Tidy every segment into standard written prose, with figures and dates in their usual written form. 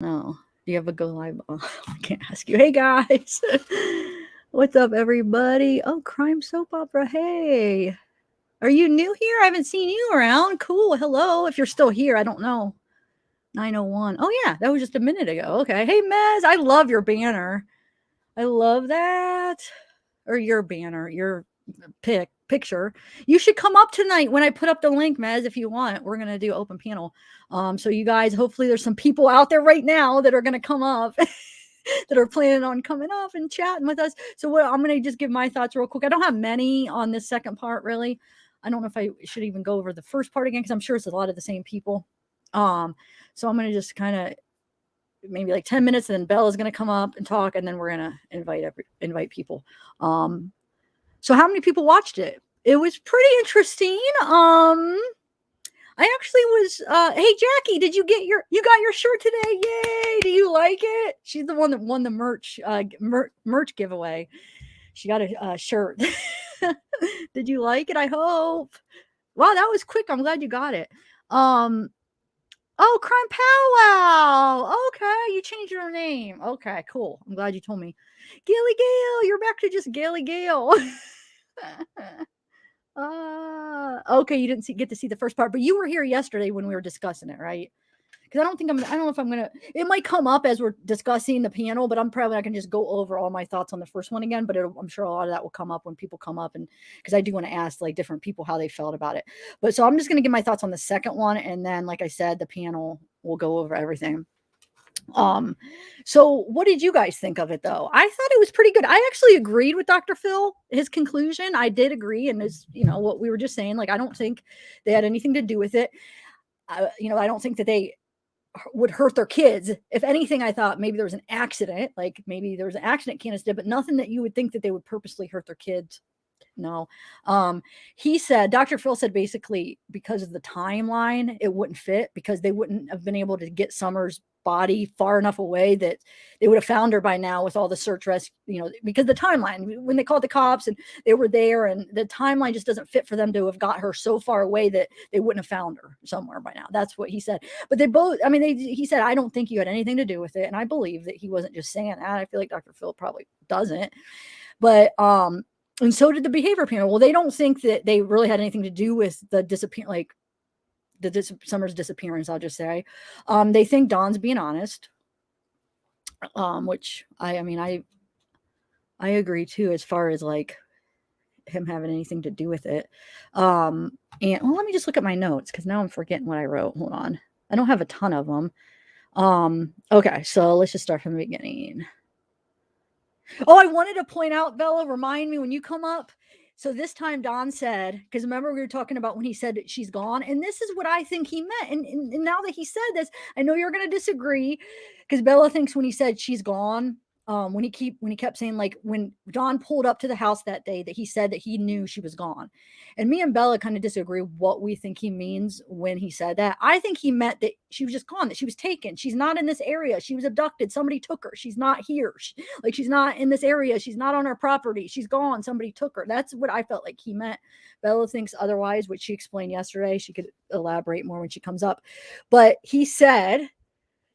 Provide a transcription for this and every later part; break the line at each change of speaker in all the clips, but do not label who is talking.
No. Do you have a go live? Oh, I can't ask you. Hey guys. What's up, everybody? Oh, crime soap opera. Hey. Are you new here? I haven't seen you around. Cool. Hello. If you're still here, I don't know. 901. Oh, yeah. That was just a minute ago. Okay. Hey, Mez. I love your banner. I love that. Or your banner, your picture. You should come up tonight when I put up the link, Mez, if you want. We're gonna do open panel. So you guys, hopefully there's some people out there right now that are gonna come up. That are planning on coming up and chatting with us. So what I'm gonna just give my thoughts real quick. I don't have many on this second part really. I don't know if I should even go over the first part again because I'm sure it's a lot of the same people. So I'm gonna just kind of maybe like 10 minutes, and then Bella's going to come up and talk, and then we're going to invite people. So how many people watched it? It was pretty interesting. I actually was hey Jackie, did you got your shirt today? Yay! Do you like it? She's the one that won the merch giveaway. She got a shirt. Did you like it? I hope. Wow, that was quick. I'm glad you got it. Oh, Crime Powwow. Okay, you changed your name. Okay, cool. I'm glad you told me. Gaily Gale, you're back to just Gaily Gale. Okay, you didn't get to see the first part, but you were here yesterday when we were discussing it, right? Because I don't know if I'm gonna. It might come up as we're discussing the panel, but I'm probably not gonna just go over all my thoughts on the first one again. But I'm sure a lot of that will come up when people come up, and because I do want to ask like different people how they felt about it. But so I'm just gonna give my thoughts on the second one, and then like I said, the panel will go over everything. So what did you guys think of it though? I thought it was pretty good. I actually agreed with Dr. Phil, his conclusion. I did agree, and it's what we were just saying. Like I don't think they had anything to do with it. I don't think that they would hurt their kids. If anything, I thought maybe there was an accident, like maybe there was an accident Candus did, but nothing that you would think that they would purposely hurt their kids. No. He said, Dr. Phil said basically because of the timeline, it wouldn't fit because they wouldn't have been able to get Summer's body far enough away that they would have found her by now with all the search rescue, because the timeline, when they called the cops and they were there, and the timeline just doesn't fit for them to have got her so far away that they wouldn't have found her somewhere by now. That's what he said. But they both, he said, I don't think you had anything to do with it. And I believe that he wasn't just saying that. I feel like Dr. Phil probably doesn't. But, and so did the behavior panel. Well, they don't think that they really had anything to do with the Summer's disappearance, I'll just say. They think Dawn's being honest, which I agree too, as far as like him having anything to do with it. And let me just look at my notes because now I'm forgetting what I wrote. Hold on. I don't have a ton of them. Okay, so let's just start from the beginning. Oh, I wanted to point out, Bella, remind me when you come up. So this time Don said, because remember we were talking about when he said that she's gone, and this is what I think he meant. And now that he said this, I know you're going to disagree, because Bella thinks when he said she's gone, when he kept saying like when Don pulled up to the house that day that he said that he knew she was gone. And me and Bella kind of disagree what we think he means when he said that. I think he meant that she was just gone, that she was taken. She's not in this area. She was abducted. Somebody took her. She's not here. She's not in this area. She's not on our property. She's gone. Somebody took her. That's what I felt like he meant. Bella thinks otherwise, which she explained yesterday. She could elaborate more when she comes up. But he said,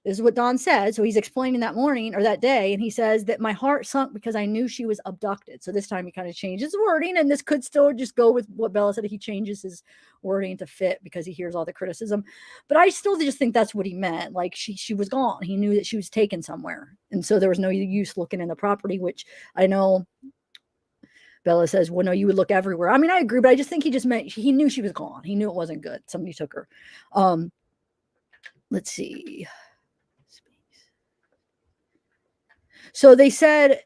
this is what Don said. So he's explaining that morning or that day. And he says that my heart sunk because I knew she was abducted. So this time he kind of changes the wording. And this could still just go with what Bella said. He changes his wording to fit because he hears all the criticism. But I still just think that's what he meant. Like she was gone. He knew that she was taken somewhere. And so there was no use looking in the property, which I know Bella says, well, no, you would look everywhere. I mean, I agree, but I just think he just meant he knew she was gone. He knew it wasn't good. Somebody took her. Let's see. So they said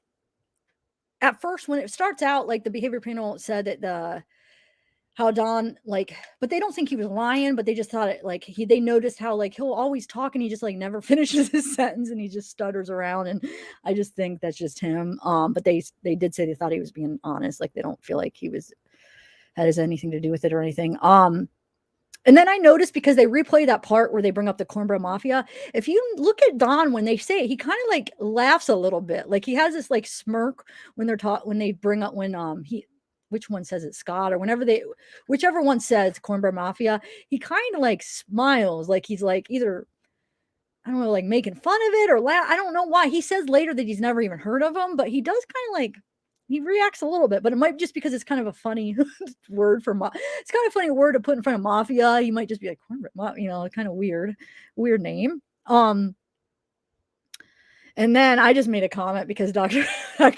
at first when it starts out, like the behavior panel said that how Don but they don't think he was lying, but they just thought it they noticed how he'll always talk and he just never finishes his sentence and he just stutters around, and I just think that's just him. But they did say they thought he was being honest, they don't feel like he had anything to do with it or anything. And then I noticed because they replay that part where they bring up the Cornbread Mafia. If you look at Don when they say it, he kind of laughs a little bit. He has this smirk when they bring up which one says it, Scott, or whichever one says Cornbread Mafia, he kind of smiles. He's either, I don't know, like making fun of it or I don't know why. He says later that he's never even heard of them, but he does kind of like he reacts a little bit, but it might just because it's kind of a funny word for it's kind of a funny word to put in front of mafia. You might just be like cornbread, kind of weird name. And then I just made a comment because Dr.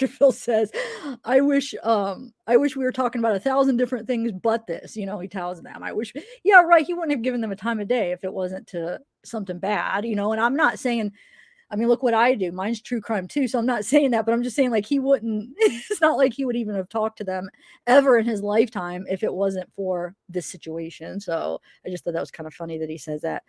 Phil says, I wish we were talking about 1,000 different things but this. He tells them, I wish, yeah, right. He wouldn't have given them a time of day if it wasn't to something bad, and I'm not saying, I mean, look what I do. Mine's true crime too. So I'm not saying that, but I'm just saying like he wouldn't, it's not like he would even have talked to them ever in his lifetime if it wasn't for this situation. So I just thought that was kind of funny that he says that.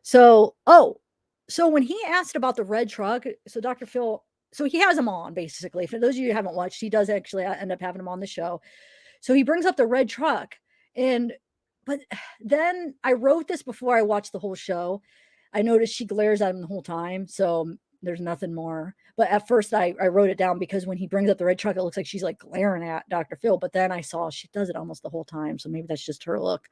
So when he asked about the red truck, so Dr. Phil, so he has him on basically. For those of you who haven't watched, he does actually end up having him on the show. So he brings up the red truck, but then I wrote this before I watched the whole show. I noticed she glares at him the whole time, so there's nothing more. But at first I wrote it down because when he brings up the red truck, it looks like she's like glaring at Dr. Phil. But then I saw she does it almost the whole time, so maybe that's just her look.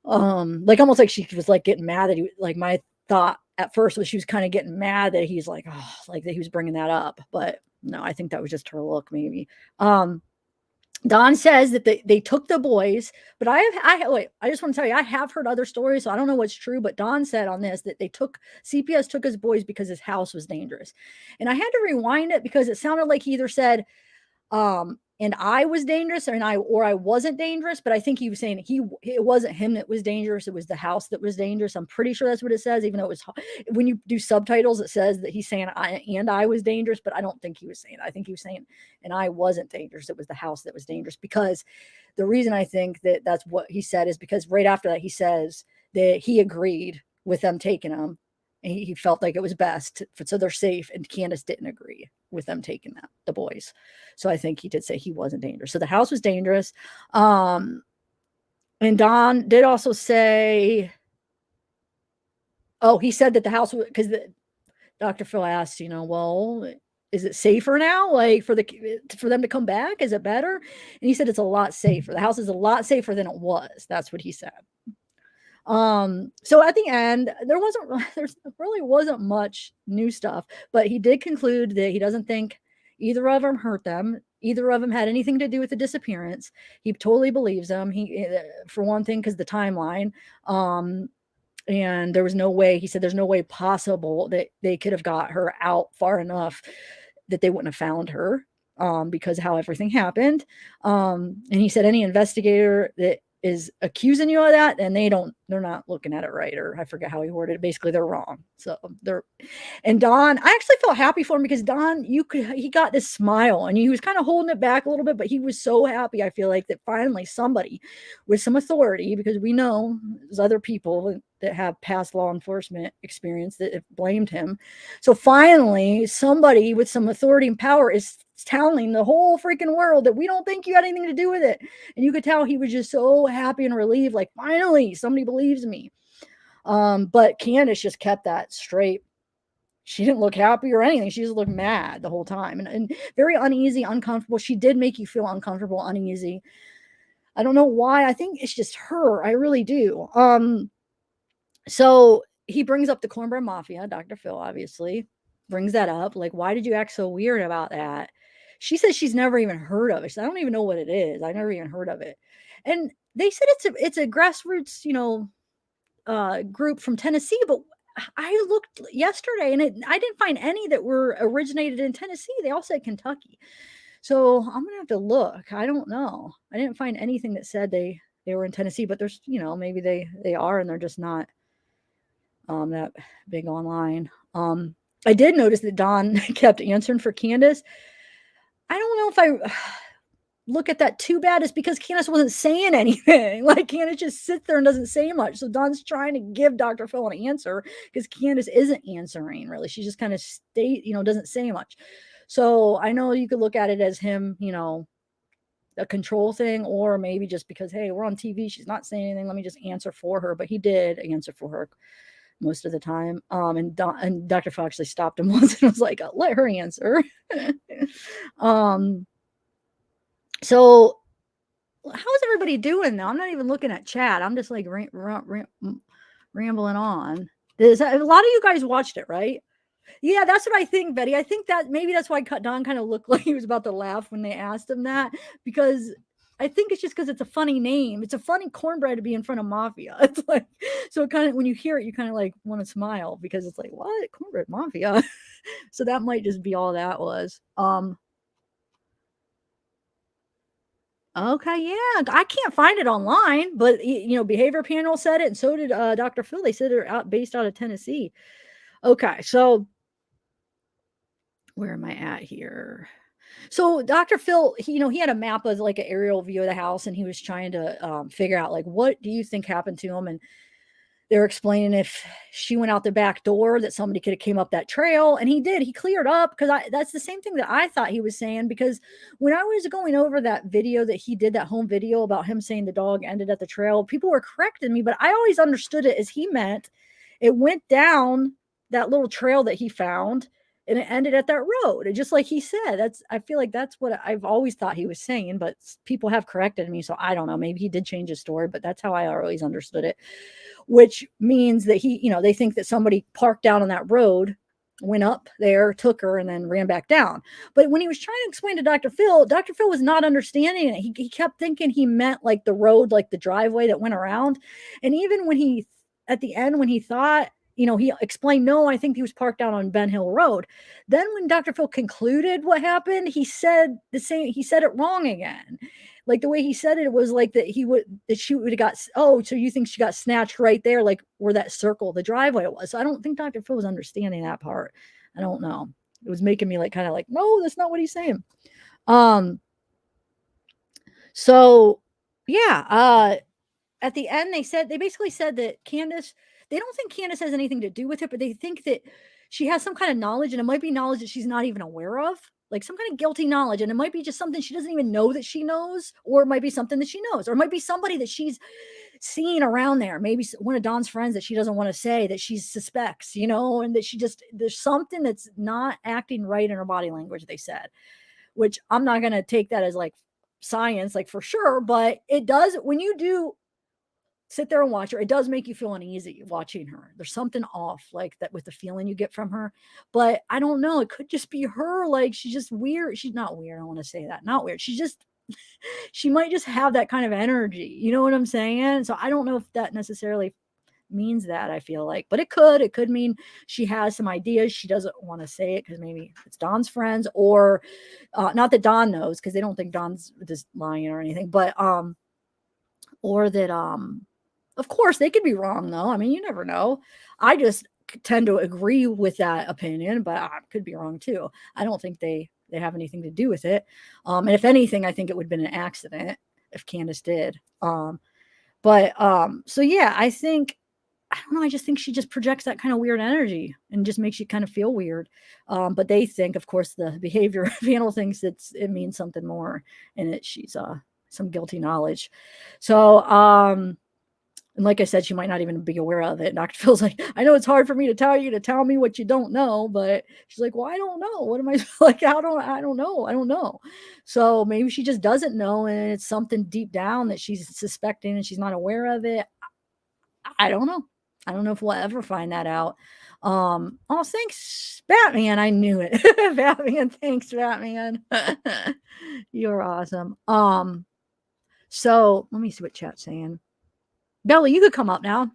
Like almost like she was like getting mad that he, like my thought at first was she was kind of getting mad that he's like, oh, like that he was bringing that up. But no, I think that was just her look, maybe. Don says that they took the boys, but wait, I just want to tell you, I have heard other stories, so I don't know what's true, but Don said on this that CPS took his boys because his house was dangerous. And I had to rewind it because it sounded like he either said, and I was dangerous or I wasn't dangerous, but I think he was saying it wasn't him that was dangerous. It was the house that was dangerous. I'm pretty sure that's what it says, even though it was, when you do subtitles, it says that he's saying I was dangerous, but I don't think he was saying, I think he was saying, and I wasn't dangerous. It was the house that was dangerous, because the reason I think that that's what he said is because right after that, he says that he agreed with them taking him. And he felt like it was best so they're safe, and Candus didn't agree with them taking the boys. So I think he did say he wasn't dangerous. So the house was dangerous. And Don did also say, he said that the house was, because Dr. Phil asked, well, is it safer now? Like for them to come back? Is it better? And he said it's a lot safer. The house is a lot safer than it was. That's what he said. So at the end, there really wasn't much new stuff, but he did conclude that he doesn't think either of them hurt them. Either of them had anything to do with the disappearance. He totally believes them. For one thing, because the timeline, and there was no way, he said, there's no way possible that they could have got her out far enough that they wouldn't have found her, because of how everything happened. And he said, any investigator that is accusing you of that, and they're not looking at it right, or I forget how he worded it. Basically, they're wrong. So and Don, I actually felt happy for him, because Don, he got this smile, and he was kind of holding it back a little bit, but he was so happy. I feel like that finally somebody with some authority, because we know there's other people that have past law enforcement experience that have blamed him. So finally, somebody with some authority and power is telling the whole freaking world that we don't think you had anything to do with it. And you could tell he was just so happy and relieved, like finally somebody believes me. But Candus just kept that straight. She didn't look happy or anything. She just looked mad the whole time, and very uneasy, uncomfortable. She did make you feel uncomfortable, uneasy. I don't know why. I think it's just her. I really do. So he brings up the Cornbread Mafia. Dr. Phil obviously brings that up. Like, why did you act so weird about that? She says she's never even heard of it. She said, I don't even know what it is. I never even heard of it. And they said it's a grassroots, group from Tennessee, but I looked yesterday and I didn't find any that were originated in Tennessee. They all said Kentucky. So I'm gonna have to look. I don't know. I didn't find anything that said they were in Tennessee, but there's, maybe they are, and they're just not that big online. I did notice that Don kept answering for Candus. I don't know if I look at that too bad. It's because Candus wasn't saying anything. Like, Candus just sits there and doesn't say much. So Don's trying to give Dr. Phil an answer because Candus isn't answering really. She just kind of doesn't say much. So I know you could look at it as him, a control thing, or maybe just because, hey, we're on TV, she's not saying anything, let me just answer for her. But he did answer for her most of the time. And Dr. Phil actually stopped him once and was like, let her answer. So how's everybody doing now? I'm not even looking at chat. I'm just like rambling on. A lot of you guys watched it, right? Yeah, that's what I think, Betty. I think that maybe that's why Don kind of looked like he was about to laugh when they asked him that, because I think it's just because it's a funny name. It's a funny cornbread to be in front of mafia. It's like, so kind of when you hear it, you kind of like want to smile because it's like, what, cornbread mafia? So that might just be all that was. Okay, yeah, I can't find it online, but Behavior Panel said it, and so did Dr. Phil. They said they're based out of Tennessee. Okay, so where am I at here? So Dr. Phil, he had a map of like an aerial view of the house, and he was trying to figure out like what do you think happened to him, and they're explaining if she went out the back door that somebody could have came up that trail, and he did. He cleared up because that's the same thing that I thought he was saying, because when I was going over that video that he did, that home video about him saying the dog ended at the trail, people were correcting me, but I always understood it as he meant it went down that little trail that he found and it ended at that road. And just like he said, I feel like that's what I've always thought he was saying, but people have corrected me. So I don't know, maybe he did change his story, but that's how I always understood it, which means that they think that somebody parked down on that road, went up there, took her, and then ran back down. But when he was trying to explain to Dr. Phil was not understanding it. He kept thinking he meant like the road, like the driveway that went around. And even when at the end, when he thought, he explained, no, I think he was parked down on Ben Hill Road. Then when Dr. Phil concluded what happened, he said he said it wrong again. Like the way he said it was like that she would have got, oh, so you think she got snatched right there, like where that circle, the driveway was. So I don't think Dr. Phil was understanding that part. I don't know. It was making me like kind of like, no, that's not what he's saying. So yeah, at the end, they basically said that Candus, they don't think Candus has anything to do with it, but they think that she has some kind of knowledge, and it might be knowledge that she's not even aware of, like some kind of guilty knowledge. And it might be just something she doesn't even know that she knows, or it might be something that she knows, or it might be somebody that she's seen around there. Maybe one of Dawn's friends that she doesn't want to say that she suspects, and that there's something that's not acting right in her body language, they said, which I'm not going to take that as like science, like for sure, but it does, when you do sit there and watch her, it does make you feel uneasy watching her. There's something off like that with the feeling you get from her. But I don't know, it could just be her, like she's just weird. She's not weird, I don't want to say that, not weird, she's just she might just have that kind of energy, you know what I'm saying? So I don't know if that necessarily means that, I feel like, but it could mean she has some ideas, she doesn't want to say it because maybe it's Dawn's friends, or not that Dawn knows, because they don't think Dawn's just lying or anything, but or that of course, they could be wrong, though. I mean, you never know. I just tend to agree with that opinion, but I could be wrong too. I don't think they have anything to do with it. And if anything, I think it would have been an accident if Candus did. So yeah, I don't know. I just think she just projects that kind of weird energy and just makes you kind of feel weird. But they think, of course, the behavior panel thinks it means something more, and she's some guilty knowledge. So and like I said, she might not even be aware of it. Dr. Phil's like, I know it's hard for me to tell you to tell me what you don't know, but she's like, well, I don't know. What am I like? I don't know. I don't know. So maybe she just doesn't know, and it's something deep down that she's suspecting and she's not aware of it. I don't know. I don't know if we'll ever find that out. Oh, thanks, Batman. I knew it. Batman, thanks, Batman. You're awesome. So let me see what chat's saying. Belly, you could come up now.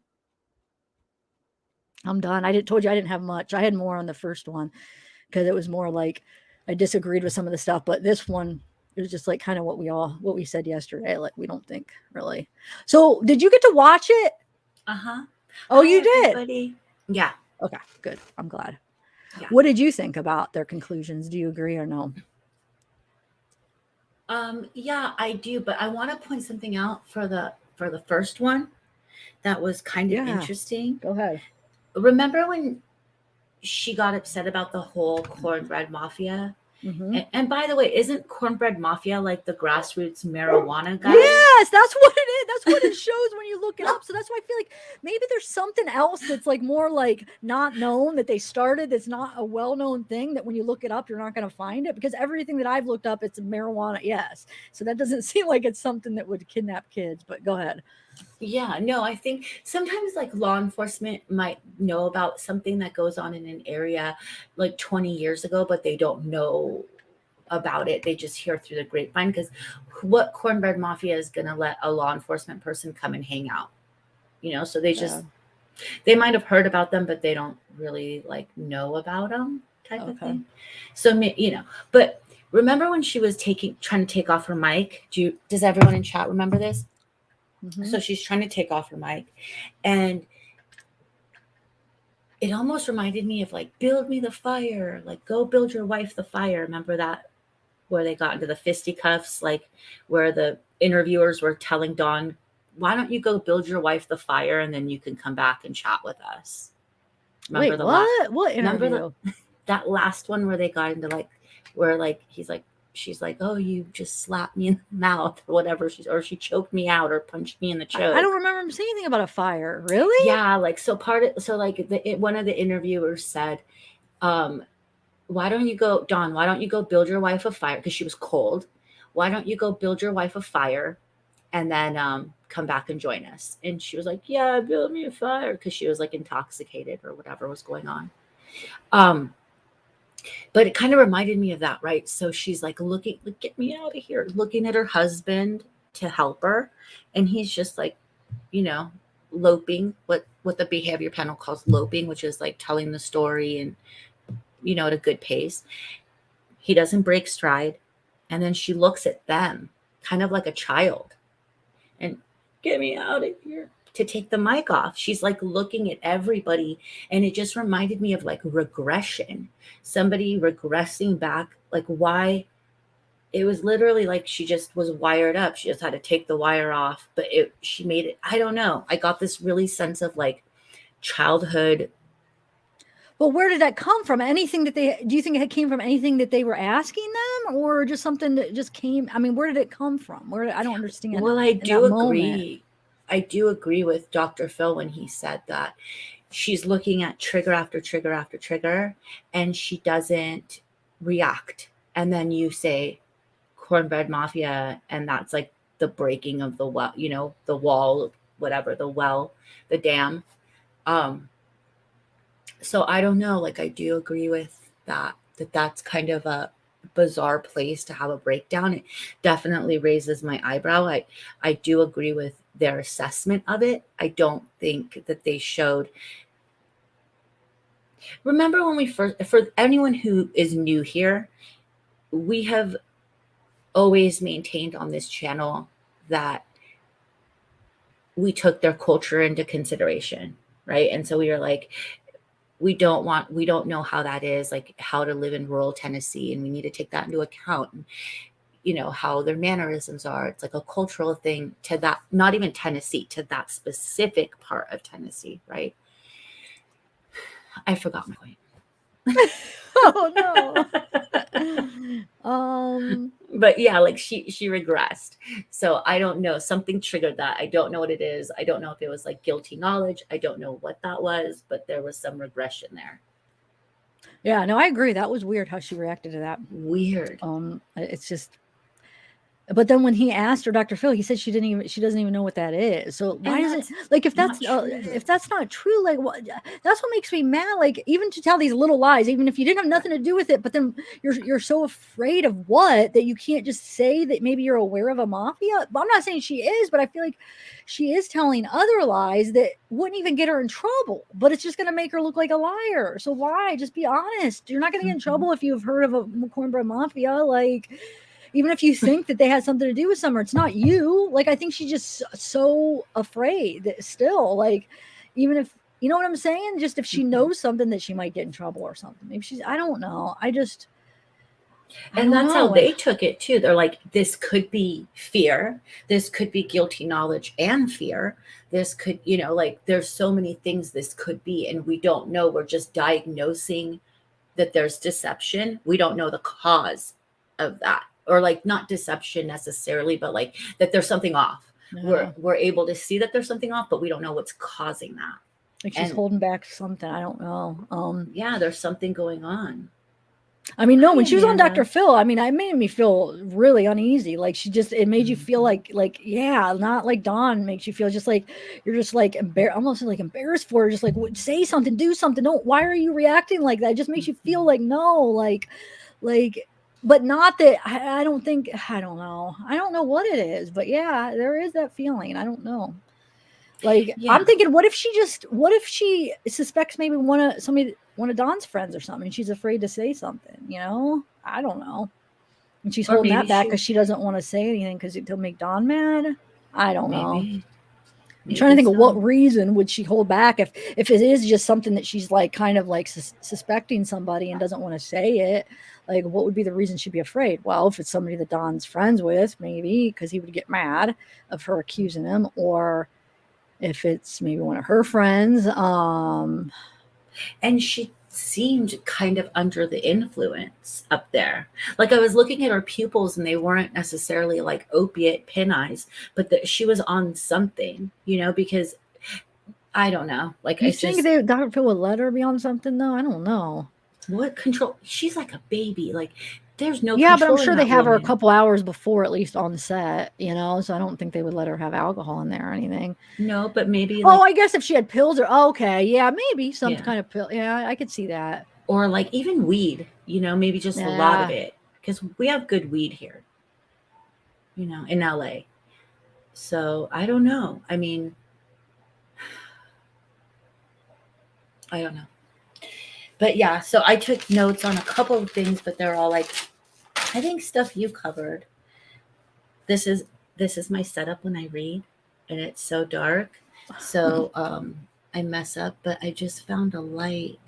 I'm done. Told you I didn't have much. I had more on the first one because it was more like I disagreed with some of the stuff, but this one, it was just like kind of what we said yesterday. Like we don't think really. So did you get to watch it?
Uh-huh.
Oh, you did?
Everybody. Yeah.
Okay, good. I'm glad.
Yeah.
What did you think about their conclusions? Do you agree or no?
Yeah, I do, but I want to point something out for the first one that was kind of interesting.
Go ahead.
Remember when she got upset about the whole cornbread mafia?
Mm-hmm.
And by the way, isn't cornbread mafia like the grassroots marijuana guy?
Yes, that's what it is. That's what it shows when you look it up. So that's why I feel like maybe there's something else that's like more like not known that they started. That's not a well-known thing that when you look it up, you're not going to find it, because everything that I've looked up, it's marijuana. Yes. So that doesn't seem like it's something that would kidnap kids, but go ahead.
Yeah, no, I think sometimes like law enforcement might know about something that goes on in an area like 20 years ago, but they don't know about it. They just hear through the grapevine because what cornbread mafia is going to let a law enforcement person come and hang out? So
Yeah.
they might have heard about them, but they don't really like know about them type of
Okay.
thing. So, but remember when she was trying to take off her mic? Does everyone in chat remember this?
Hmm.
So she's trying to take off her mic, and it almost reminded me of like build me the fire, like go build your wife the fire. Remember that, where they got into the fisticuffs, like where the interviewers were telling Dawn, why don't you go build your wife the fire and then you can come back and chat with us. Remember
Wait,
the last
what? What
remember
interview?
that last one where they got into like where like she's like, oh, you just slapped me in the mouth or whatever, she choked me out or punched me in the
I don't
choke.
remember him saying anything about a fire. Really?
Yeah, like so like one of the interviewers said, um why don't you go, Dawn, why don't you go build your wife a fire? Because she was cold. Why don't you go build your wife a fire and then come back and join us? And she was like, yeah, build me a fire. Because she was like intoxicated or whatever was going on. Um, but it kind of reminded me of that, right? So she's like looking, like, get me out of here, looking at her husband to help her. And he's just like, you know, loping, what the behavior panel calls loping, which is like telling the story and, at a good pace. He doesn't break stride. And then she looks at them, kind of like a child, and get me out of here to take the mic off. She's like looking at everybody. And it just reminded me of like regression, somebody regressing back. Like, why? It was literally like she just was wired up. She just had to take the wire off, but she made it. I don't know. I got this really sense of like childhood.
Well, where did that come from? Anything that do you think it came from anything that they were asking them or just something that just came? I mean, where did it come from? I don't understand
Well, I
in that
do
moment.
agree. I do agree with Dr. Phil when he said that she's looking at trigger after trigger after trigger and she doesn't react. And then you say cornbread mafia, and that's like the breaking of the well, the wall, whatever, the well, the dam. Um, so I don't know. Like, I do agree with that's kind of a bizarre place to have a breakdown. It definitely raises my eyebrow. I do agree with their assessment of it. I don't think that they showed. Remember when we first, for anyone who is new here, we have always maintained on this channel that we took their culture into consideration, right? And so we were like, we don't know how that is, like how to live in rural Tennessee, and we need to take that into account. And how their mannerisms are. It's like a cultural thing to that, not even Tennessee, to that specific part of Tennessee, right? I forgot my point.
Oh no.
But yeah, like she regressed. So I don't know, something triggered that. I don't know what it is. I don't know if it was like guilty knowledge. I don't know what that was, but there was some regression there.
Yeah, no, I agree. That was weird how she reacted to that.
Weird.
It's just but then when he asked her, Dr. Phil, he said she doesn't even know what that is. So why
And
does it
that's
like
not true.
if that's not true, like what that's what makes me mad. Like even to tell these little lies, even if you didn't have nothing to do with it, but then you're so afraid of what that you can't just say that maybe you're aware of a mafia. But I'm not saying she is, but I feel like she is telling other lies that wouldn't even get her in trouble, but it's just going to make her look like a liar. So why? Just be honest. You're not going to get in
Mhm.
trouble if you've heard of a cornbread mafia. Like even if you think that they had something to do with summer, it's not you. Like I think she's just so afraid that still, like, even if you know what I'm saying, just if she
Mhm.
knows something that she might get in trouble or something. Maybe I don't know. I
And
don't
that's how
know.
they took it too. They're like, this could be fear. This could be guilty knowledge and fear. This could, like there's so many things this could be. And we don't know. We're just diagnosing that there's deception. We don't know the cause of that. Or like not deception necessarily, but like that there's something off.
Yeah.
We're able to see that there's something off, but we don't know what's causing that.
Like she's
And
holding back something. I don't know.
yeah, there's something going on.
I mean, no,
Hi,
when she was on Dr.
Amanda.
Phil, I mean, it made me feel really uneasy. Like it made you feel
Mhm.
yeah, not like Dawn makes you feel just like you're just like almost like embarrassed for her. Just like say something, do something. Don't. Why are you reacting like that? It just makes you feel
Mhm.
like no, like. But not that I don't think I don't know. I don't know what it is, but yeah, there is that feeling. I don't know. Like I'm
Yeah,
thinking, what if she suspects maybe one of Don's friends or something, and she's afraid to say something. I don't know. And she's
or
holding
maybe
that back
she,
because she doesn't want to say anything because it'll make Don mad. I don't know.
maybe,
I'm trying to
maybe
think of what
so.
reason would she hold back if it is just something that she's like kind of like suspecting somebody and doesn't want to say it. Like, what would be the reason she'd be afraid? Well, if it's somebody that Don's friends with, maybe because he would get mad of her accusing him, or if it's maybe one of her friends.
And she seemed kind of under the influence up there. Like I was looking at her pupils and they weren't necessarily like opiate pin eyes, but she was on something, because I don't know. Like
You
it's
think
just,
Dr. Phil would let her be on something though? I don't know.
what control? She's like a baby. Like there's no
Yeah, but I'm
controlling
sure they
that
have her a
woman.
couple hours before at least on set, so I don't think they would let her have alcohol in there or anything.
No, but maybe
Oh,
like,
I guess if she had pills or oh, okay, yeah, maybe some
yeah.
kind of pill. Yeah, I could see that.
Or like even weed, maybe just a lot of
Yeah.
it. Because we have good weed here, in LA. So I don't know. I mean, I don't know. But yeah, so I took notes on a couple of things, but they're all like, I think stuff you covered. This is this is my setup when I read, and it's so dark. So I mess up, but I just found a light.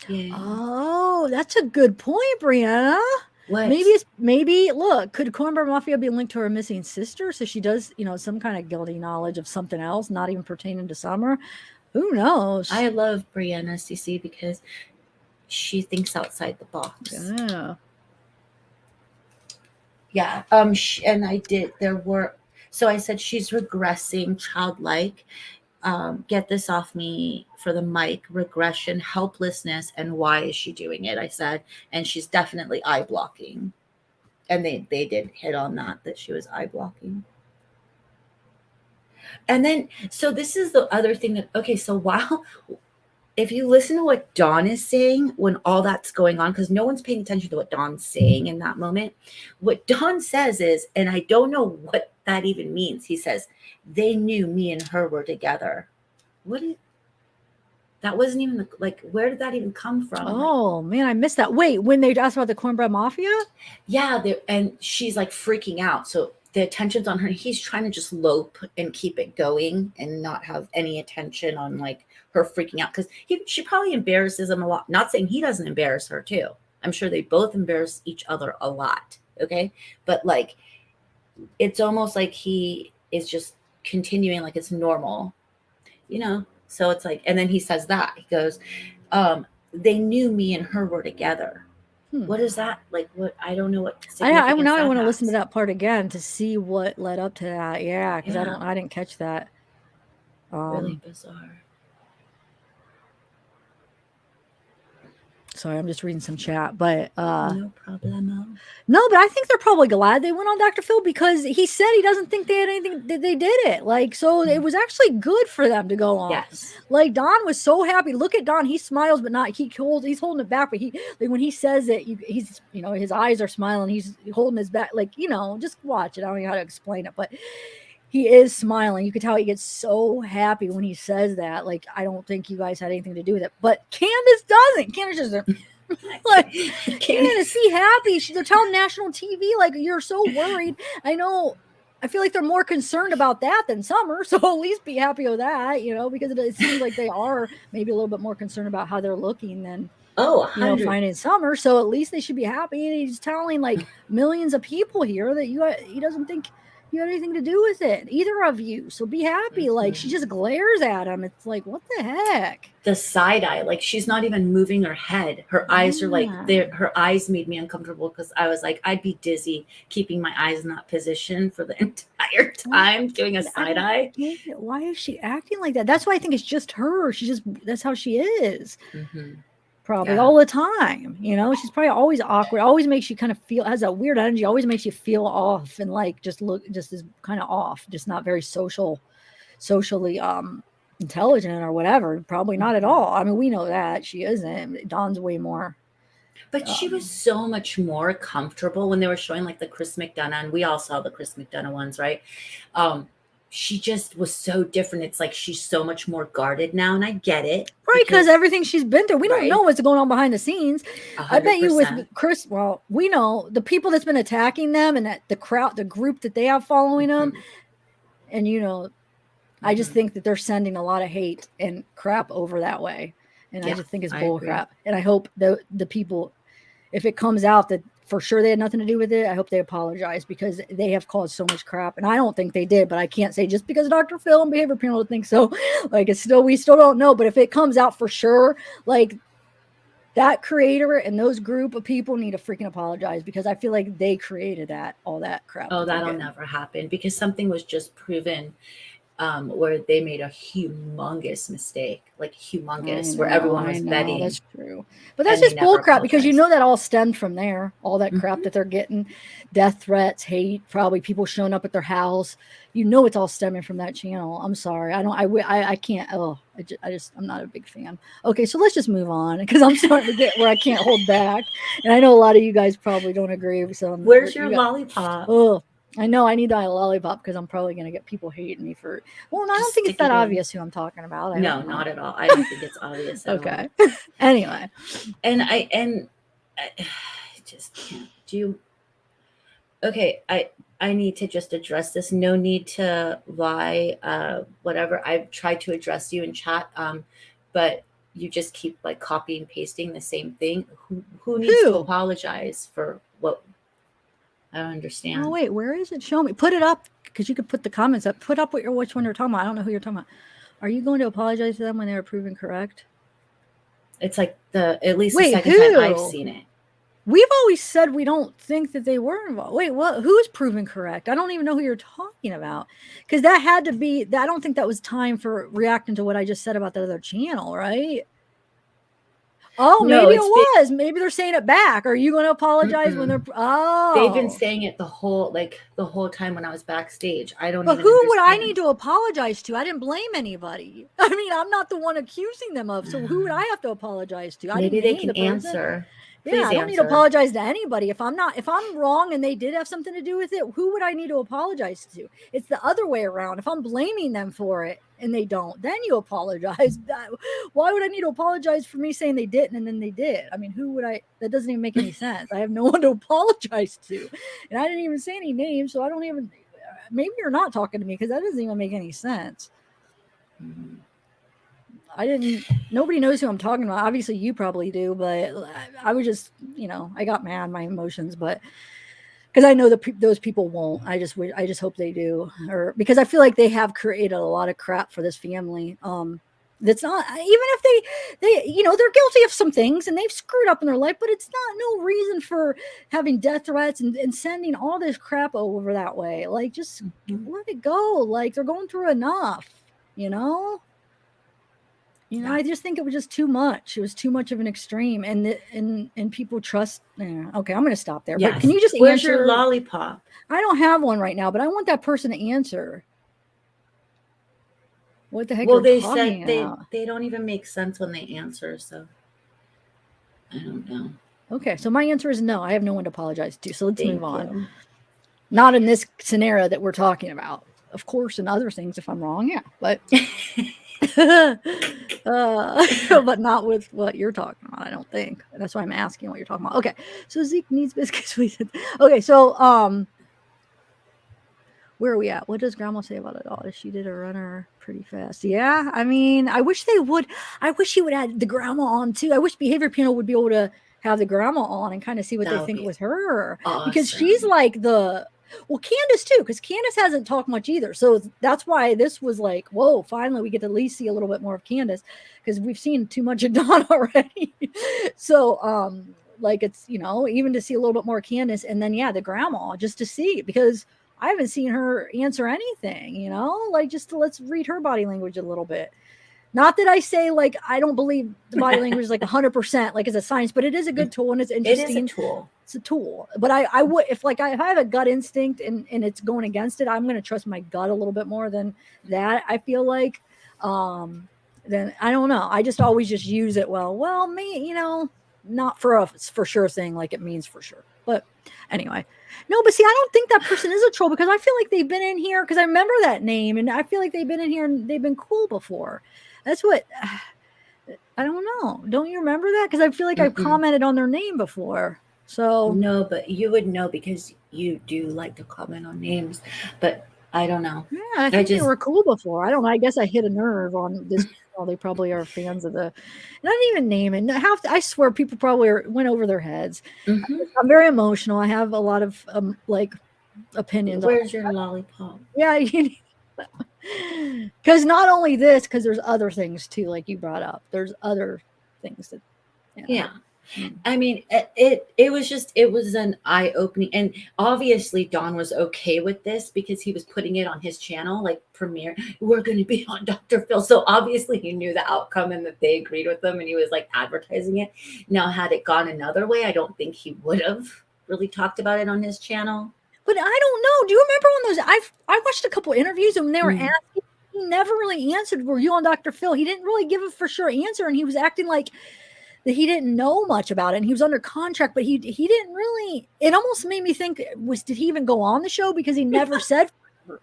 Yay.
Oh, that's a good point, Brianna.
What?
Maybe look, could Cornbread Mafia be linked to her missing sister? So she does, some kind of guilty knowledge of something else, not even pertaining to Summer. Who knows?
I love Brianna CC because she thinks outside the box.
Yeah.
Yeah. And I did. There were. So I said she's regressing, childlike. Get this off me for the mic. Regression, helplessness, and why is she doing it? I said, and she's definitely eye blocking. And they did hit on that she was eye blocking. And then, so this is the other thing that, okay, so while, if you listen to what Dawn is saying when all that's going on, because no one's paying attention to what Dawn's saying in that moment, what Dawn says is, and I don't know what that even means. He says, they knew me and her were together. What is, that wasn't even like, where did that even come from? Like,
Oh man, I missed that. Wait, when they asked about the Cornbread Mafia?
yeah, and she's like freaking out. So the attention's on her. He's trying to just lope and keep it going and not have any attention on like her freaking out because she probably embarrasses him a lot. Not saying he doesn't embarrass her too. I'm sure they both embarrass each other a lot. Okay, but like it's almost like he is just continuing like it's normal. So it's like, and then he says that he goes, they knew me and her were together.
Hmm.
What is that? Like, what? I don't know what
I
significance
now I
that
want to listen to
has.
that part again to see what led up to that. Yeah, because
Yeah,
I didn't catch that.
really
Um,
bizarre.
Sorry, I'm just reading some chat, but
No problemo.
no, but I think they're probably glad they went on Dr. Phil because he said he doesn't think they had anything that they did it. Like, so it was actually good for them to go on.
Yes.
Like Don was so happy. Look at Don. He smiles, but not he's holding it back. But he like when he says it, he's his eyes are smiling. He's holding his back. Like, just watch it. I don't know how to explain it, but he is smiling. You could tell he gets so happy when he says that. Like, I don't think you guys had anything to do with it. But Candus doesn't. Candus just like Candace, be happy. They're telling national TV like you're so worried. I know. I feel like they're more concerned about that than Summer, so at least be happy with that, because it seems like they are maybe a little bit more concerned about how they're looking than
Oh, 100.
finding Summer. So at least they should be happy. And he's telling like millions of people here that he doesn't think you had anything to do with it, either of you. So be happy. Like she just glares at him. It's like, what the heck?
The side eye, like she's not even moving her head. Her eyes are like
Yeah.
there. Her eyes made me uncomfortable because I was like, I'd be dizzy keeping my eyes in that position for the entire time doing a
I
side
don't
eye.
get it. Why is she acting like that? That's why I think it's just her. That's how she is.
Mm-hmm.
probably
Yeah.
all the time. You know, she's probably always awkward, always makes you kind of feel, has that weird energy, always makes you feel off and like just is kind of off, just not very socially intelligent or whatever. Probably not at all. I mean, we know that she isn't. Dawn's way more.
But she was so much more comfortable when they were showing like the Chris McDonough, and we all saw the Chris McDonough ones, right? She just was so different. It's like she's so much more guarded now, and I get it.
Right, because everything she's been through, we don't know what's going on behind the scenes.
100%.
I bet you with Chris, well, we know the people that's been attacking them and that the crowd, the group that they have following them, and you know, I just think that they're sending a lot of hate and crap over that way, and I just think it's bull crap. And I hope the people, if it comes out that for sure they had nothing to do with it, I hope they apologize, because they have caused so much crap. And I don't think they did, but I can't say just because Dr. Phil and behavior panel think so. Like, it's still, we still don't know. But if it comes out for sure, like, that creator and those group of people need to freaking apologize, because I feel like they created all that crap.
Oh, that'll never happen, because something was just proven where they made a humongous mistake, like humongous, where everyone was betting.
That's true. But that's just bull crap, because you know that all stemmed from there. All that crap that they're getting, death threats, hate, probably people showing up at their house. You know, it's all stemming from that channel. I'm sorry. I can't. Oh, I'm not a big fan. Okay, so let's just move on, because I'm starting to get where I can't hold back. And I know a lot of you guys probably don't agree. So
where's your lollipop?
Oh, I know I need a lollipop, because I'm probably going to get people hating me for. Well, I don't think it's that obvious who I'm talking about.
No, not at all. I don't think it's obvious.
Okay. Anyway,
and I just can't do. Okay, I need to just address this. No need to lie. Whatever. I've tried to address you in chat, but you just keep like copy and pasting the same thing. Who needs to apologize for what? I don't understand.
Oh wait, where is it? Show me. Put it up, because you could put the comments up. Put up which one you're talking about. I don't know who you're talking about. Are you going to apologize to them when they were proven correct?
It's like at least the second time I've seen it.
We've always said we don't think that they were involved. Wait, what? Who's proven correct? I don't even know who you're talking about, because that had to be. I don't think that was time for reacting to what I just said about the other channel, right? Oh, no, maybe it was. Maybe they're saying it back. Are you going to apologize when they're? Oh,
they've been saying it the whole time when I was backstage. I don't.
But who would I need to apologize to? I didn't blame anybody. I mean, I'm not the one accusing them of. So who would I have to apologize to?
Maybe they can answer.
Yeah, I don't need to apologize to anybody. If I'm wrong and they did have something to do with it, who would I need to apologize to? It's the other way around. If I'm blaming them for it and they don't, then you apologize. Why would I need to apologize for me saying they didn't and then they did? I mean, that doesn't even make any sense. I have no one to apologize to. And I didn't even say any names, so maybe you're not talking to me, because that doesn't even make any sense. Nobody knows who I'm talking about. Obviously you probably do, but I was just, I got mad, my emotions, but because I know those people won't. I just hope they do, or because I feel like they have created a lot of crap for this family. That's not, even if they they're guilty of some things and they've screwed up in their life, but it's not no reason for having death threats and sending all this crap over that way. Like, just let it go. Like, they're going through enough, I just think it was just too much. It was too much of an extreme, and people trust. Okay, I'm going to stop there. Yes. But can you just
Where's your lollipop?
I don't have one right now, but I want that person to answer. What the heck?
Well, they said they don't even make sense when they answer, so I don't know.
Okay, so my answer is no. I have no one to apologize to. So let's move on. Not in this scenario that we're talking about. Of course, in other things, if I'm wrong, yeah, but. But not with what you're talking about, I don't think. That's why I'm asking what you're talking about. Okay, so Zeke needs biscuits. Okay, so where are we at? What does Grandma say about it all? She did a runner pretty fast. Yeah, I mean, I wish they would. I wish she would add the grandma on too. I wish behavior panel would be able to have the grandma on and kind of see what they think with her, because she's like Candus too, because Candus hasn't talked much either. So that's why this was like, whoa, finally we get to at least see a little bit more of Candus, because we've seen too much of Dawn already. So it's, even to see a little bit more of Candus, and then the grandma, just to see, because I haven't seen her answer anything, just let's read her body language a little bit. Not that I say like I don't believe the body language is like 100% like as a science, but it is a good tool and it's interesting.
It is a tool.
It's a tool. But I would, if like if I have a gut instinct and it's going against it, I'm going to trust my gut a little bit more than that. I feel like, then I don't know. I just always just use it. Well, me, not for a for sure thing like it means for sure. But anyway, no, but see, I don't think that person is a troll because I feel like they've been in here because I remember that name and I feel like they've been in here and they've been cool before. That's what I don't know. Don't you remember that? Because I feel like I've commented on their name before. So
no, but you would know because you do like to comment on names. But I don't know.
yeah, I think they were cool before. I don't know. I guess I hit a nerve on this. Well, they probably are fans of the. And I didn't even name it. I swear, people probably went over their heads. I'm very emotional. I have a lot of like opinions.
Where's your lollipop?
Yeah, because not only this, because there's other things too, like you brought up. There's other things that.
Yeah. I mean, it was an eye opening, and obviously Don was okay with this because he was putting it on his channel, like premiere. We're going to be on Dr. Phil, so obviously he knew the outcome and that they agreed with him, and he was like advertising it. Now, had it gone another way, I don't think he would have really talked about it on his channel.
But I don't know. Do you remember when those? I watched a couple interviews and they were asking. He never really answered. Were you on Dr. Phil? He didn't really give a for sure answer, and he was acting like that he didn't know much about it and he was under contract, but he didn't really. It almost made me think, did he even go on the show because he never said.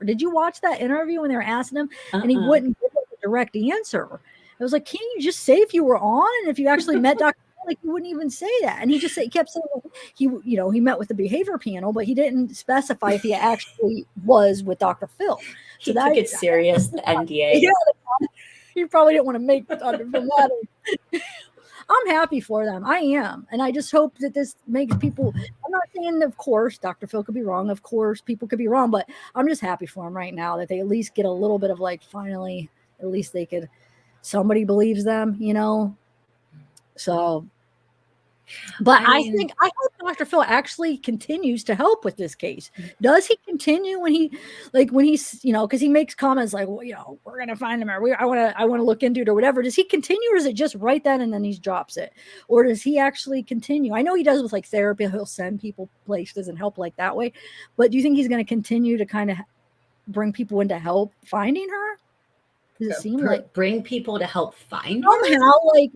Did you watch that interview when they were asking him and he wouldn't give a direct answer? It was like, can't you just say if you were on and if you actually met Dr. Like he wouldn't even say that, and he kept saying he met with the behavior panel, but he didn't specify if he actually was with Dr. Phil.
So he took it serious, the NDA.
Yeah, you probably didn't want to make Dr. Phil mad. I'm happy for them. I am. And I just hope that this makes people, I'm not saying, of course, Dr. Phil could be wrong. Of course, people could be wrong, but I'm just happy for them right now that they at least get a little bit of like, finally, at least somebody believes them, So, but I hope Dr. Phil actually continues to help with this case. Does he continue when he's, because he makes comments like, well, we're going to find him or I want to look into it or whatever. Does he continue or is it just right then and then he drops it? Or does he actually continue? I know he does with like therapy. He'll send people places and help like that way. But do you think he's going to continue to kind of bring people into help finding her? Does it seem like
bring people to help find her?
Somehow like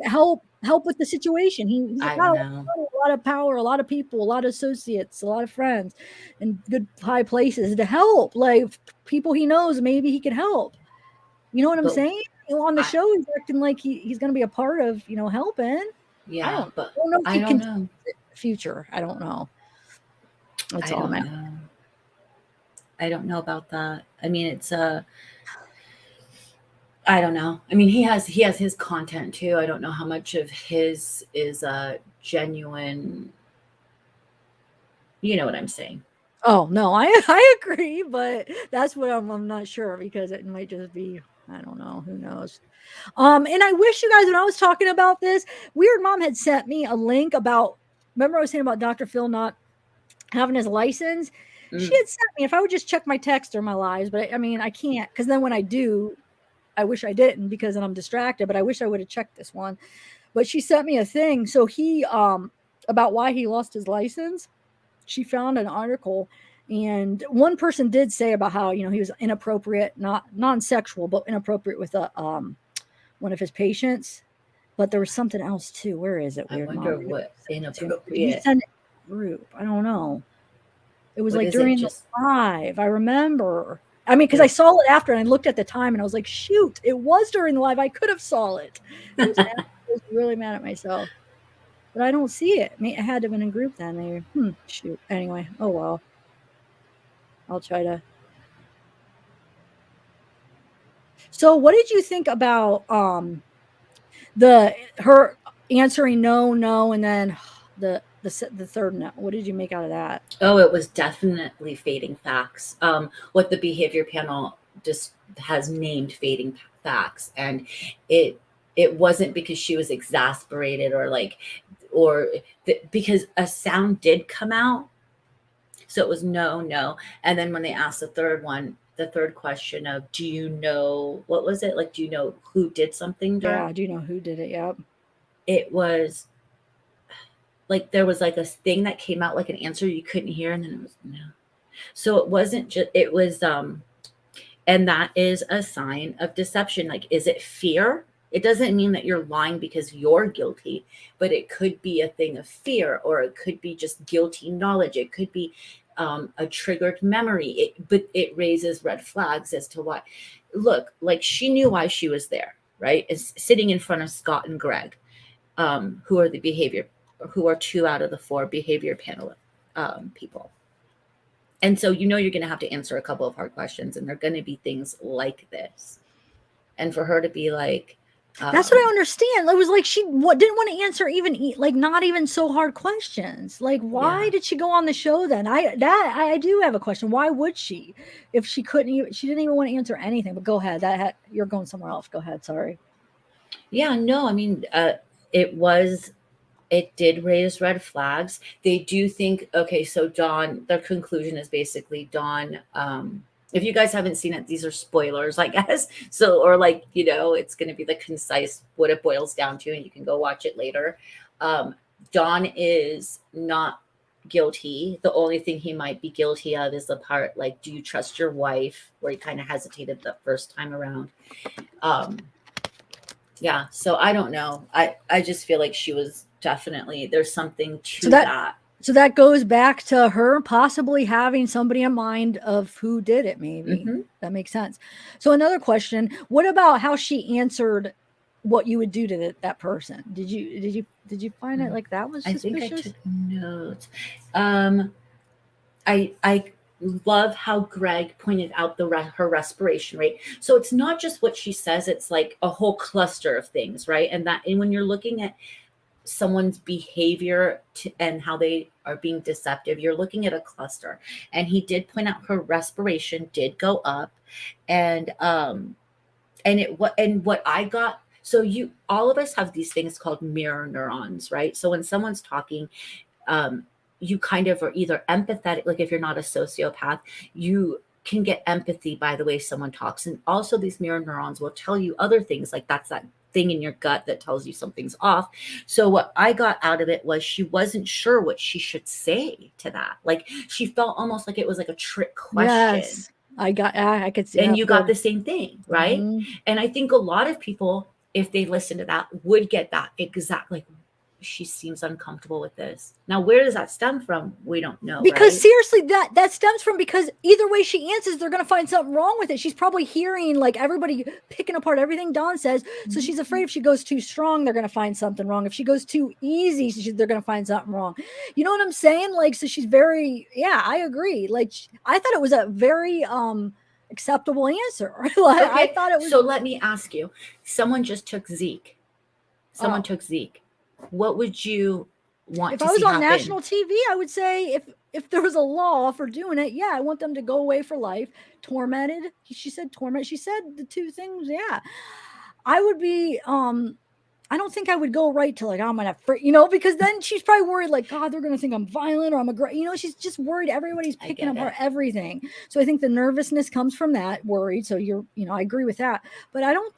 help with the situation. He's got a lot of power, a lot of people, a lot of associates, a lot of friends, and good high places to help. Like people he knows, maybe he could help. You know what I'm saying? On the show, he's acting like he's going to be a part of helping.
Yeah,
I don't know if he can know. Future. I don't know. That's all, man.
I don't know about that. I mean, it's I don't know. I mean, he has his content too. I don't know how much of his is genuine. You know what I'm saying?
Oh no, I agree, but that's what I'm not sure because it might just be, I don't know, who knows. And I wish you guys, when I was talking about this, Weird Mom had sent me a link about. Remember I was saying about Dr. Phil not having his license. She had sent me, if I would just check my text or my lives, but I mean I can't because then when I do. I wish I didn't because then I'm distracted, but I wish I would have checked this one. But she sent me a thing. So he, about why he lost his license, she found an article and one person did say about how, he was inappropriate, not non-sexual, but inappropriate with one of his patients. But there was something else too. Where is it?
Weird I wonder Mom? What inappropriate.
He sent it to the group. I don't know. It was like during the live. I remember. I mean, because I saw it after and I looked at the time and I was like, shoot, it was during the live. I could have saw it. I was really mad at myself. But I don't see it. I mean, it had to have been in group then. Maybe. Shoot. Anyway, oh well. I'll try to. So what did you think about her answering no, and then the third no? What did you make out of that?
Oh, it was definitely fading facts. What the behavior panel just has named fading facts, and it wasn't because she was exasperated because a sound did come out, so it was no, and then when they asked the third one, the third question of, do you know, what was it? Like, do you know who did something to her?
Yeah, do you know who did it? Yep.
It was like there was like a thing that came out like an answer you couldn't hear, and then it was no. So it wasn't just, it was and that is a sign of deception. Like, is it fear? It doesn't mean that you're lying because you're guilty, but it could be a thing of fear, or it could be just guilty knowledge. It could be a triggered memory. But it raises red flags as to why. Look, like, she knew why she was there, right? Is sitting in front of Scott and Greg, who are the behavior, who are 2 out of the 4 behavior panel people. And so, you're going to have to answer a couple of hard questions, and they're going to be things like this. And for her to be like,
that's what I understand. It was like she didn't want to answer even like not even so hard questions. Like, why did she go on the show then? I do have a question. Why would she, if she couldn't even, she didn't even want to answer anything? But go ahead. You're going somewhere else. Go ahead. Sorry.
Yeah, no, I mean, it did raise red flags. They do think, okay, so Dawn, their conclusion is basically Dawn, if you guys haven't seen it, these are spoilers, I guess. So, or like, it's going to be the concise what it boils down to, and you can go watch it later. Dawn is not guilty. The only thing he might be guilty of is the part, like, do you trust your wife, where he kind of hesitated the first time around. Yeah, so I don't know. I just feel like she was definitely, there's something to that.
So that goes back to her possibly having somebody in mind of who did it, maybe.
Mm-hmm.
That makes sense. So another question, what about how she answered what you would do to that person? Did you find it like that was suspicious?
I think I took notes. I love how Greg pointed out her respiration rate. So it's not just what she says, it's like a whole cluster of things, right? And when you're looking at someone's behavior and how they are being deceptive, you're looking at a cluster. And he did point out her respiration did go up, and what I got. So all of us have these things called mirror neurons, right? So when someone's talking, you kind of are either empathetic, like if you're not a sociopath, you can get empathy by the way someone talks. And also these mirror neurons will tell you other things, like that's that thing in your gut that tells you something's off. So what I got out of it was she wasn't sure what she should say to that. Like, she felt almost like it was like a trick question.
Yes, I could see.
And you got the same thing, right? Mm-hmm. And I think a lot of people, if they listen to that, would get that exact, like, she seems uncomfortable with this. Now, where does that stem from? We don't know.
Because
right?
Seriously, that stems from, because either way she answers, they're going to find something wrong with it. She's probably hearing like everybody picking apart everything Dawn says. Mm-hmm. So she's afraid if she goes too strong, they're going to find something wrong. If she goes too easy, they're going to find something wrong. You know what I'm saying? Like, so she's very, I agree. Like, I thought it was a very, acceptable answer. Like, okay. I thought it was.
So let me ask you, someone just took Zeke. Took Zeke. What would you want
if
to
I was
see
on
happen?
national TV, I would say if there was a law for doing it, I want them to go away for life. Tormented. She said torment. She said the two things. Yeah. I would be I don't think I would go right to like, I'm gonna, because then she's probably worried like, God, they're gonna think I'm violent or I'm she's just worried everybody's picking apart everything. So I think the nervousness comes from that, worried. So I agree with that. But I don't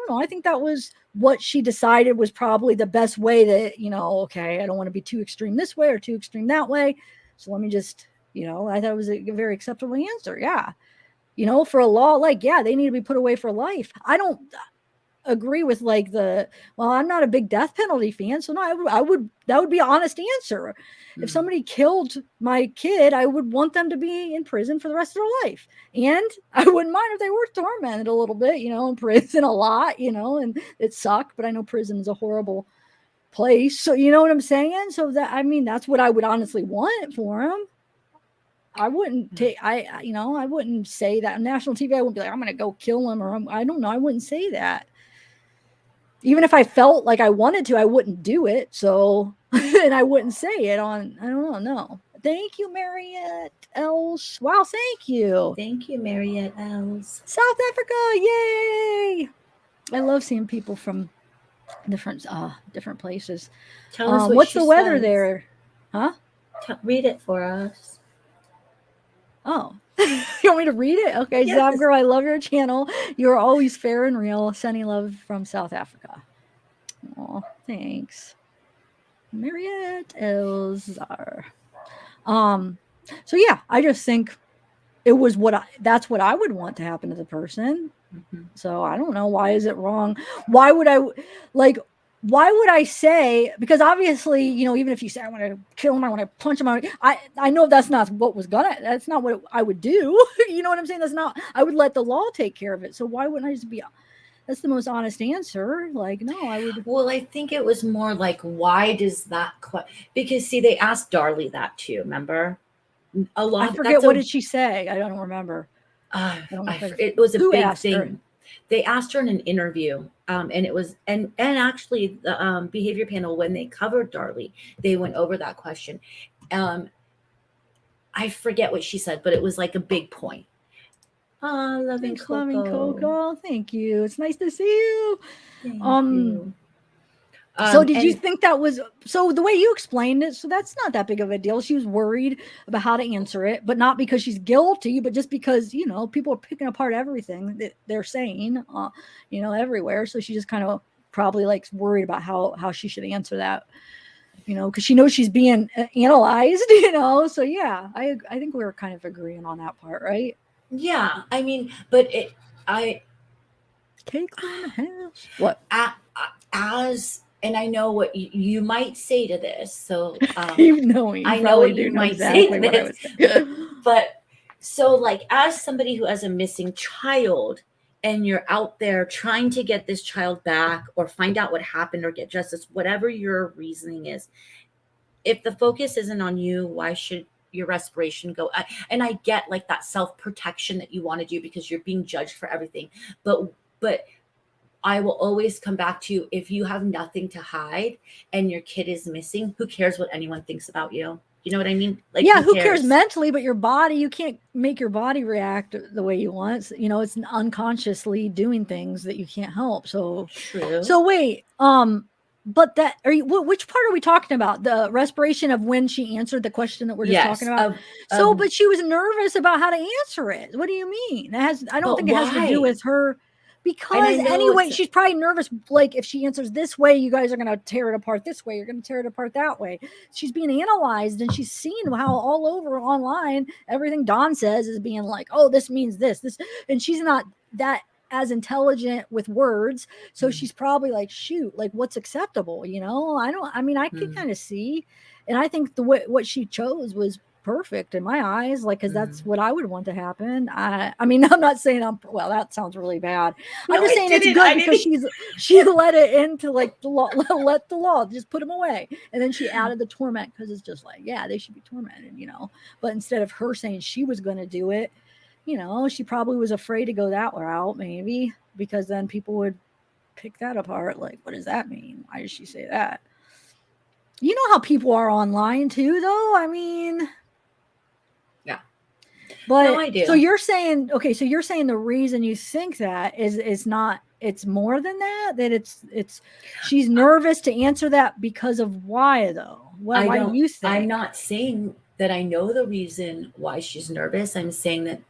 know. I think that was what she decided was probably the best way that, okay, I don't want to be too extreme this way or too extreme that way. So let me just, I thought it was a very acceptable answer. Yeah. For a law, like, they need to be put away for life. I don't agree with like I'm not a big death penalty fan, so no, I would that would be an honest answer. Mm-hmm. If somebody killed my kid, I would want them to be in prison for the rest of their life, and I wouldn't mind if they were tormented a little bit, in prison a lot, and it sucked, but I know prison is a horrible place, so you know what I'm saying. So that's what I would honestly want for him. I wouldn't take, I wouldn't say that on national TV. I wouldn't be like, I'm going to go kill him, or I don't know. I wouldn't say that. Even if I felt like I wanted to, I wouldn't do it. So, and I wouldn't say it on, I don't know. No. Thank you, Mariette Els. Wow. Thank you.
Thank you, Mariette Els.
South Africa. Yay. I love seeing people from different places.
Tell us
what's the weather there? Huh?
Read it for us.
Oh. You want me to read it? Okay, Zab
Yes.
Girl, I love your channel. You're always fair and real. Sending love from South Africa. Oh, thanks. Mariette Elzar. Um, so yeah, I just think it was that's what I would want to happen to the person.
Mm-hmm.
So I don't know, why is it wrong? Why would I like why would I say, because obviously, even if you say I want to kill him, I want to punch him, I know that's not what that's not what I would do. You know what I'm saying? That's not, I would let the law take care of it. So why wouldn't I just be, that's the most honest answer. Like, no, I would.
Well, I think it was more like, why does that because see, they asked Darlie that too, remember? A
I
lot,
forget,
that's
what
a
did she say? I don't remember. I don't know if
it was a
who
big
asked her.
thing. They asked her in an interview, and it was, and actually the behavior panel, when they covered Darlie, they went over that question. Um, I forget what she said, but it was like a big point. Ah, loving
Thanks, loving
Coco.
Coco. Thank you. It's nice to see you.
Thank
Um,
you.
so did you
And
think that was, so the way you explained it, so that's not that big of a deal. She was worried about how to answer it, but not because she's guilty, but just because, people are picking apart everything that they're saying, everywhere. So she just kind of probably like worried about how she should answer that, because she knows she's being analyzed, So yeah, I think we were kind of agreeing on that part, right?
yeah, I mean, but I,
Cake in the house. What?
as, and I know what you might say to this, so
You know me. You
I know
probably
what
do
you
know
might say
exactly
to
what I
this,
was saying.
but so like, as somebody who has a missing child, and you're out there trying to get this child back or find out what happened or get justice, whatever your reasoning is, if the focus isn't on you, why should your respiration go? And I get like that self-protection that you want to do because you're being judged for everything, but I will always come back to, if you have nothing to hide and your kid is missing, who cares what anyone thinks about you? You know what I mean? Like,
Yeah,
who
who cares
cares?
mentally, but your body, you can't make your body react the way you want. It's unconsciously doing things that you can't help. So,
True.
so wait, but that, which part are we talking about? The respiration of when she answered the question that we're just talking
Yes.
about. So,
Of
but she was nervous about how to answer it. What do you mean? I don't
But
think it has to do
why?
with her.
And I
Because
know
anyway,
it's
she's probably nervous. Like, if she answers this way, you guys are going to tear it apart this way. You're going to tear it apart that way. She's being analyzed, and she's seen how all over online everything Don says is being like, oh, this means this, and she's not that as intelligent with words. So she's probably like, shoot, like, what's acceptable? I mean, I could
mm,
kind of see, and I think the way what she chose was perfect in my eyes, like, because that's
mm.
what I would want to happen. I mean, I'm not saying well, that sounds really bad. I'm
No,
just
I
saying it's
didn't.
good
I
because
didn't.
she let it into like the law, let the law just put him away, and then she added the torment because it's just like, yeah, they should be tormented. But instead of her saying she was going to do it, she probably was afraid to go that route, maybe, because then people would pick that apart. Like, what does that mean? Why did she say that? You know how people are online too, though. I mean,
Yeah. No,
but
I
so
do.
you're saying, okay, so you're saying the reason you think that is not, it's more than that, that it's she's nervous to answer that because of why, though? Why do you
I'm
think?
not saying that I know the reason why she's nervous. I'm saying that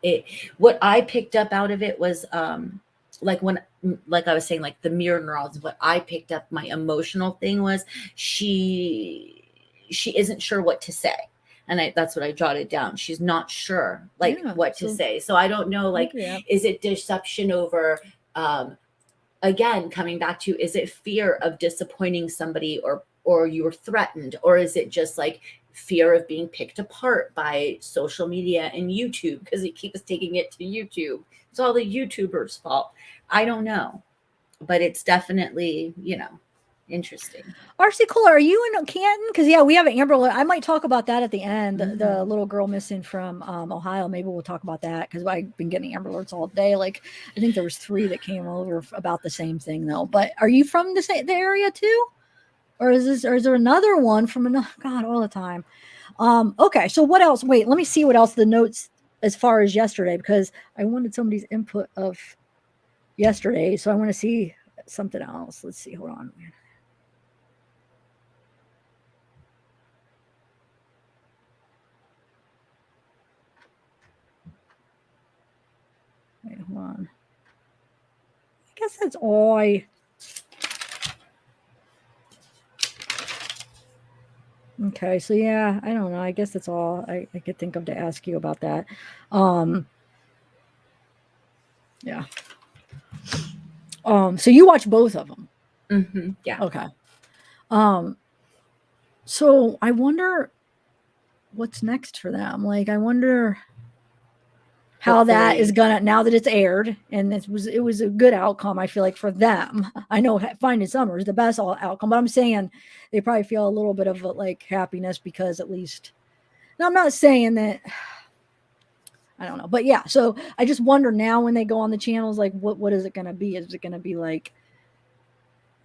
what I picked up out of it was, like when, like I was saying, like the mirror neurons, what I picked up, my emotional thing was, she isn't sure what to say. And that's what I jotted down. She's not sure like
Yeah,
what to
so
say. So I don't know, like,
maybe that.
is it deception over, again, coming back to, is it fear of disappointing somebody, or you were threatened, or is it just like fear of being picked apart by social media and YouTube because it keeps taking it to YouTube? It's all the YouTubers' fault. I don't know, but it's definitely, interesting.
RC Cooler, are you in Canton? Because yeah, we have an Amber Alert. I might talk about that at the end. The
Mm.
little girl missing from Ohio. Maybe we'll talk about that because I've been getting Amber Alerts all day. Like, I think there was 3 that came over about the same thing though. But are you from the area too, or is there another one from another? God, all the time. Okay, so what else? Wait, let me see what else the notes as far as yesterday, because I wanted somebody's input of yesterday. So I want to see something else. Let's see. Hold on. Hold on. I guess that's all Okay, so yeah, I don't know. I guess that's all I could think of to ask you about that. Yeah. So you watch both of them.
Mm-hmm. Yeah.
Okay. So I wonder what's next for them. Like, I wonder how that is gonna, now that it's aired and it was a good outcome. I feel like for them, I know Finding Summer is the best outcome, but I'm saying they probably feel a little bit of like happiness because at least. Now I'm not saying that. I don't know, but yeah. So I just wonder now when they go on the channels, like what is it going to be? Is it going to be like?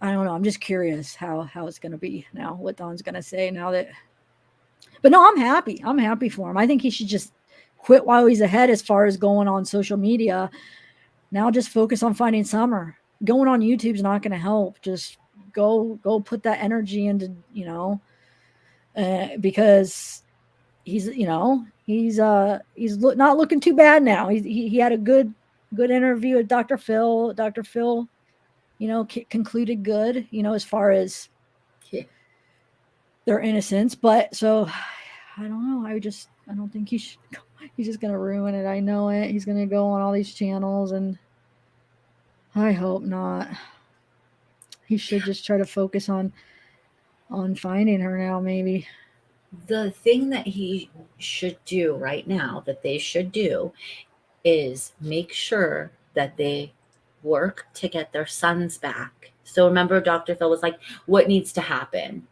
I don't know. I'm just curious how it's going to be now. What Don's going to say now that. But no, I'm happy. I'm happy for him. I think he should just quit while he's ahead as far as going on social media. Now just focus on Finding Summer. Going on YouTube's not going to help. Just go put that energy into because he's not looking too bad now. He had a good interview with Dr. Phil. Dr. Phil, concluded good, as far as their innocence. But so I don't know. I don't think he should. He's just gonna ruin it. I know it. He's gonna go on all these channels, and I hope not. He should just try to focus on finding her now, maybe.
The thing that he should do right now, that they should do, is make sure that they work to get their sons back. So remember, Dr. Phil was like, what needs to happen?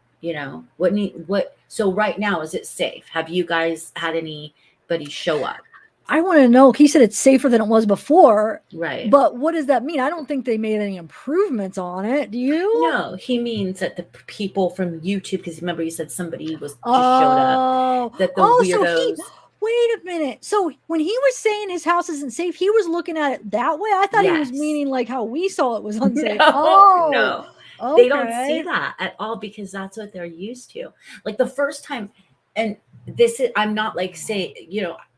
So right now, is it safe? Have you guys had anybody show up?
I want to know. He said it's safer than it was before.
Right.
But what does that mean? I don't think they made any improvements on it. Do you?
No, he means that the people from YouTube, because remember you said somebody was just showed up. That the weirdos.
So wait a minute. So when he was saying his house isn't safe, he was looking at it that way. I thought he was meaning like how we saw it was unsafe.
No.
Okay.
They don't see that at all because that's what they're used to. Like the first time, and this is, I'm not like say,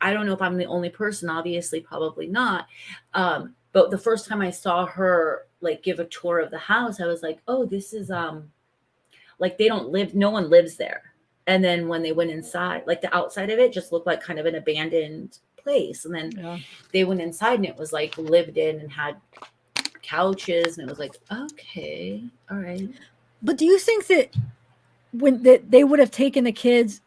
I don't know if I'm the only person, obviously, probably not. But the first time I saw her like give a tour of the house, I was like, oh, this is like no one lives there. And then when they went inside, like the outside of it just looked like kind of an abandoned place. And then they went inside and it was like lived in and had couches, and it was like, okay, all right.
But do you think that when they would have taken the kids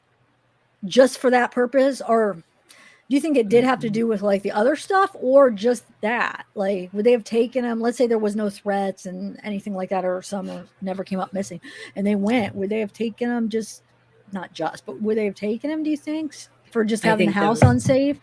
just for that purpose, or do you think it did have to do with like the other stuff, or just that? Like, would they have taken them? Let's say there was no threats and anything like that, or some never came up missing, and they went. Would they have taken them but would they have taken them? Do you think for just having the house unsafe?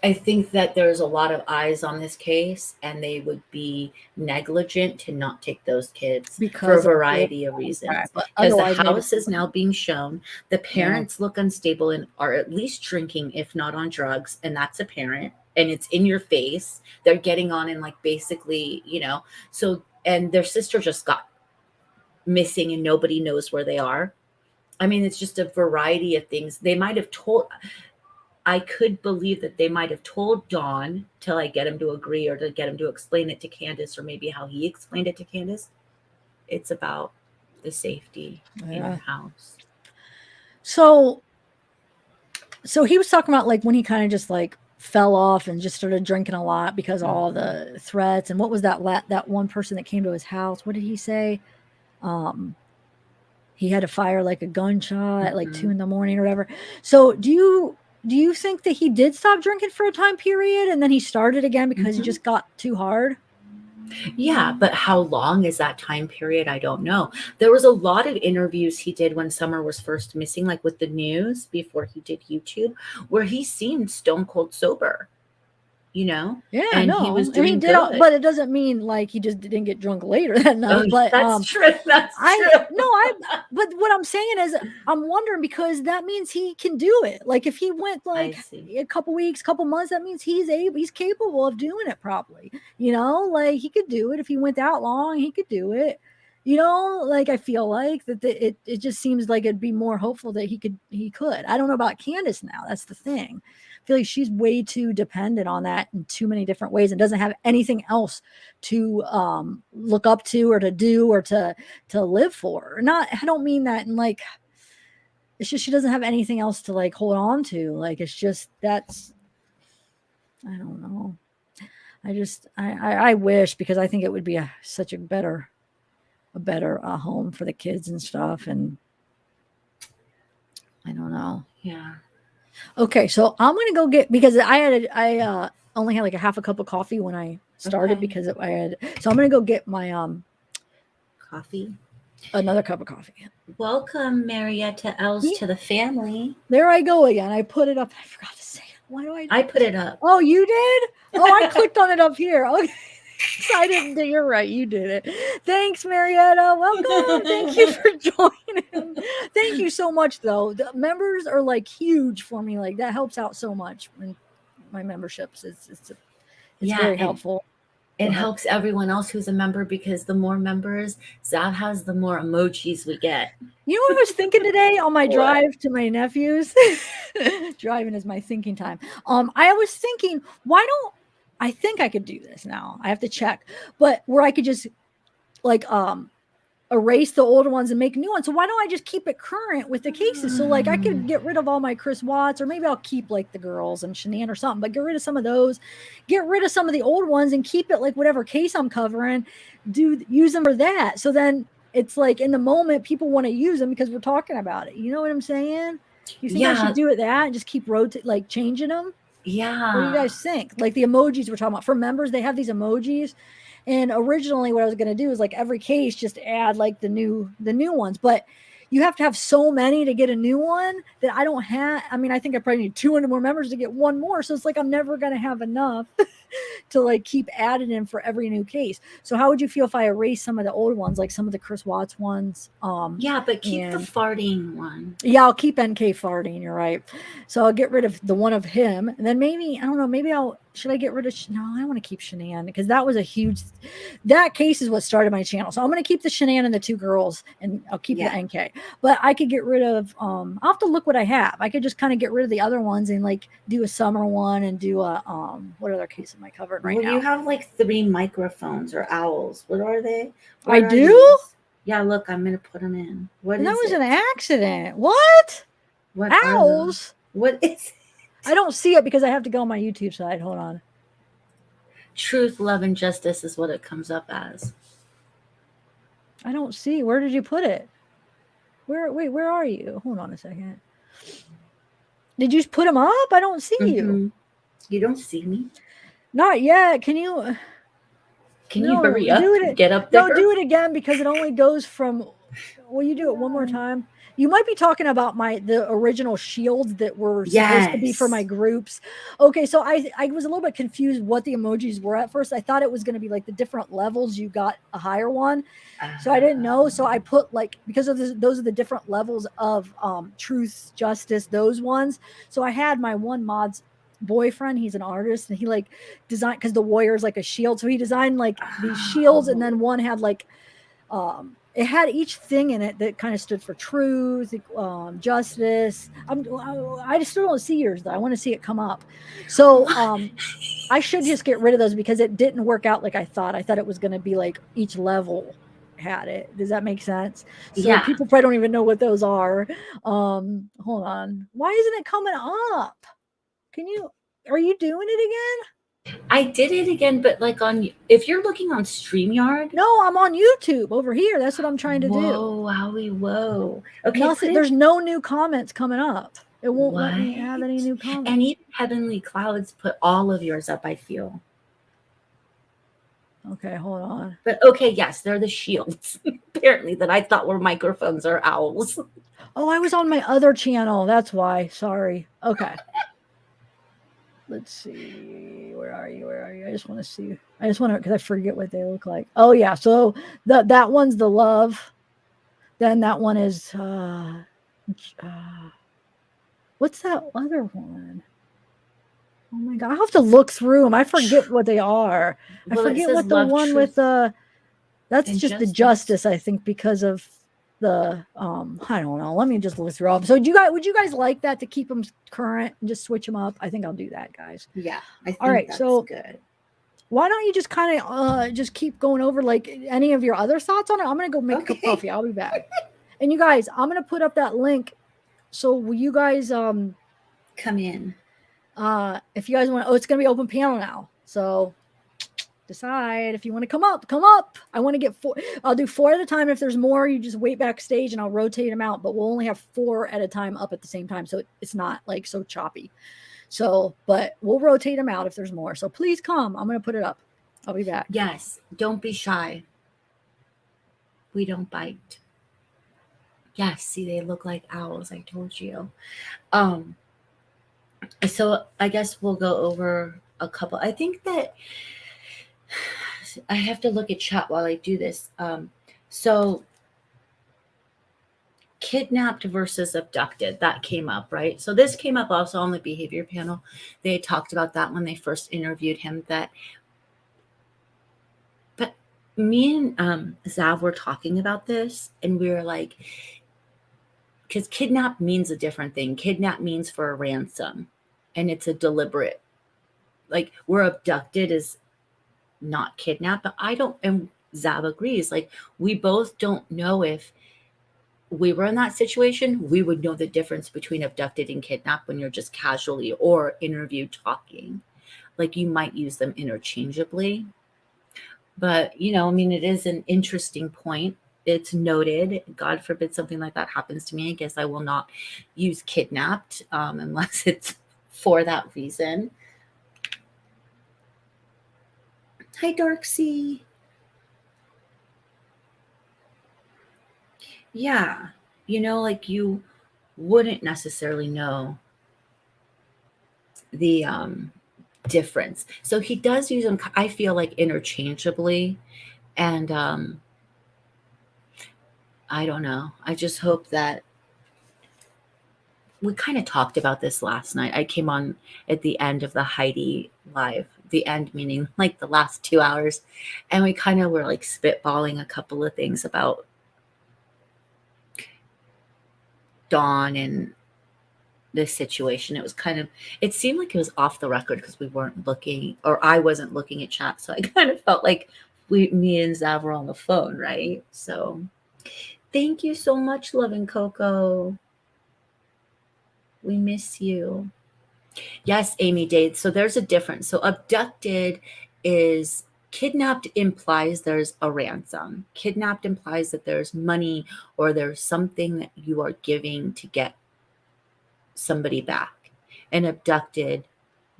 I think that there's a lot of eyes on this case, and they would be negligent to not take those kids for a variety of reasons. Because the house is now being shown. The parents look unstable and are at least drinking, if not on drugs, and that's apparent. And it's in your face. They're getting on and like basically, so, and their sister just got missing and nobody knows where they are. I mean, it's just a variety of things. They might have I could believe that they might have told Dawn till I get him to agree or to get him to explain it to Candus, or maybe how he explained it to Candus. It's about the safety in your house.
So he was talking about like when he kind of just like fell off and just started drinking a lot because of all the threats. And what was that one person that came to his house? What did he say? He had to fire like a gunshot at like 2 a.m. or whatever. So do you think that he did stop drinking for a time period and then he started again because he just got too hard?
Yeah, but how long is that time period? I don't know. There was a lot of interviews he did when Summer was first missing, like with the news before he did YouTube, where he seemed stone cold sober.
Yeah,
and
no,
he was doing
good. But it doesn't mean like he just didn't get drunk later that night. But
that's true. That's true.
But what I'm saying is, I'm wondering because that means he can do it. Like if he went like a couple weeks, couple months, that means he's capable of doing it properly. Like he could do it if he went that long. He could do it. You know, like I feel like that it just seems like it'd be more hopeful that he could. I don't know about Candace now. That's the thing. I feel like she's way too dependent on that in too many different ways and doesn't have anything else to look up to or to do or to live for. Not I don't mean that in like it's just she doesn't have anything else to like hold on to. Like it's just that's I don't know. I wish because I think it would be such a better home for the kids and stuff. And I don't know.
Yeah.
Okay, so I'm gonna go get because I only had like a half a cup of coffee when I started
Okay.
because I had so I'm gonna go get my
Coffee.
another cup of coffee.
Welcome, Marietta Els,
Yeah.
to the family.
There I go again. I put it up. I forgot to say it. Why do I?
I put it up.
Oh, you did? Oh, I clicked on it up here. Okay. I didn't do. You're right. You did it. Thanks, Marietta. Welcome. Thank you for joining. Thank you so much, though. The members are like huge for me. Like that helps out so much. When my memberships, it's
Yeah,
very
and
helpful.
it
Go ahead.
helps everyone else who's a member because the more members Zav has, the more emojis we get.
You know what I was thinking today on my
What?
drive to my nephew's? Driving is my thinking time. I was thinking, why don't I think I could do this now? I have to check, but where I could just like erase the older ones and make new ones. So why don't I just keep it current with the cases? So like I could get rid of all my Chris Watts, or maybe I'll keep like the girls and Shanann or something, but get rid of some of those, get rid of some of the old ones and keep it like whatever case I'm covering, use them for that. So then it's like in the moment people want to use them because we're talking about it. You know what I'm saying? You think I
Yeah,
should do it that and just keep like changing them? What do you
yeah.
guys think? Like the emojis we're talking about for members, they have these emojis. And originally what I was going to do is like every case just add like the new ones, but you have to have so many to get a new one that I don't have. I mean, I think I probably need 200 more members to get one more. So it's like I'm never going to have enough to like keep adding in for every new case. So how would you feel if I erase some of the old ones, like some of the Chris Watts ones?
Yeah, but keep the
And
farting one.
yeah, I'll keep NK farting. You're right. So I'll get rid of the one of him, and then maybe I don't know. Maybe should I get rid of? No, I want to keep Shanann because that was a huge. That case is what started my channel. So I'm going to keep the Shanann and the two girls, and I'll keep the NK. But I could get rid of. I'll have to look what I have. I could just kind of get rid of the other ones and like do a summer one and do a what other case am I covering right now?
You have like 3 microphones or owls. What are they?
I do.
These? Yeah, look, I'm gonna put them in. What
And
is
that was
it?
an accident. What?
What
Owls?
What is it?
I don't see it because I have to go on my YouTube side. Hold on.
Truth, love, and justice is what it comes up as.
I don't see. Where did you put it? Where are you? Hold on a second. Did you put them up? I don't see you.
You don't see me?
Not yet. Can you
Hurry up? Get up there.
No, do it again because it only goes from. Will you do it one more time? You might be talking about the original shields that were supposed to be for my groups. Okay, so I was a little bit confused what the emojis were at first. I thought it was going to be like the different levels you got a higher one. So I didn't know. So I put like because of those are the different levels of truth, justice, those ones. So I had my one mod's boyfriend, he's an artist, and he like designed because the warrior is like a shield. So he designed like these shields, and then one had like it had each thing in it that kind of stood for truth, justice. I still don't see yours though. I want to see it come up. So I should just get rid of those because it didn't work out like I thought. I thought it was going to be like each level had it. Does that make sense? So people probably don't even know what those are. Hold on. Why isn't it coming up? Are you doing it again?
I did it again, but like if you're looking on StreamYard.
No, I'm on YouTube over here. That's what I'm trying to do.
Whoa, wowie, whoa. Okay.
There's no new comments coming up. It won't let me have any new comments.
And even Heavenly Clouds put all of yours up, I feel.
Okay, hold on.
But okay, yes, they're the shields, apparently, that I thought were microphones or owls.
Oh, I was on my other channel. That's why. Sorry. Okay. Let's see. Where are you? I just want to see. I just want to, because I forget what they look like. Oh, yeah. So that one's the love. Then that one is, what's that other one? Oh my God. I have to look through them. I forget what they are. I forget what the one with That's just the justice, I think, because of the I don't know. Let me just look through all. So would you guys like that to keep them current and just switch them up? I think I'll do that, guys.
Yeah, I think
all right,
that's
so
good.
Why don't you just kind of just keep going over like any of your other thoughts on it? I'm gonna go make a cup of coffee. I'll be back. And you guys, I'm gonna put up that link. So will you guys
come in?
If you guys want, it's gonna be open panel now. So decide if you want to come up. I want to get 4. I'll do 4 at a time. If there's more, you just wait backstage and I'll rotate them out. But we'll only have 4 at a time up at the same time, so it's not like so choppy. So, but we'll rotate them out if there's more. So please come. I'm going to put it up. I'll be back.
Yes. Don't be shy. We don't bite. Yes. See, they look like owls. I told you. So I guess we'll go over a couple. I think that I have to look at chat while I do this. So kidnapped versus abducted, that came up, right? So this came up also on the behavior panel. They talked about that when they first interviewed him, but me and Zav were talking about this, and we were like, because kidnap means a different thing. Kidnap means for a ransom, and it's a deliberate, like, we're abducted is not kidnapped. But I don't, and Zav agrees, like, we both don't know if we were in that situation, we would know the difference between abducted and kidnapped when you're just casually or interviewed talking. Like, you might use them interchangeably. But, I mean, it is an interesting point. It's noted. God forbid something like that happens to me. I guess I will not use kidnapped unless it's for that reason. Hi, Darksea. Yeah. Like, you wouldn't necessarily know the difference. So he does use them, I feel like, interchangeably. And I don't know. I just hope that we kind of talked about this last night. I came on at the end of the Heidi live, the end meaning like the last 2 hours. And we kind of were like spitballing a couple of things about Dawn and this situation. It seemed like it was off the record because we weren't looking, or I wasn't looking at chat. So I kind of felt like me and Zav were on the phone, right? So thank you so much, Love and Coco. We miss you. Yes, Amy Dade. So there's a difference. So abducted is kidnapped implies there's a ransom. Kidnapped implies that there's money or there's something that you are giving to get somebody back. And abducted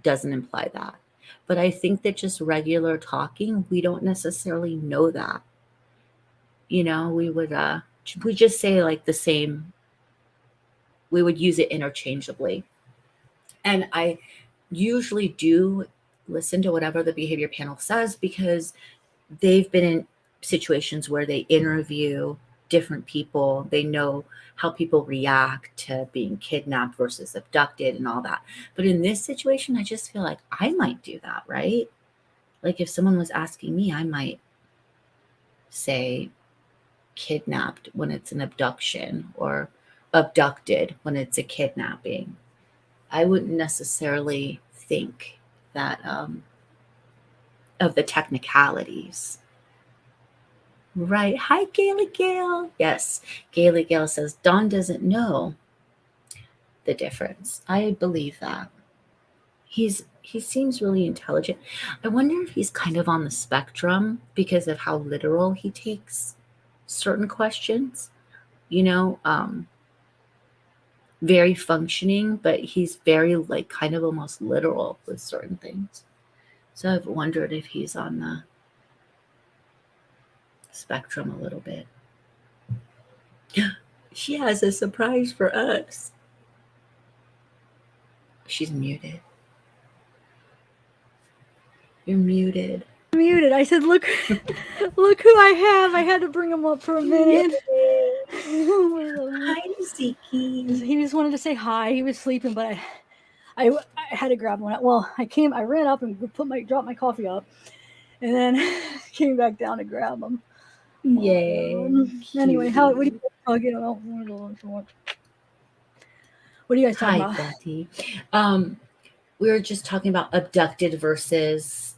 doesn't imply that. But I think that just regular talking, we don't necessarily know that. We just say like the same, we would use it interchangeably. And I usually do listen to whatever the behavior panel says because they've been in situations where they interview different people. They know how people react to being kidnapped versus abducted and all that. But in this situation, I just feel like I might do that, right? Like if someone was asking me, I might say kidnapped when it's an abduction or abducted when it's a kidnapping. I wouldn't necessarily think that of the technicalities. Right. Hi, Gaily Gale. Yes, Gaily Gale says Dawn doesn't know the difference. I believe that. He seems really intelligent. I wonder if he's kind of on the spectrum because of how literal he takes certain questions. Very functioning, but he's very like kind of almost literal with certain things. So I've wondered if he's on the spectrum a little bit. She has a surprise for us. She's muted. You're muted.
Muted. I said, look who I have. I had to bring him up for a minute.
Hi, Ziki.
He just wanted to say hi. He was sleeping, but I had to grab one. Well, I ran up and dropped my coffee up, and then came back down to grab him.
Yay.
Anyway, what are you
Cutie.
guys talking about? What are you guys talking
Hi,
about?
Betty. We were just talking about abducted versus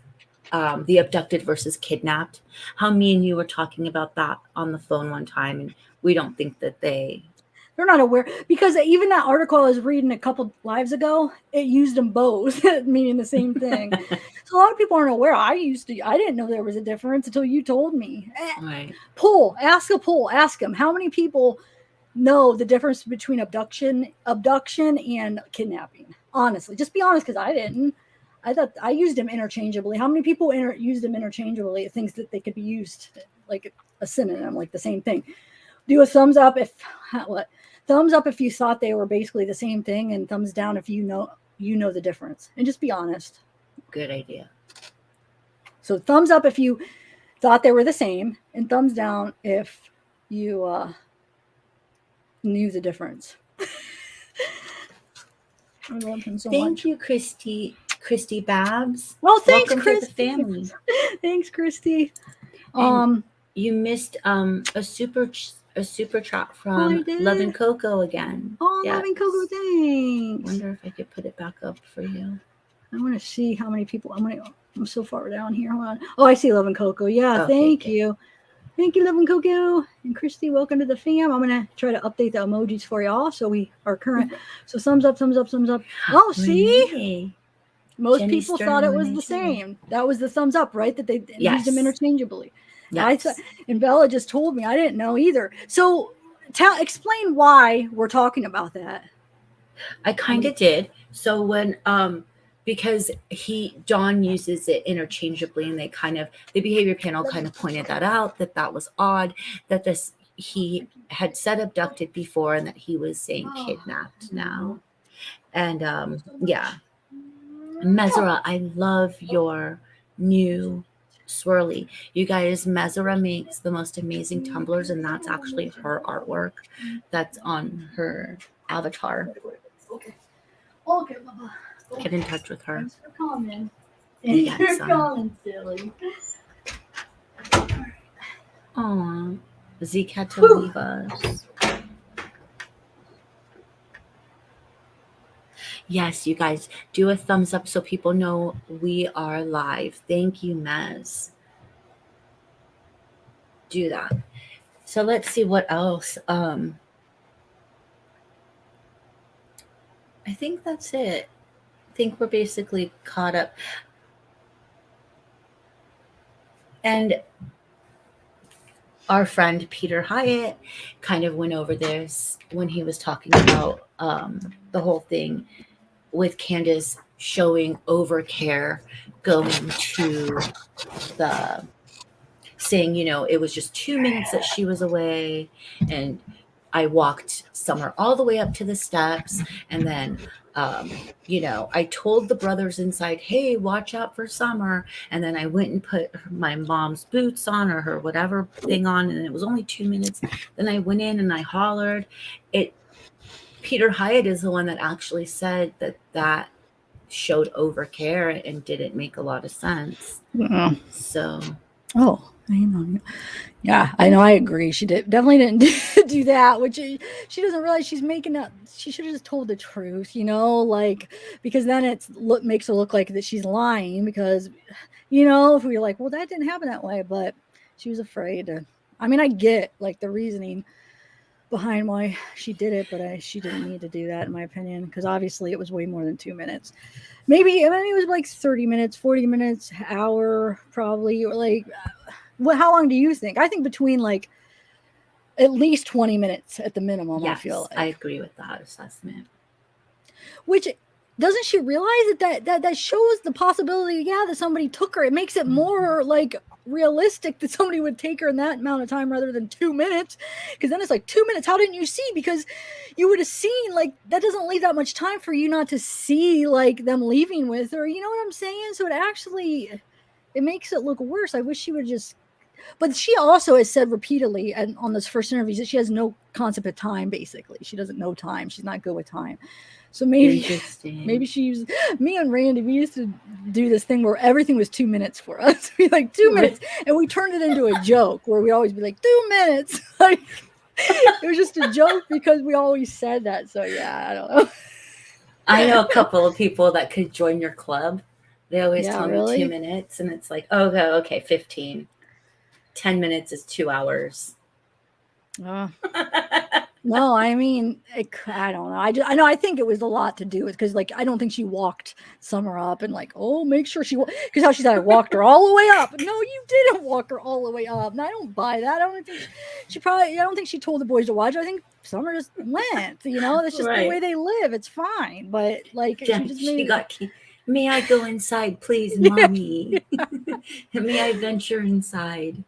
the abducted versus kidnapped. How me and you were talking about that on the phone one time, and we don't think that
They're not aware because even that article I was reading a couple lives ago, it used them both, meaning the same thing. So a lot of people aren't aware. I didn't know there was a difference until you told me.
Right.
Ask them how many people know the difference between abduction and kidnapping. Honestly, just be honest, because I didn't. I thought I used them interchangeably. How many people use them interchangeably? It thinks that they could be used like a synonym, like the same thing. Do a thumbs up if what? Thumbs up if you thought they were basically the same thing, and thumbs down if you know the difference. And just be honest.
Good idea.
So thumbs up if you thought they were the same, and thumbs down if you knew the difference. I love him so
Thank
much.
you, Christy Babs.
Well, thanks,
Welcome
Chris.
to the family.
Thanks, Christy.
And you missed a super chat from Love and Coco again.
Love and Coco, thanks.
Wonder if I could put it back up for you.
I want to see how many people. I'm so far down here. Hold on. Oh, I see Love and Coco. Yeah,
Okay,
thank you. Thank you, Love and Coco. And Christy, welcome to the fam. I'm going to try to update the emojis for y'all so we are current. So thumbs up, thumbs up, thumbs up. Oh, see?
Renee.
Most
Jenny
people
Stern,
thought it was
Renee
the
Stern.
same. That was the thumbs up, right? That they used them interchangeably.
Yes.
And Bella just told me. I didn't know either. So explain why we're talking about that.
I kind of did. So when because John uses it interchangeably, and the behavior panel kind of pointed that out, that was odd, that he had said abducted before and that he was saying kidnapped now. And yeah. Mesera, I love your new swirly. You guys, Mesera makes the most amazing tumblers, and that's actually her artwork that's on her avatar.
Okay, Bubba.
Get in touch with her.
Thanks for calling. Thanks for calling, silly.
Aw, Zeke had to leave us. Yes, you guys, do a thumbs up so people know we are live. Thank you, Mez. Do that. So let's see what else. I think that's it. I think we're basically caught up. And our friend Peter Hyatt kind of went over this when he was talking about the whole thing with Candus showing overcare, going to saying, it was just 2 minutes that she was away, and I walked somewhere all the way up to the steps, and then I told the brothers inside, hey, watch out for Summer, and then I went and put my mom's boots on, or her whatever thing on, and it was only 2 minutes. Then I went in and I hollered. Peter Hyatt is the one that actually said that showed overcare and didn't make a lot of sense. So
yeah, I know. I agree. She definitely didn't do that, which she doesn't realize she's making up. She should have just told the truth, because then makes her look like that she's lying, because, if we're like, well, that didn't happen that way, but she was afraid. I get the reasoning behind why she did it, but she didn't need to do that, in my opinion, because obviously it was way more than 2 minutes. Maybe it was like 30 minutes, 40 minutes, hour, probably, or how long do you think? I think between at least 20 minutes at the minimum.
Yes,
I feel
I agree with that assessment.
Which, doesn't she realize that shows the possibility, that somebody took her? It makes it more realistic that somebody would take her in that amount of time rather than 2 minutes, because then it's 2 minutes. How didn't you see? Because you would have seen, that doesn't leave that much time for you not to see them leaving with her. You know what I'm saying? So it makes it look worse. I wish she would just but she also has said repeatedly and on this first interview that she has no concept of time. Basically, she doesn't know time. She's not good with time. So maybe she used me and Randy. We used to do this thing where everything was 2 minutes for us. We like 2 minutes, and we turned it into a joke where we always be like 2 minutes. Like it was just a joke because we always said that. So yeah, I don't know.
I know a couple of people that could join your club. They always
Yeah,
tell me
really?
2 minutes, and it's like, oh, okay, 15. 10 minutes is 2 hours.
No, I mean, I don't know. I know. I think it was a lot to do with because, like, I don't think she walked Summer up and like, oh, make sure she because how she said I walked her all the way up. No, you didn't walk her all the way up. And I don't buy that. I don't think she probably. I don't think she told the boys to watch. I think Summer just went. You know, that's just the way they live. It's fine. But like,
Yeah,
she just made.
May I go inside, please, mommy? May I venture inside?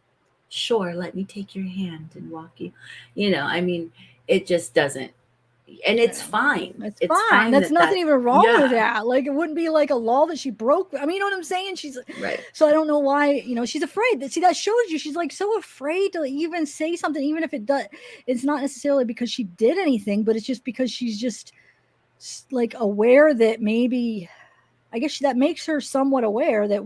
Sure, let me take your hand and walk you. I mean, it just doesn't. And it's fine.
It's fine. That's nothing even wrong with that. Like it wouldn't be like a law that she broke. I mean, you know what I'm saying? She's
right.
So I don't know why, she's afraid. See, that shows you she's like so afraid to even say something, even if it does. It's not necessarily because she did anything, but it's just because she's just like aware that maybe, I guess that makes her somewhat aware that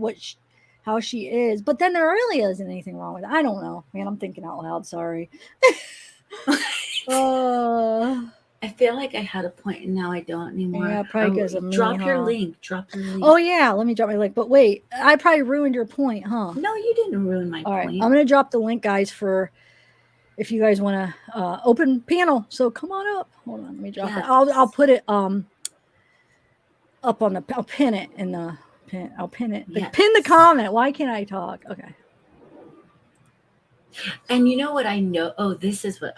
how she is. But then there really isn't anything wrong with it. I don't know, man. I'm thinking out loud. Sorry.
I feel like I had a point and now I don't anymore.
Yeah, probably because of me.
Drop your link.
Oh yeah, let me drop my link. But wait, I probably ruined your point, huh?
No, you didn't ruin my point.
All right, I'm gonna drop the link, guys, for if you guys want to open panel. So come on up. Hold on, let me drop it. I'll put it up on the. I'll pin it in the pin. I'll pin it. Yes. Pin the comment. Why can't I talk? Okay.
And you know what I know? Oh, this is what.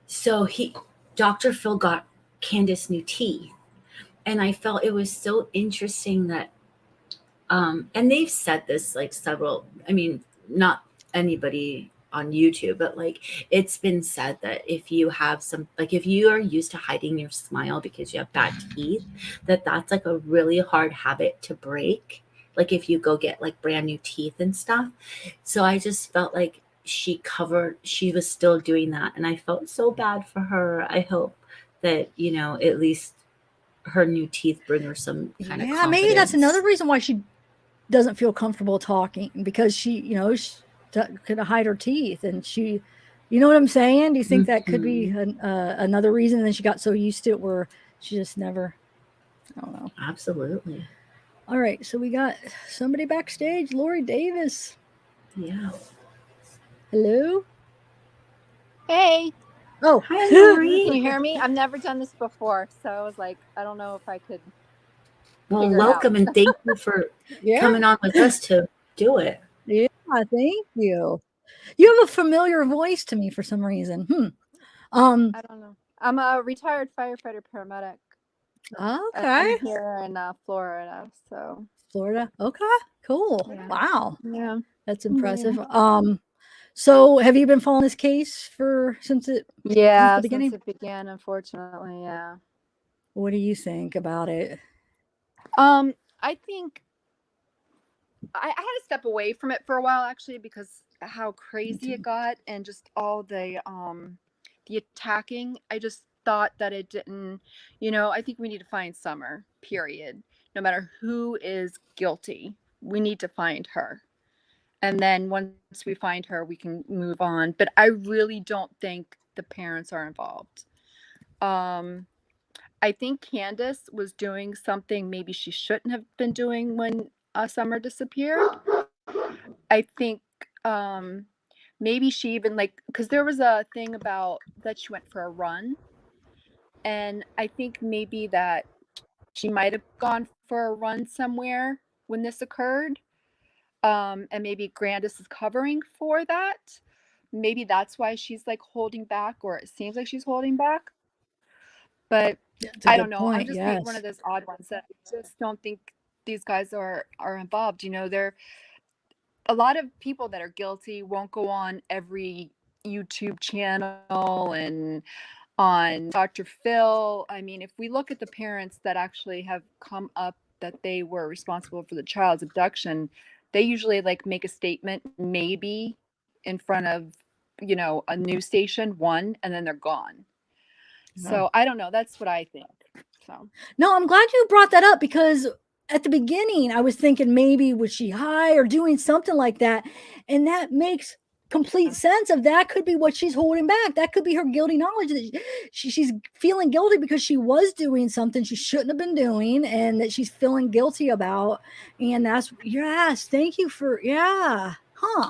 So Dr. Phil got Candus new teeth. And I felt it was so interesting that, and they've said this like not anybody on YouTube, but like it's been said that if you have if you are used to hiding your smile because you have bad teeth, that's like a really hard habit to break. Like if you go get like brand new teeth and stuff. So I just felt like she was still doing that. And I felt so bad for her. I hope that, at least her new teeth bring her some kind of confidence.
Maybe that's another reason why she doesn't feel comfortable talking, because she could hide her teeth, and she, you know what I'm saying? Do you think that could be another reason? And then she got so used to it where she just never, I don't know.
Absolutely.
All right, so we got somebody backstage, Lori Davis.
Yeah.
Hello.
Hey.
Oh,
hi, Lori.
Can you hear me? I've never done this before, so I was like, I don't know if I could.
Well, welcome and thank you for coming on with us to do it.
Yeah, thank you. You have a familiar voice to me for some reason.
I don't know. I'm a retired firefighter paramedic.
Okay.
I'm here in Florida, so.
Florida. Okay. Cool.
Yeah.
Wow.
Yeah.
That's impressive. Yeah. So have you been following this case since the beginning?
Since it began, unfortunately, yeah.
What do you think about it?
I think I had to step away from it for a while, actually, because how crazy it got and just all the attacking. I just thought that it didn't, I think we need to find Summer, period. No matter who is guilty, we need to find her. And then once we find her, we can move on. But I really don't think the parents are involved. I think Candus was doing something maybe she shouldn't have been doing when Summer disappeared. I think maybe she even because there was a thing about that she went for a run. And I think maybe that she might have gone for a run somewhere when this occurred. And maybe Candus is covering for that. Maybe that's why she's holding back, or it seems like she's holding back. But I don't know. I'm just one of those odd ones that I just don't think these guys are involved. They're a lot of people that are guilty won't go on every YouTube channel and on Dr. Phil. I mean, if we look at the parents that actually have come up that they were responsible for the child's abduction, they usually like make a statement maybe in front of, you know, a news station, one, and then they're gone. So I don't know. That's what I think. So
No, I'm glad you brought that up because at the beginning I was thinking maybe was she high or doing something like that, and that makes complete sense of that could be what she's holding back. That could be her guilty knowledge that she's feeling guilty because she was doing something she shouldn't have been doing and that she's feeling guilty about. And that's yes, thank you for huh.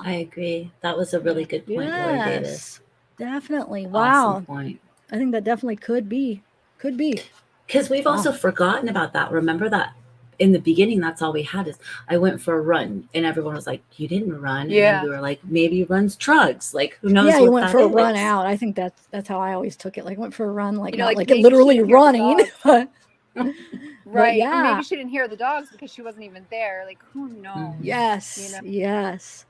I agree. That was a really good point, Lori Davis.
Yes, definitely.
Awesome
Wow.
point.
I think that definitely could be.
Because we've also forgotten about that. Remember that in the beginning, that's all we had is I went for a run, and everyone was like, "You didn't run."
Yeah.
And then we were like, "Maybe he runs drugs." Like, who knows?
Yeah,
what
you went
that
for a
is.
run out. I think that's how I always took it. Like went for a run, like
You know,
not
like,
like
maybe
literally
she didn't hear the
running.
dogs.
But
right.
yeah.
And maybe she didn't hear the dogs because she wasn't even there. Like, who knows?
Yes.
You know?
Yes.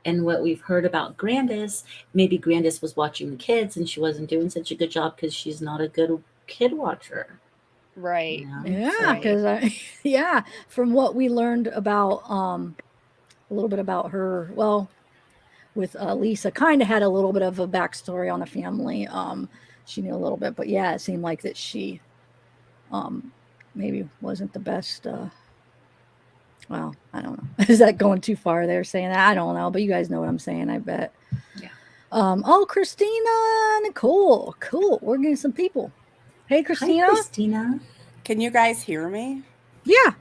And what we've heard about Grandis, maybe Grandis was watching the kids and she wasn't doing such a good job because she's not a good kid watcher.
Right.
You know?
Yeah, because from what we learned about a little bit about her, well, with Lisa, kind of had a little bit of a backstory on the family. She knew a little bit, but yeah, it seemed like that she maybe wasn't the best. Well, I don't know. Is that going too far there saying that? I don't know, but you guys know what I'm saying, I bet.
Yeah.
Oh, Christina, Nicole. Cool. We're getting some people. Hey, Christina.
Hi, Christina.
Can you guys hear me?
Yeah.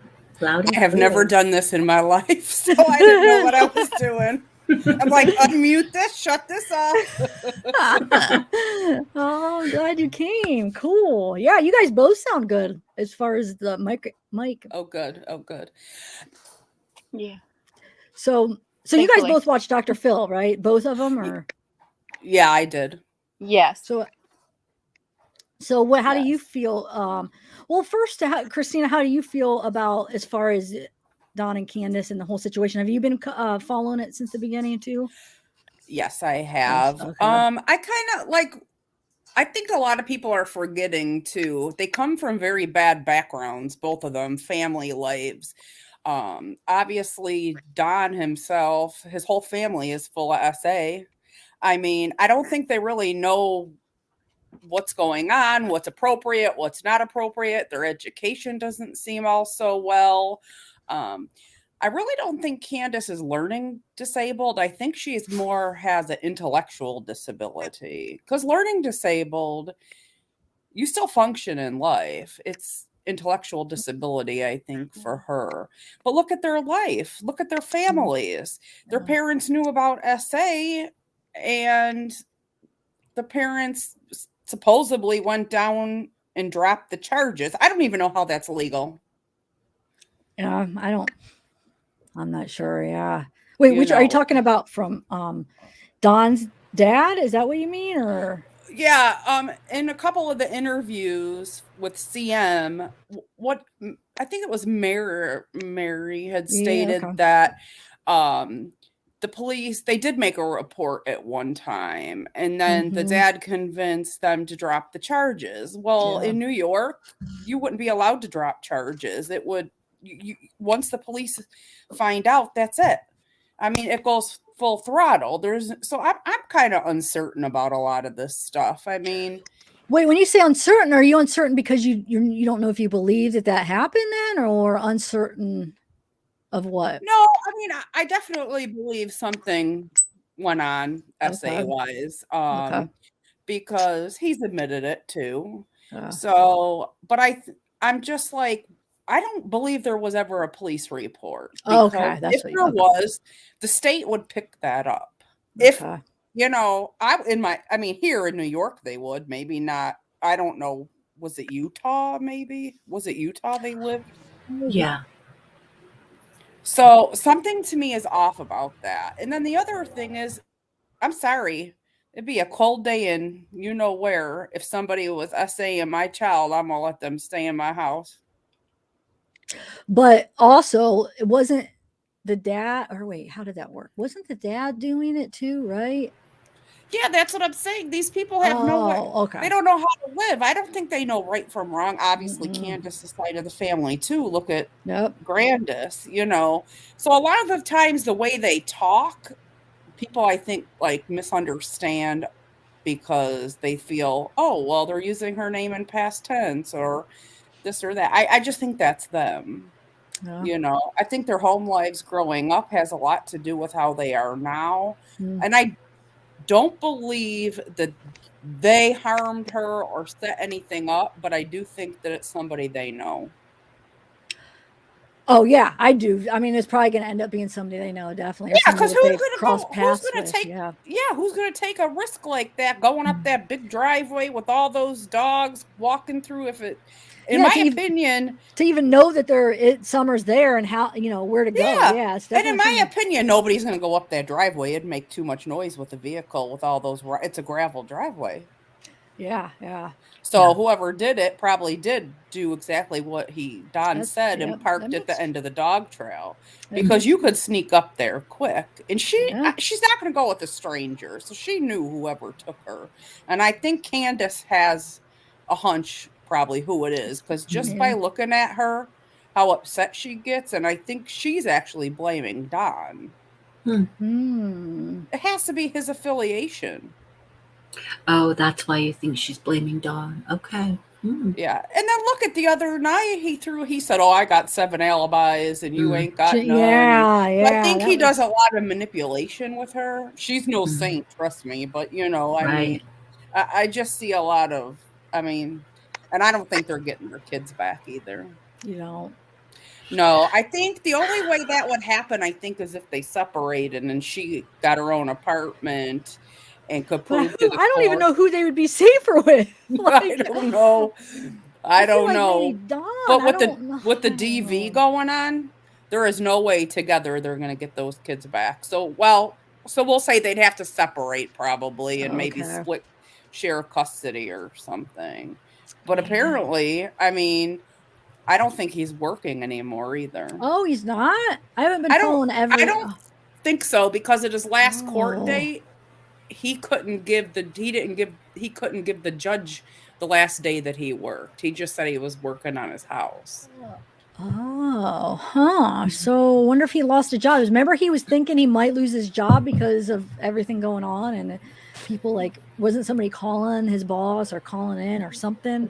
Loud and
I have
clear.
never done this in my life, so I didn't know what I was doing. I'm like, unmute this, shut this off.
Oh, I'm glad you came. Cool. Yeah, you guys both sound good as far as the mic.
Oh, good. Oh, good.
Yeah.
So you guys
Thankfully.
both watched Dr. Phil, right? Both of them, or
Yeah, I did.
Yes.
So what? How do you
Yes.
feel? Well, first, Christina, how do you feel about as far as Don and Candus and the whole situation? Have you been following it since the beginning too?
Yes, I have.
Okay.
I kind of like. I think a lot of people are forgetting too. They come from very bad backgrounds, both of them, family lives. Obviously, Don himself, his whole family is full of SA. I mean, I don't think they really know what's going on, what's appropriate, what's not appropriate. Their education doesn't seem all so well. I really don't think Candus is learning disabled. I think she's more has an intellectual disability because learning disabled, you still function in life. It's intellectual disability, I think, for her. But look at their life. Look at their families. Their parents knew about SA and the parents supposedly went down and dropped the charges. I don't even know how that's legal.
Yeah, I'm not sure. Yeah. Wait, which are you talking about from Don's dad? Is that what you mean, or?
Yeah, in a couple of the interviews with CM, what I think it was Mary had stated that the police, they did make a report at one time, and then the dad convinced them to drop the charges. Well, in New York, you wouldn't be allowed to drop charges. It would once the police find out, that's it. I mean, it goes full throttle. I'm kind of uncertain about a lot of this stuff. I mean,
wait, when you say uncertain, are you uncertain because you don't know if you believe that happened then, or uncertain of what?
No, I mean, I definitely believe something went on SA wise, because he's admitted it too. So, but I'm just like, I don't believe there was ever a police report.
Okay, that's
if there was, the state would pick that up. If you know, here in New York they would, maybe not. I don't know. Was it Utah? Maybe was it Utah they lived?
Yeah.
So something to me is off about that. And then the other thing is, I'm sorry, it'd be a cold day in you know where. If somebody was saying my child, I'm gonna let them stay in my house.
But also, it wasn't the dad, or wait, how did that work? Wasn't the dad doing it too, right?
Yeah, that's what I'm saying. These people have no way.
Oh,
They
okay.
don't know how to live. I don't think they know right from wrong. Obviously,
Mm-mm.
Candace's side of the family too. Look at
Yep.
Grandis, you know. So a lot of the times the way they talk, people I think like misunderstand because they feel, oh, well, they're using her name in past tense or this or that. I just think that's them.
Yeah.
You know, I think their home lives growing up has a lot to do with how they are now.
Mm.
And I don't believe that they harmed her or set anything up, but I do think that it's somebody they know.
Oh yeah, I do. I mean, it's probably going to end up being somebody they know, definitely, or
Yeah,
somebody
because
that they've crossed paths with. Yeah.
who's gonna take a risk like that going up that big driveway with all those dogs walking through if it in
Yeah.
my opinion,
To even know that summer's there and how where to go.
yeah.
Yeah, it's
And in
definitely
my
something.
opinion, nobody's gonna go up that driveway. It'd make too much noise with the vehicle with all those it's a gravel driveway.
Yeah, yeah.
So whoever did it probably did do exactly what Don
That's
said and
yep.
parked
That
at the
makes
end of the dog trail
that
because
makes
you could sneak up there quick. And
yeah.
she's not going to go with a stranger, so she knew whoever took her. And I think Candace has a hunch probably who it is because just by
Yeah.
looking at her, how upset she gets, and I think she's actually blaming Don.
Hmm.
It has to be his affiliation.
Oh, that's why you think she's blaming Dawn. Okay.
Yeah. And then look at the other night he said, "Oh, I got 7 alibis and you ain't got none." And
Yeah,
so I
yeah.
think
That
he does
was
a lot of manipulation with her. She's no saint, trust me, but I mean,
Right.
I just see a lot of I mean, and I don't think they're getting their kids back either.
you know.
No, I think the only way that would happen, I think, is if they separated and she got her own apartment and could
But
prove to
who
the
I don't even
court.
know who they would be safer with.
I
Like
don't know.
I
I
feel
don't
like maybe
know.
Dawn.
But
I don't know.
with the
I don't
DV
know.
going on, there is no way together they're going to get those kids back. So we'll say they'd have to separate probably and maybe
Okay.
share custody or something. But
Yeah.
apparently, I mean, I don't think he's working anymore either.
Oh, he's not? I haven't been
I don't
following
I
every
don't think so because at his last court
oh.
date, he couldn't give the judge the last day that he worked. He just said he was working on his house.
Oh, huh. So wonder if he lost a job. Remember he was thinking he might lose his job because of everything going on and people wasn't somebody calling his boss or calling in or something?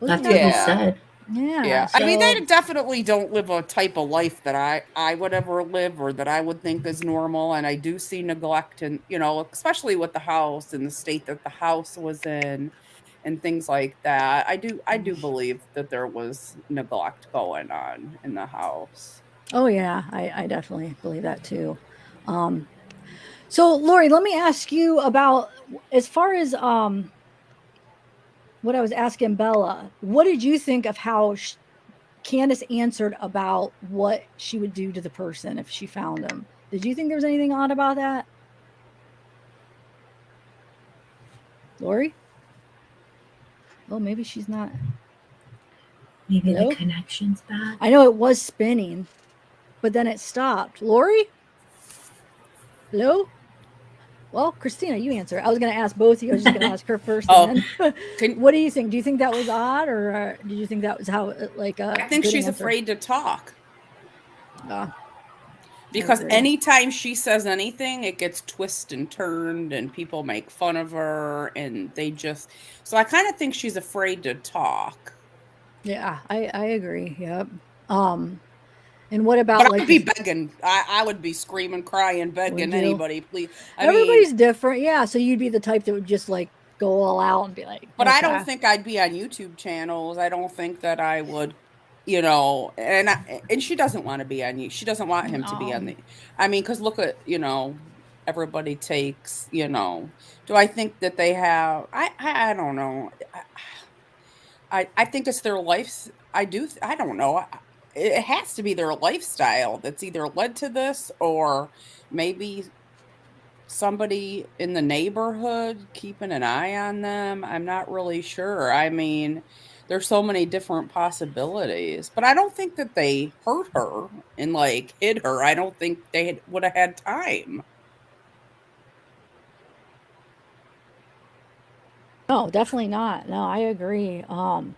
Wasn't
That's
there
what he
Yeah.
said.
Yeah,
Yeah. I mean,
so
they definitely don't live a type of life that I would ever live or that I would think is normal. And I do see neglect and, especially with the house and the state that the house was in and things like that. I do believe that there was neglect going on in the house.
oh yeah, I definitely believe that too. So Lori, let me ask you about as far as what I was asking Bella. What did you think of how Candace answered about what she would do to the person if she found him? Did you think there was anything odd about that, Lori? Oh, maybe she's not.
Maybe
Hello?
the connection's bad.
I know it was spinning, but then it stopped. Lori? Hello? Well, Christina, you answer. I was going to ask both of you. I was just going to ask her first. And then, what do you think? Do you think that was odd, or did you think that was how,
I think
good
she's
answer?
afraid to talk.
I
Because
agree.
anytime she says anything, it gets twisted and turned, and people make fun of her, and so I kind of think she's afraid to talk.
Yeah, I agree. Yep. And what
But
about
I'd be begging. I would be screaming, crying, begging anybody, please.
Everybody's different. Yeah, so you'd be the type that would just go all out and be like,
But
okay.
I don't think I'd be on YouTube channels. I don't think that I would, and she doesn't want to be on you. She doesn't want him to be on because look at, everybody takes, do I think that they have, I don't know. I think it's their life. I don't know. It has to be their lifestyle that's either led to this or maybe somebody in the neighborhood keeping an eye on them. I'm not really sure. I mean, there's so many different possibilities, but I don't think that they hurt her and hid her. I don't think they would have had time.
No, definitely not. No, I agree. Hold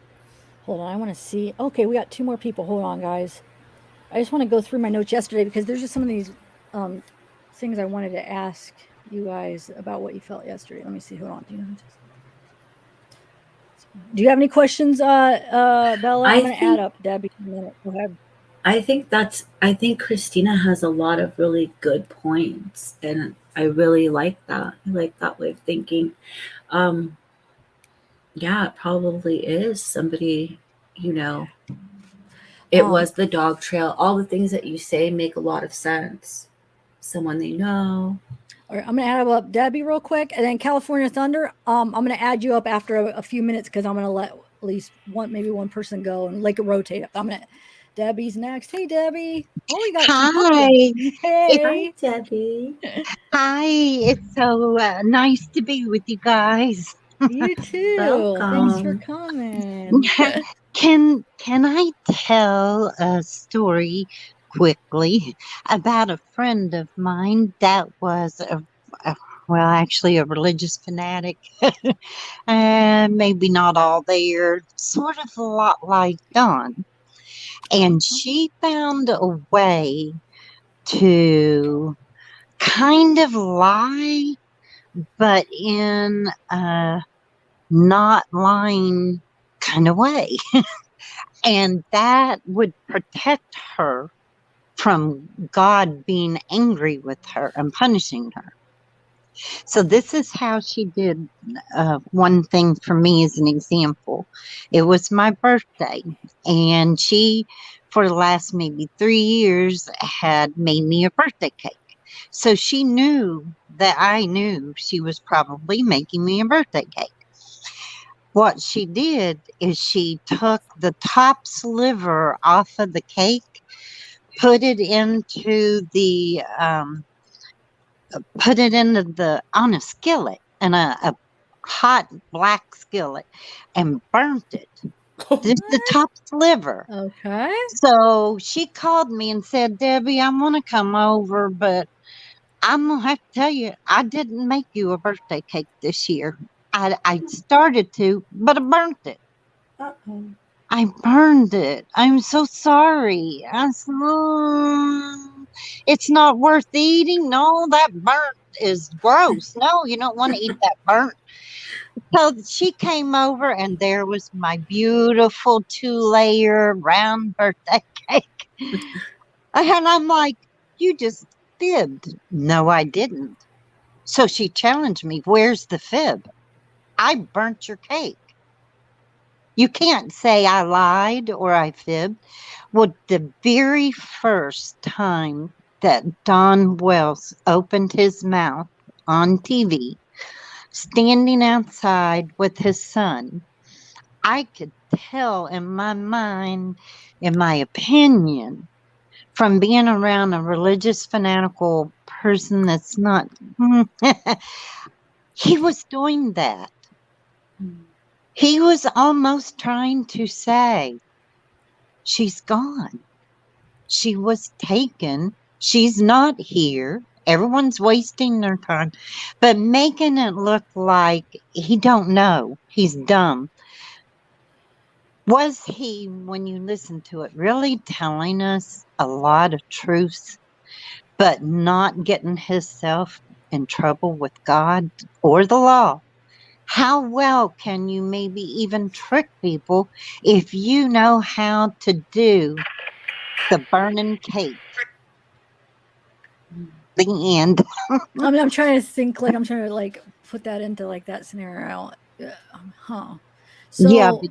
on, I want to see. Okay, we got 2 more people. Hold on, guys. I just want to go through my notes yesterday because there's just some of these um, things I wanted to ask you guys about what you felt yesterday. Let me see. Hold on. Do you have any questions, Bella? I'm
I
going to add
think
up Debbie in a minute. Go ahead.
I think Christina has a lot of really good points, and I really like that. I like that way of thinking. Um, yeah, it probably is somebody, you know, it
Um,
was the dog trail. All the things that you say make a lot of sense. Someone they know.
all right, I'm going to add up Debbie real quick, and then California Thunder. I'm going to add you up after a few minutes because I'm going to let at least maybe one person go and like rotate up. I'm going to. Debbie's next. Hey, Debbie. Oh, we got some
Hi.
pumpkins.
It,
Hi,
Hey.
Debbie.
hi. It's so nice to be with you guys.
You too. Thanks for
Welcome.
coming.
Can I tell a story quickly about a friend of mine that was well, actually a religious fanatic, and maybe not all there, sort of a lot like Don. And she found a way to kind of lie, but in a not lying kind of way. And that would protect her from God being angry with her and punishing her. So this is how she did one thing for me as an example. It was my birthday, and she, for the last maybe 3 years, had made me a birthday cake. So she knew that I knew she was probably making me a birthday cake. What she did is she took the top sliver off of the cake, put it into the on a skillet, and a hot black skillet, and burnt it. Just the top sliver.
Okay.
So she called me and said, Debbie, I want to come over, but I'm gonna have to tell you, I didn't make you a birthday cake this year. I started to, but I burnt it.
Uh-oh.
I burned it. I'm so sorry. I said, "Mm, it's not worth eating. No, that burnt is gross. No, you don't want to eat that burnt." So she came over, and there was my beautiful 2-layer round birthday cake. And I'm like, you just fibbed. No, I didn't. So she challenged me, where's the fib? I burnt your cake. You can't say I lied or I fibbed. Well, the very first time that Don Wells opened his mouth on TV, standing outside with his son, I could tell in my mind, in my opinion, from being around a religious fanatical person that's not, he was doing that. He was almost trying to say, she's gone. She was taken. She's not here. Everyone's wasting their time, but making it look like he don't know. He's dumb. Was he, when you listen to it, really telling us a lot of truth, but not getting himself in trouble with God or the law? How well can you maybe even trick people if you know how to do the burning cake? The end.
I'm trying to think, like, I'm trying to, like, put that into, like, that scenario. Huh.
Yeah.
So,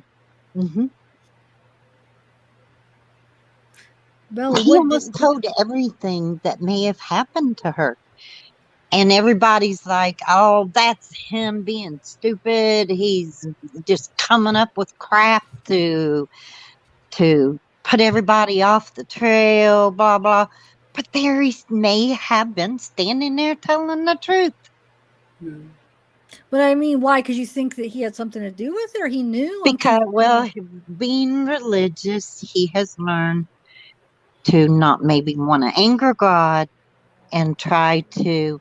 Mhm.
Bella,
He
what did.
almost told everything that may have happened to her. And everybody's like, oh, that's him being stupid. He's just coming up with crap to put everybody off the trail, blah, blah. But there he may have been standing there telling the truth.
But I mean, why? Because you think that he had something to do with it, or he knew?
Because, well, being religious, he has learned to not maybe want to anger God and try to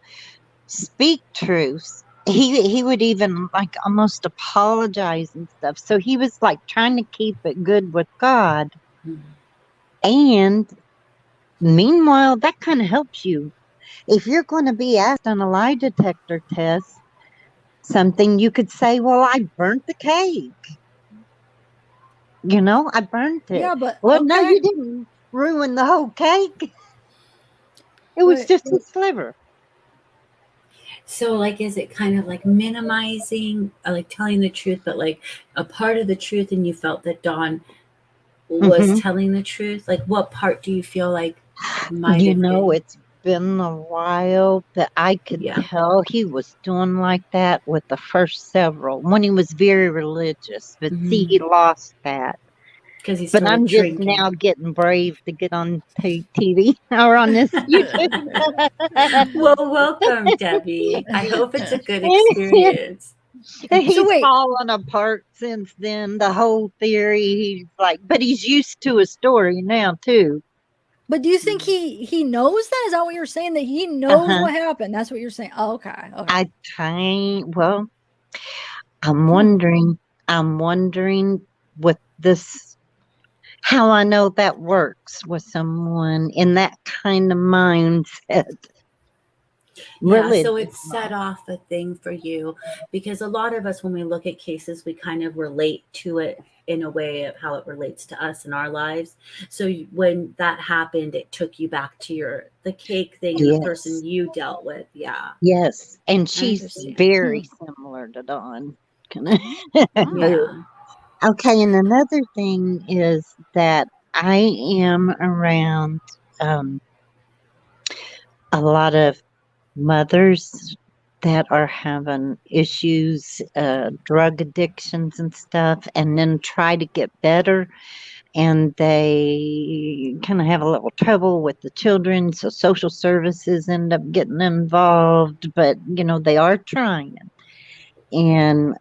speak truth he would even like almost apologize and stuff. So he was like trying to keep it good with God. And meanwhile, that kind of helps you. If you're going to be asked on a lie detector test something, you could say, well, I burnt the cake. I burnt it.
Yeah, but
Well, no,
okay.
you didn't ruin the whole cake. It was
But-
just a sliver.
So, like, is it kind of like minimizing, like telling the truth, but like a part of the truth, and you felt that Dawn was telling the truth? Like, what part do you feel like might have been?
It's been a while, but I could
Yeah.
tell he was doing like that with the first several when he was very religious. But see, he lost that.
Because he
But
started
I'm just
drinking.
now getting brave to get on TV or on this YouTube.
Well, welcome, Debbie. I hope it's a good experience.
He's
wait.
fallen apart since then. The whole theory, he's like, but he's used to a story now too.
But do you think he knows that? Is that what you're saying? That he knows what happened? That's what you're saying. Oh, okay.
Well, I'm wondering with this, how I know that works with someone in that kind of mindset.
Yeah, so it set off a thing for you, because a lot of us, when we look at cases, we kind of relate to it in a way of how it relates to us in our lives. So when that happened, it took you back to the cake thing and the person you dealt with. Yeah.
Yes, and she's
understand.
very similar to Dawn.
Yeah.
Okay, and another thing is that I am around a lot of mothers that are having issues, drug addictions and stuff, and then try to get better. And they kind of have a little trouble with the children. So social services end up getting involved, but they are trying. And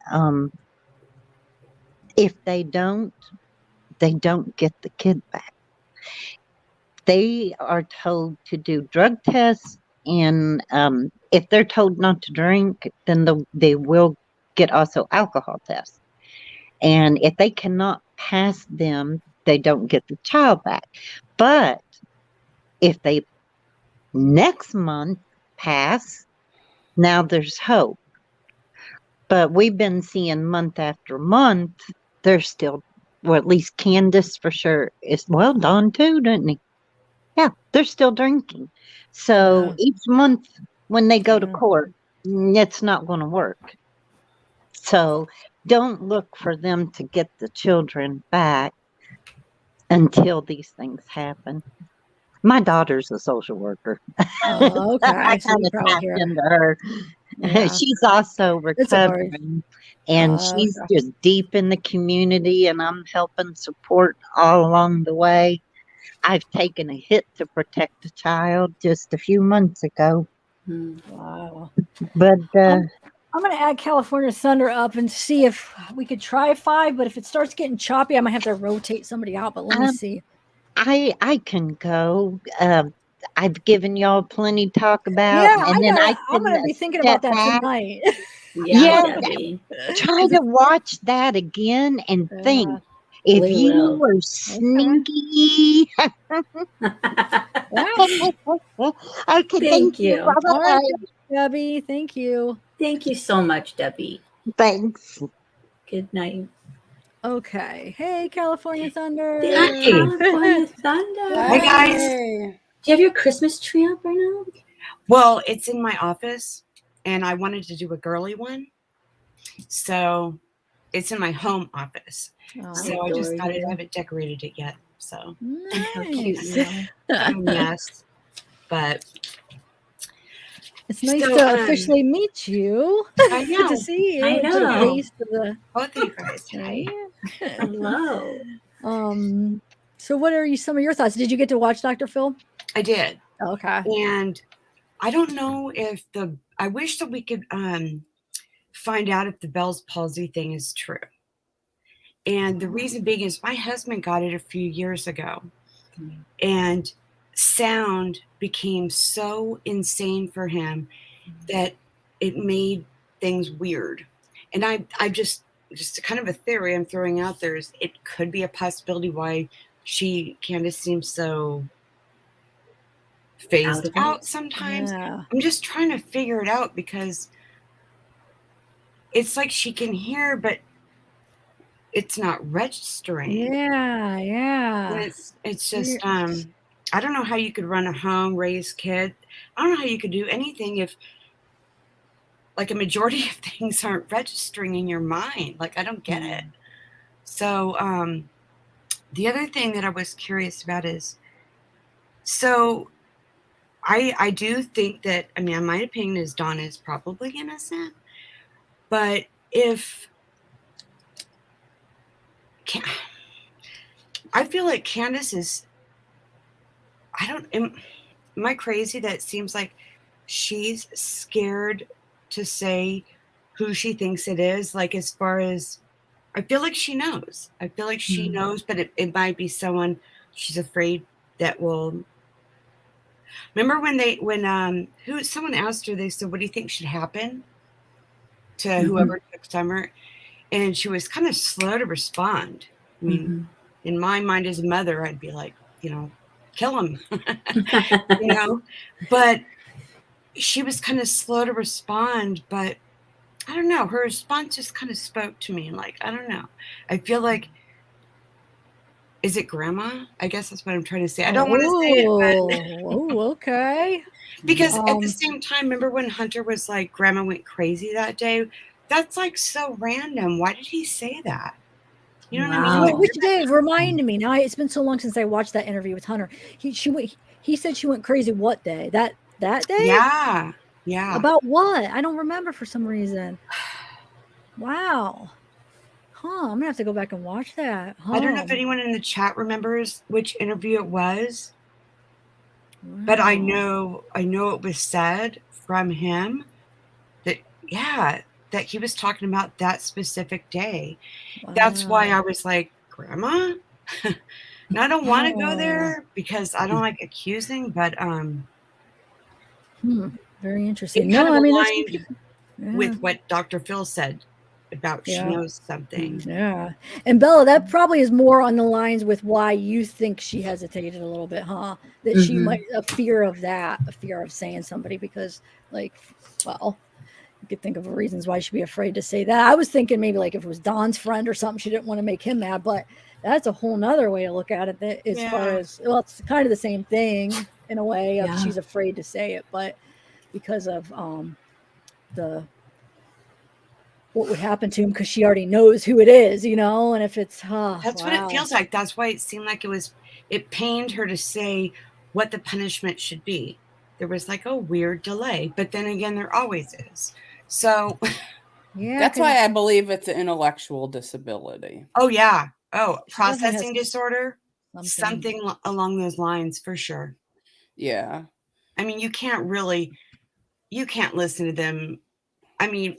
if they don't get the kid back. They are told to do drug tests, and if they're told not to drink, then they will get also alcohol tests. And if they cannot pass them, they don't get the child back. But if they next month pass, now there's hope. But we've been seeing month after month, they're still, well, at least Candus for sure is, well, Don too, didn't he? Yeah, they're still drinking. So each month when they go to court, it's not going to work. So don't look for them to get the children back until these things happen. My daughter's a social worker.
Oh, okay.
I kind of tapped into her.
Yeah.
She's also recovering, and she's just deep in the community, and I'm helping support all along the way. I've taken a hit to protect a child just a few months ago.
Wow.
But
I'm going to add California Thunder up and see if we could try 5. But if it starts getting choppy, I might have to rotate somebody out. But let me see.
I can go. I've given y'all plenty to talk about.
Yeah,
and
I'm going to be thinking about that tonight.
Yeah.
Try to watch that again and think. If you were sneaky. Okay, thank you. Bye-bye.
All right, Debbie, thank you.
Thank you so much, Debbie.
Thanks.
Good night.
Okay. Hey, California Thunder.
Hey, California Thunder.
Hi, guys.
Do you have your Christmas tree up right now?
Well, it's in my office, and I wanted to do a girly one. So it's in my home office. So I just got it. I haven't decorated it yet. So
how cute you are.
I'm a mess. But
it's nice to officially meet you.
I know.
Good to see you.
I know.
Both of you guys.
Right?
Hello.
So what are some of your thoughts? Did you get to watch Dr. Phil?
I did.
Okay.
And I don't know if I wish that we could find out if the Bell's palsy thing is true. And the reason being is my husband got it a few years ago, and sound became so insane for him that it made things weird. And I just kind of a theory I'm throwing out there is it could be a possibility why Candus seems so phased
of it.
out sometimes.
Yeah.
I'm just trying to figure it out because it's like she can hear, but it's not registering.
Yeah,
And
yeah.
it's just I don't know how you could run a home, raise kids. I don't know how you could do anything if like a majority of things aren't registering in your mind. Like I don't get it. So the other thing that I was curious about is, so I do think that, I mean, my opinion is Dawn is probably innocent, but if I feel like Candus is, am I crazy that it seems like she's scared to say who she thinks it is? Like, as far as, I feel like she knows. I feel like she knows, but it might be someone she's afraid that will. Remember when someone asked her, they said, what do you think should happen to whoever took Summer? And she was kind of slow to respond. I mean, in my mind as a mother, I'd be like, kill him, but she was kind of slow to respond. But I don't know, her response just kind of spoke to me. Like, I don't know. I feel like, is it grandma? I guess that's what I'm trying to say. I don't want to say it, but
Okay.
because at the same time, remember when Hunter was like, grandma went crazy that day? That's like so random. Why did he say that? You know what I mean?
Wait, which day? Remind me. Now it's been so long since I watched that interview with Hunter. He said she went crazy. What day? That day?
Yeah.
About what? I don't remember for some reason. Wow. Huh. I'm gonna have to go back and watch that. Huh.
I don't know if anyone in the chat remembers which interview it was, but I know it was said from him that that he was talking about that specific day. Wow. That's why I was like, Grandma? And I don't want to go there because I don't like accusing, but
very interesting.
It kind of
aligned
with what Dr. Phil said about she knows something.
Yeah. And Bella, that probably is more on the lines with why you think she hesitated a little bit, huh? That she might, a fear of saying somebody, because like, well, you could think of reasons why she'd be afraid to say that. I was thinking maybe like if it was Don's friend or something, she didn't want to make him mad, but that's a whole nother way to look at it. That as far as, well, it's kind of the same thing in a way of she's afraid to say it, but because of what would happen to him, because she already knows who it is, and if it's
that's what it feels like. That's why it seemed like it pained her to say what the punishment should be. There was like a weird delay, but then again, there always is. So
that's why I believe it's an intellectual disability.
Oh yeah. Oh, processing disorder, something along those lines for sure.
Yeah.
I mean, you can't listen to them. I mean,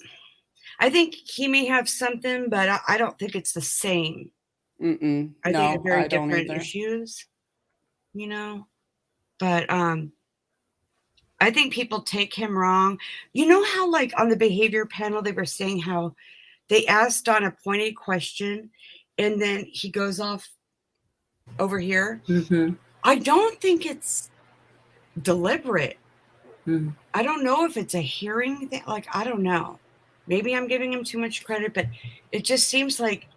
I think he may have something, but I don't think it's the same. I think they're very different issues, but I think people take him wrong. You know how like on the behavior panel, they were saying how they asked on a pointed question and then he goes off over here. I don't think it's deliberate. I don't know if it's a hearing thing. Like, I don't know. Maybe I'm giving him too much credit, but it just seems like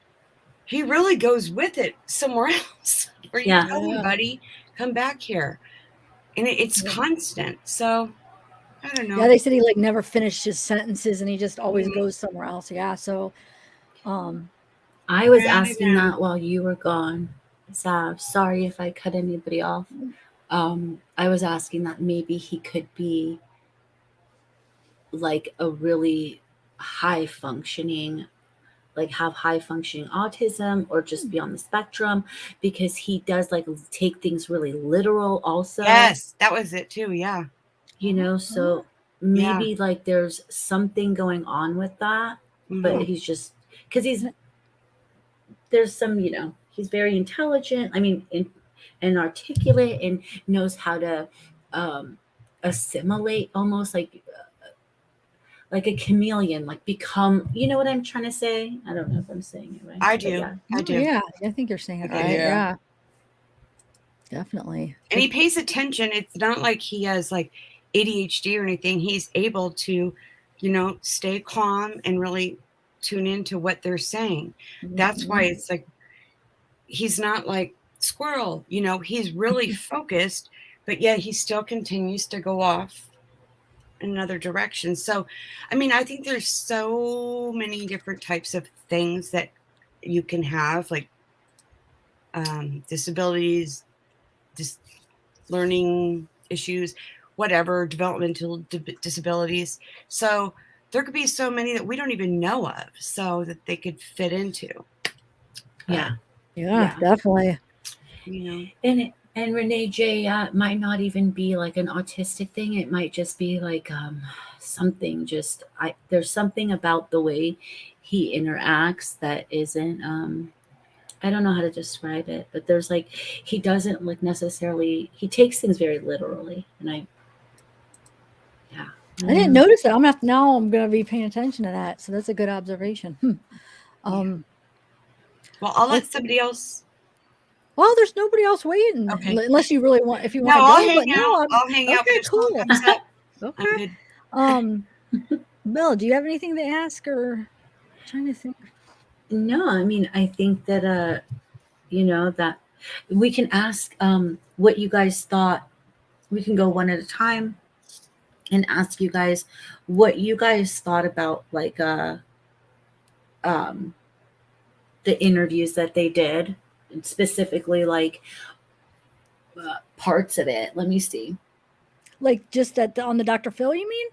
he really goes with it somewhere else. Where you tell me, buddy, come back here. And it's constant. So I don't know.
Yeah, they said he like never finished his sentences and he just always goes somewhere else. Yeah. So
I was asking that while you were gone. Sav, sorry if I cut anybody off. I was asking that maybe he could be like a really high functioning, like have high functioning autism, or just be on the spectrum, because he does like take things really literal also.
Yes, that was it too. Yeah.
So maybe like there's something going on with that, but he's just, because there's some, he's very intelligent. I mean, and articulate and knows how to assimilate, almost like like a chameleon, like become, you know what I'm trying to say? I don't know if I'm saying it right.
I
but
do.
yeah.
I
Oh,
do.
yeah, I think you're saying it
I get
right.
it.
Yeah. Definitely.
And he pays attention. It's not like he has like ADHD or anything. He's able to, stay calm and really tune into what they're saying. That's why it's like he's not like squirrel, he's really focused, but yet he still continues to go off in another direction. So, I mean, I think there's so many different types of things that you can have, like disabilities, learning issues, whatever, developmental disabilities. So there could be so many that we don't even know of, so that they could fit into.
Yeah.
Yeah, definitely.
And Renee J, might not even be like an autistic thing. It might just be like something. There's something about the way he interacts that isn't. I don't know how to describe it, but there's like he doesn't like necessarily. He takes things very literally, and I
didn't notice that. Now I'm gonna be paying attention to that. So that's a good observation.
Well, I'll let somebody else.
Well, there's nobody else waiting, unless you really want. If you want to
I'll
go,
hang out. I'll hang out.
Okay, cool.
Okay.
Bill, do you have anything to ask, or I'm trying to think?
No, I mean, I think that that we can ask what you guys thought. We can go one at a time and ask you guys what you guys thought about like the interviews that they did, and specifically like parts of it. Let me see.
Like just on the Dr. Phil, you mean?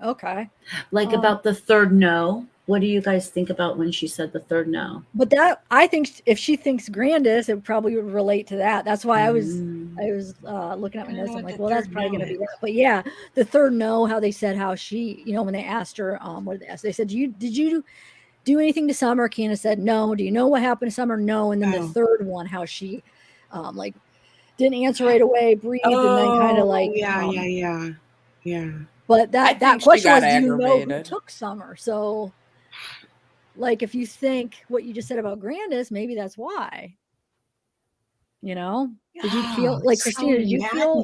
Okay.
Like about the third no. What do you guys think about when she said the third no?
But that, I think if she thinks Grandis, it probably would relate to that. That's why I was looking at my notes. I'm like, well, that's probably going to be that. But yeah, the third no, how they said how she, when they asked her, what did they ask? They said, did you do anything to Summer? Candace said, no. Do you know what happened to Summer? No. And then the third one, how she like didn't answer right away, breathed, and then kind of like
yeah.
But that question was, do you know who took Summer? So like if you think what you just said about Grandis, maybe that's why. Did you feel like Christina? Did you feel?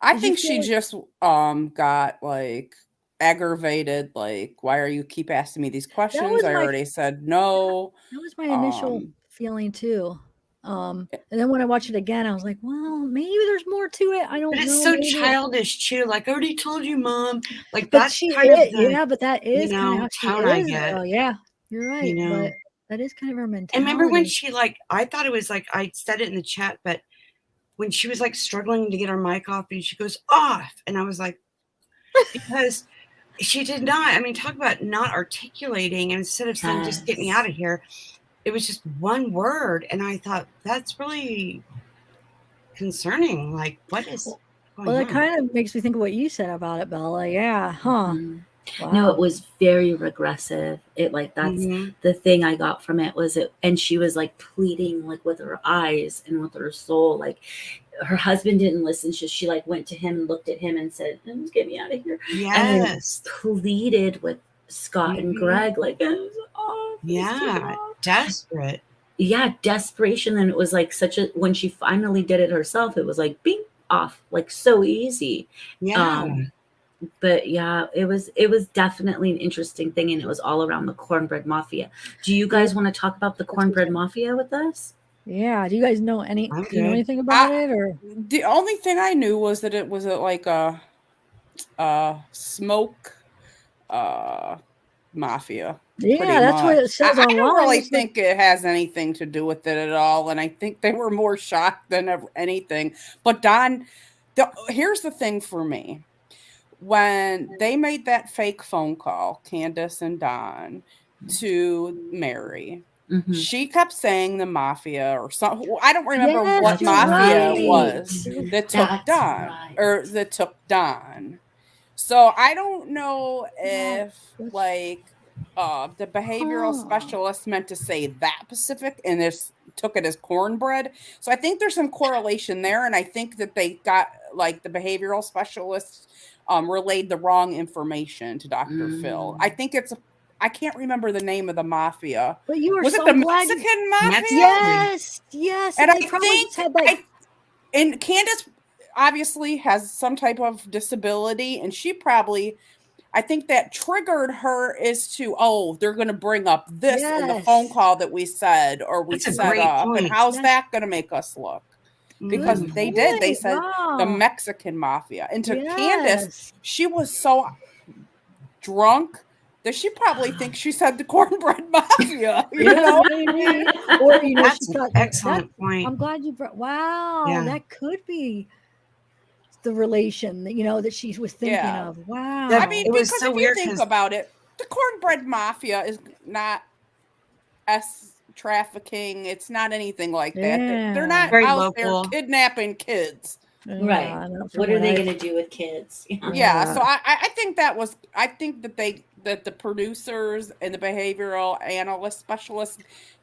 I think she just got like aggravated. Like, why are you keep asking me these questions? I already said no.
That was my initial feeling too. And then when I watched it again, I was like, well, maybe there's more to it. I don't know.
But it's so childish too. Like, I already told you, Mom. Like,
but
that's kind of the,
but that is kind of how she
tone
is.
I get.
Yeah, you're right. But that is kind of her mentality.
And remember when she I thought it was like, I said it in the chat, but when she was like struggling to get her mic off and she goes off, and I was like, because she did not. I mean, talk about not articulating. And instead of saying, just get me out of here, it was just one word. And I thought, that's really concerning. Like, what is going on?
Well, that kind of makes me think of what you said about it, Bella. Yeah. Huh.
Wow. No, it was very regressive. It like that's the thing I got from it was it, and she was like pleading like with her eyes and with her soul. Like her husband didn't listen. She like went to him and looked at him and said, "Get me out of here."
Yes.
And then pleaded with Scott and Greg like,
desperate.
Yeah, desperation. And it was like when she finally did it herself, it was like bing off, like so easy.
Yeah.
But yeah, it was definitely an interesting thing, and it was all around the cornbread mafia. Do you guys want to talk about the cornbread mafia with us?
Yeah. Do you guys know do you know anything about it? Or
the only thing I knew was that it was like a smoke mafia.
Yeah, that's what it says online.
I don't really think it has anything to do with it at all, and I think they were more shocked than anything. But Don, here's the thing for me. When they made that fake phone call, Candus and Don, to Mary, she kept saying the mafia or something. I don't remember what mafia it was that took Don or that took Don. So I don't know if like the behavioral specialist meant to say that specific, and this took it as cornbread. So I think there's some correlation there. And I think that they got like the behavioral specialists relayed the wrong information to Dr. Phil. I think I can't remember the name of the mafia.
But you were
Was
so
it the
glad.
Mexican mafia?
Yes, yes.
And
And
I
they probably
think
just had like.
and Candus obviously has some type of disability, and she probably, I think that triggered her is to, oh, they're going to bring up this in the phone call that we said or we
That's a
set
great
up, and
point.
how's that going to make us look? Because
Good
they did. They
point.
said the
Wow.
Mexican mafia. And to Candus,
Yes.
she was so drunk that she probably thinks she said the cornbread mafia. You know?
Maybe. Or you know,
That's
she
an
thought
excellent point.
I'm glad you brought. Wow,
Yeah.
that could be the relation that you know that she was thinking
Yeah.
of. Wow.
I mean,
It was
because
so
if you
weird
think
'cause-
about it, the cornbread mafia is not trafficking. It's not anything like that. They're
Yeah.
not
Very
out
local.
there kidnapping kids.
Right.
Yeah, not from
What are they
I-
going to do with kids?
Yeah. So I think that was, I think that that the producers and the behavioral analyst specialists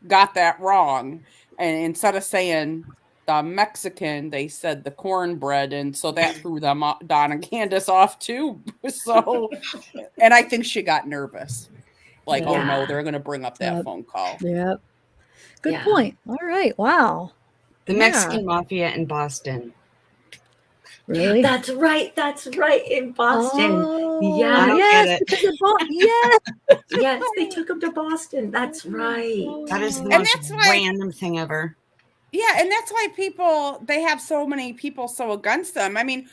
got that wrong. And instead of saying the Mexican, they said the cornbread. And so that threw them off, Don and Candace off too. So, and I think she got nervous. Like, oh no,
Yeah.
they're going to bring up that
Yep.
phone call.
Yep. Good
Yeah.
point. All right. Wow.
The
Yeah.
Mexican mafia in Boston.
Really?
That's right. That's right. In Boston.
Oh,
Yeah.
I don't
yes,
get it.
because of yes.
Yes, they took him to Boston. That's right.
That is the
And
most
that's why-
random thing ever.
Yeah, and that's why they have so many people so against them. I mean,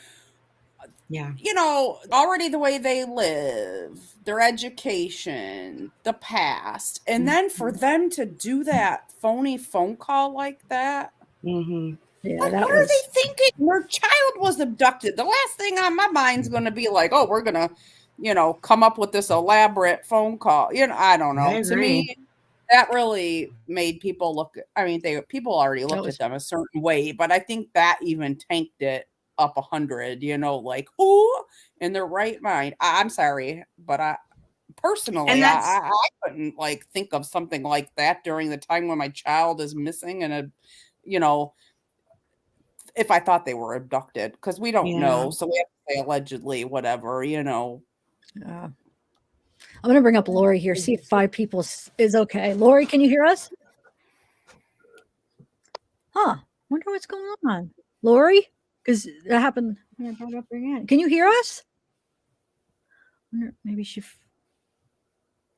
Yeah.
you know, already the way they live, their education, the past, and then for them to do that phony phone call like that.
Mm-hmm.
Yeah,
Like,
that
what are
was.
they thinking? Their child was abducted. The last thing on my mind's going to be like, oh, we're going to, you know, come up with this elaborate phone call. You know, I don't know.
I
To me, that really made people look. I mean, people already looked
was-
at them a certain way, but I think that even tanked it up 100. You know, like who in their right mind? I'm sorry, but I personally, I couldn't like think of something like that during the time when my child is missing and you know, if I thought they were abducted, because we don't know, so we have to say allegedly, whatever, you know.
Yeah. I'm going to bring up Lori here, see if 5 people is okay. Lori, can you hear us? Huh. Wonder what's going on. Lori? Because that happened. Yeah, I brought it up again. Can you hear us? Wonder, maybe she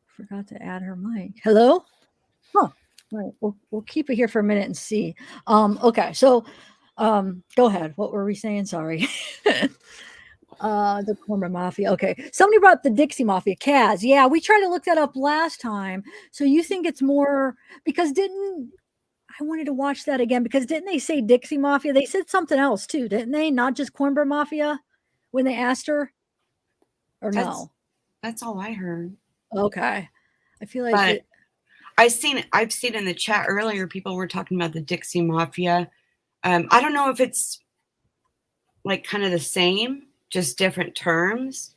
forgot to add her mic. Hello? Huh. All right. We'll keep it here for a minute and see. Okay. So go ahead. What were we saying? Sorry. The Cornbread Mafia. Okay. Somebody brought up the Dixie Mafia. Kaz. Yeah, we tried to look that up last time. So you think it's more because I wanted to watch that again because didn't they say Dixie Mafia? They said something else too, didn't they? Not just Cornbread Mafia when they asked her? Or no?
That's all I heard.
Okay. I feel like
But I've seen in the chat earlier, people were talking about the Dixie Mafia. I don't know if it's like kind of the same, just different terms.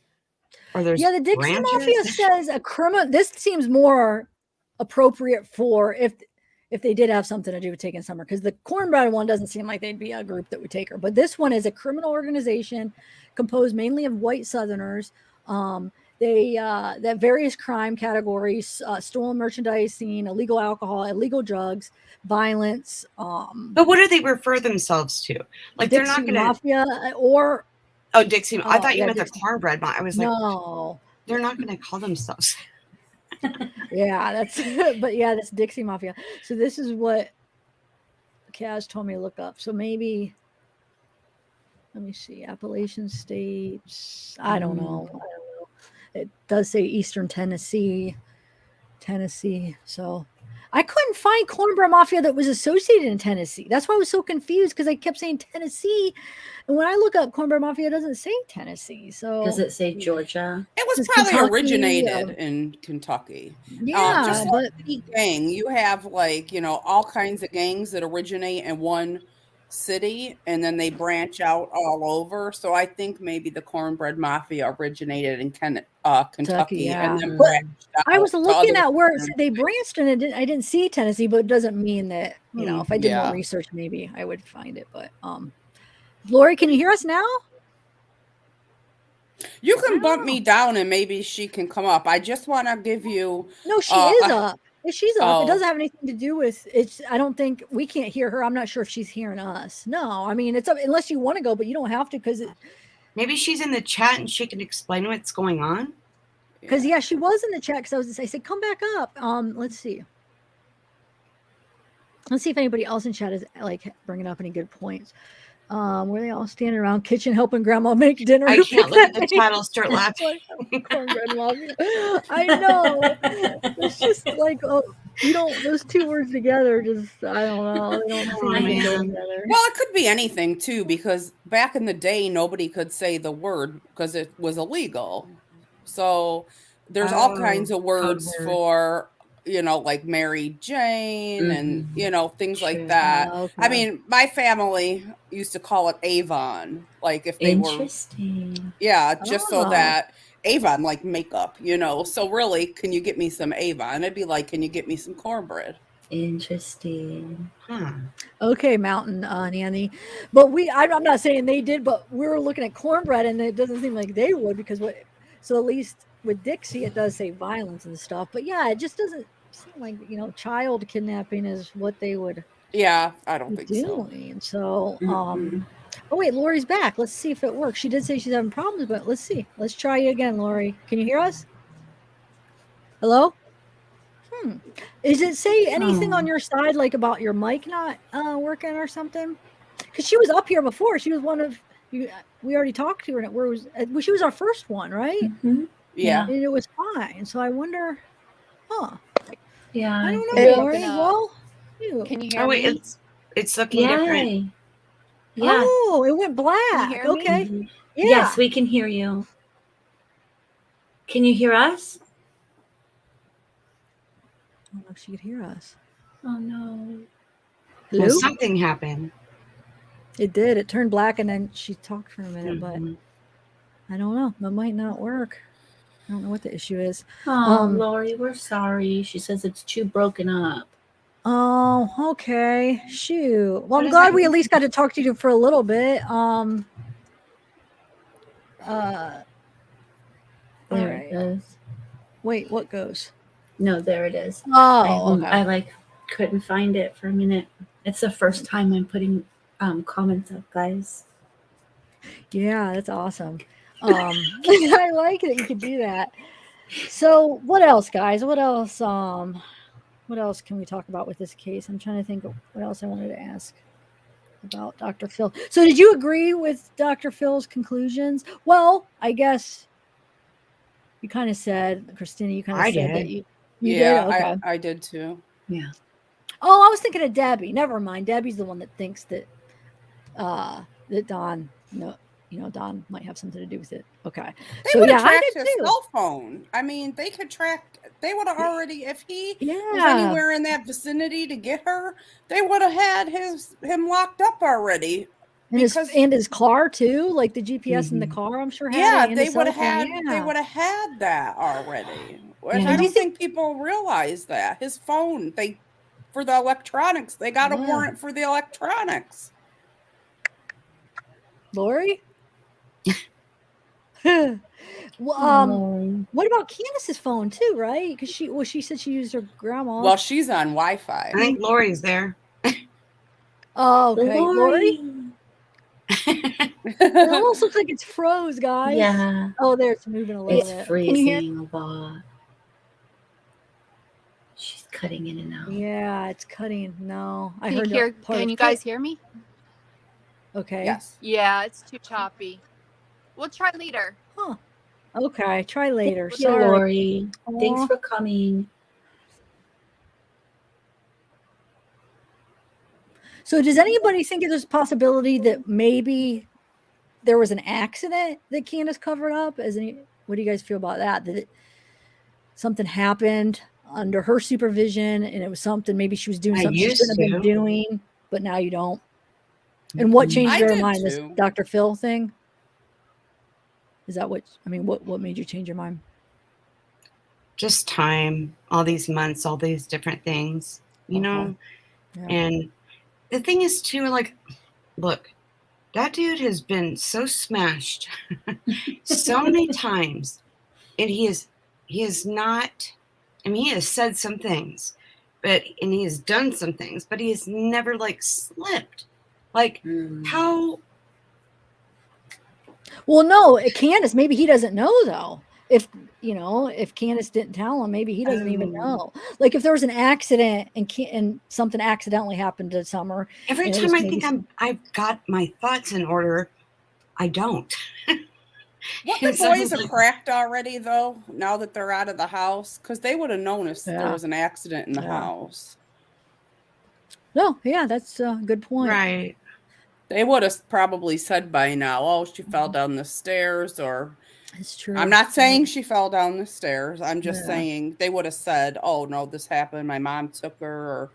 Or there's
the Dixie
branches.
Mafia says a criminal. This seems more appropriate for if they did have something to do with taking Summer, because the Cornbread one doesn't seem like they'd be a group that would take her. But this one is a criminal organization composed mainly of white Southerners. They that various crime categories: stolen merchandise, illegal alcohol, illegal drugs, violence.
But what do they refer themselves to? Like
Dixie
they're not going to.
Mafia or
Dixie. I thought you meant
Dixie.
the Cornbread. I was like,
no.
they're not going to call themselves.
Yeah, that's but yeah, that's Dixie Mafia. So this is what Kaz told me to look up. So maybe let me see. Appalachian states. I don't know. It does say Eastern Tennessee. So I couldn't find Cornbread Mafia that was associated in Tennessee. That's why I was so confused because I kept saying Tennessee. And when I look up Cornbread Mafia, it doesn't say Tennessee. So
Does it say Georgia?
It was
Just
probably
Kentucky,
originated in Kentucky.
yeah,
Just
but
like any gang, you have like, you know, all kinds of gangs that originate in one city, and then they branch out all over. So I think maybe the cornbread mafia originated in Kentucky,
yeah.
and then
But
branched out
I was
to
looking
other
at where it
states.
said they branched, and I didn't see Tennessee, but it doesn't mean that, you know, if I did more
Yeah.
research, maybe I would find it. But Lori, can you hear us now?
You can bump me down and maybe she can come up. I just want to give you.
No, she is
a-
up. She's up. It
Oh,
doesn't have anything to do with it's. I don't think we can't hear her. I'm not sure if she's hearing us. No, I mean it's up unless you want to go, but you don't have to because
Maybe she's in the chat and she can explain what's going on.
yeah, she was in the chat because I said come back up. Let's see. Let's see if anybody else in chat is like bringing up any good points. Were they all standing around kitchen helping grandma make dinner?
I can't look at the title, start laughing.
Cornbread mafia. I know. It's just like, oh, you don't, those two words together just, I don't know. They don't seem to go together.
well, it could be anything too, because back in the day, nobody could say the word because it was illegal. So there's all kinds of words for, you know, like Mary Jane and, you know, things like that.
Okay.
I mean, my family used to call it Avon, like if they were,
Interesting.
yeah, just so that Avon, like makeup, you know. So really, can you get me some Avon? It'd be like, can you get me some cornbread?
Interesting.
Okay, Mountain Nanny. But I'm not saying they did, but we were looking at cornbread and it doesn't seem like they would because so at least with Dixie, it does say violence and stuff. But yeah, it just doesn't seem like, you know, child kidnapping is what they would.
Yeah, I don't think
doing. So,
Mm-hmm.
oh wait, Lori's back. Let's see if it works. She did say she's having problems, but let's see. Let's try you again, Lori. Can you hear us? Hello? Is it say anything on your side, like about your mic not working or something? Because she was up here before. She was one of you. We already talked to her, and she was our first one, right?
Mm-hmm.
Yeah.
And it was fine. So I wonder,
Yeah.
I don't know, Lori. Well,
can you hear me?
It's looking different.
Yeah.
Oh, it went black.
Can you hear
okay.
Me?
Yeah.
Yes, we can hear you. Can you hear us?
I don't know if she could hear us.
Oh no.
Hello?
Well, something happened.
It did. It turned black and then she talked for a minute, but I don't know. That might not work. I don't know what the issue is.
Oh, Lori, we're sorry. She says it's too broken up.
Oh, okay. Shoot. Well, I'm glad we at least got to talk to you for a little bit.
There it goes.
Wait, what goes?
No, there it is.
Oh, okay.
I couldn't find it for a minute. It's the first time I'm putting comments up, guys.
Yeah, that's awesome. I like that you could do that. So what else, guys? What else can we talk about with this case? I'm trying to think of what else I wanted to ask about Dr. Phil. So did you agree with Dr. Phil's conclusions? Well, I guess you kind of said, Christina, you kind of said that you did? Okay.
I did too.
Yeah.
Oh, I was thinking of Debbie. Never mind. Debbie's the one that thinks that that Don, Don might have something to do with it. Okay.
They would have tracked his cell phone. I mean, they could track. They would have already, if he was anywhere in that vicinity to get her, they would have had him locked up already.
And his car too, like the GPS in the car. I'm sure.
They would have had. They would have had that already. And I don't think people realize that his phone. For the electronics, they got a warrant for the electronics.
Lori. What about Candus's phone too, right? Because she said she used her grandma.
Well, she's on Wi-Fi.
I think Lori's there.
Oh, okay, Lori. It almost looks like it's froze, guys.
Yeah.
Oh, there, it's moving a little bit.
It's freezing a lot. She's cutting in and out.
Yeah, it's cutting. No, I
Can
heard.
Can you guys hear me?
Okay.
Yes.
Yeah, it's too choppy. We'll try later.
Huh. Okay, try later.
Thank you,
Sorry.
Lori. Thanks for coming.
So does anybody think there's a possibility that maybe there was an accident that Candus covered up? What do you guys feel about that? That something happened under her supervision and it was something maybe she was doing something she shouldn't have been doing, but now you don't? And what changed
I
your
did
mind? This
too.
Dr. Phil thing? Is that what what made you change your mind?
Just time, all these months, all these different things, you
Okay.
know?
Yeah.
And the thing is, too, like, look, that dude has been so smashed so many times, and he is not, I mean, he has said some things, and he has done some things, but he has never, like, slipped. Like, how?
Well, no, Candace, maybe he doesn't know though. If if Candace didn't tell him, maybe he doesn't even know. Like if there was an accident and something accidentally happened to Summer.
Every
and it
time
was
I
maybe
think I've got my thoughts in order, I don't.
What the boys are cracked already, though, now that they're out of the house? Because they would have known if there
Yeah.
was an accident in the
Yeah.
house.
No, yeah, that's a good point.
Right.
They would have probably said by now, oh, she fell down the stairs, or
It's true.
I'm not saying she fell down the stairs. I'm just
Yeah.
saying they would have said, oh, no, this happened. My mom took her, or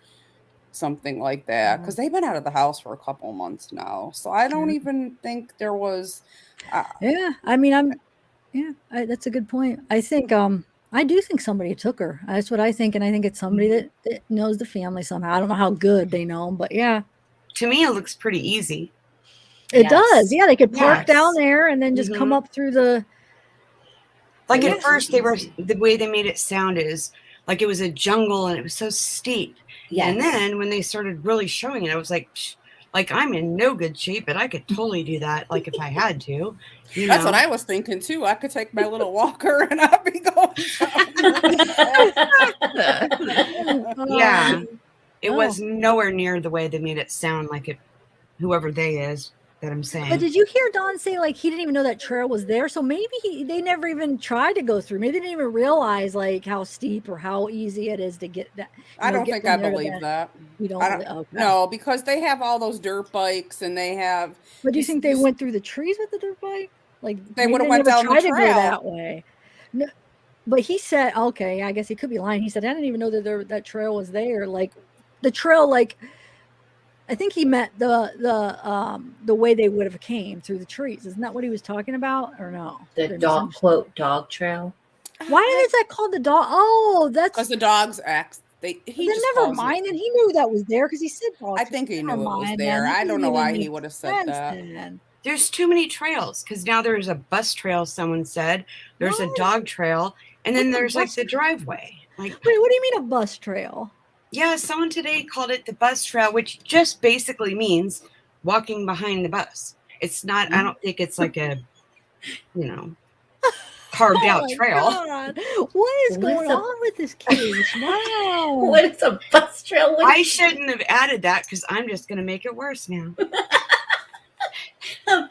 something like that. Because they've been out of the house for a couple months now. So I don't even think there was.
Yeah, I mean, that's a good point. I think, I do think somebody took her. That's what I think, and I think it's somebody that knows the family somehow. I don't know how good they know them, but yeah,
To me, it looks pretty easy.
it does. Yeah, they could park down
Yes.
there and then just come
Mhm.
up through the.
Like
Yeah.
at first, the way they made it sound is like it was a jungle and it was so steep.
Yes.
And then when they started really showing it, I was like, psh, like I'm in no good shape, but I could totally do that. Like if I had to, you
That's
know.
what I was thinking too. I could take my little walker and I'd be going down.
Yeah, it
Oh.
was nowhere near the way they made it sound like it. Whoever they is that I'm saying.
But did you hear Don say like he didn't even know that trail was there? So maybe they never even tried to go through. Maybe they didn't even realize like how steep or how easy it is to get that.
I don't think I believe that.
You don't? Okay.
No, because they have all those dirt bikes and they have.
But do you think they went through the trees with the dirt bike? Like
They
maybe
would have
they
went
never
down the
tried to go
trail.
that way. No, but he said, okay, I guess he could be lying. He said, I didn't even know that that trail was there. Like the trail, like I think he meant the way they would have came through the trees. Isn't that what he was talking about, or no?
The dog trail.
Why is that called the dog? Oh, that's
because the dogs act.
Then never mind. And he knew that was there because he said dog.
I think he knew it was
mind,
there.
then.
I don't know
Doesn't
why
even
he
make
would have said that.
then.
There's too many trails because now there's a bus trail. Someone said there's a dog trail, and then there's like the driveway. Like,
wait, what do you mean a bus trail?
Yeah, someone today called it the bus trail, which just basically means walking behind the bus. It's not. I don't think it's like a, carved out trail.
God. What is going on with this kid? Wow.
What is a bus trail?
I shouldn't have added that because I'm just going to make it worse now.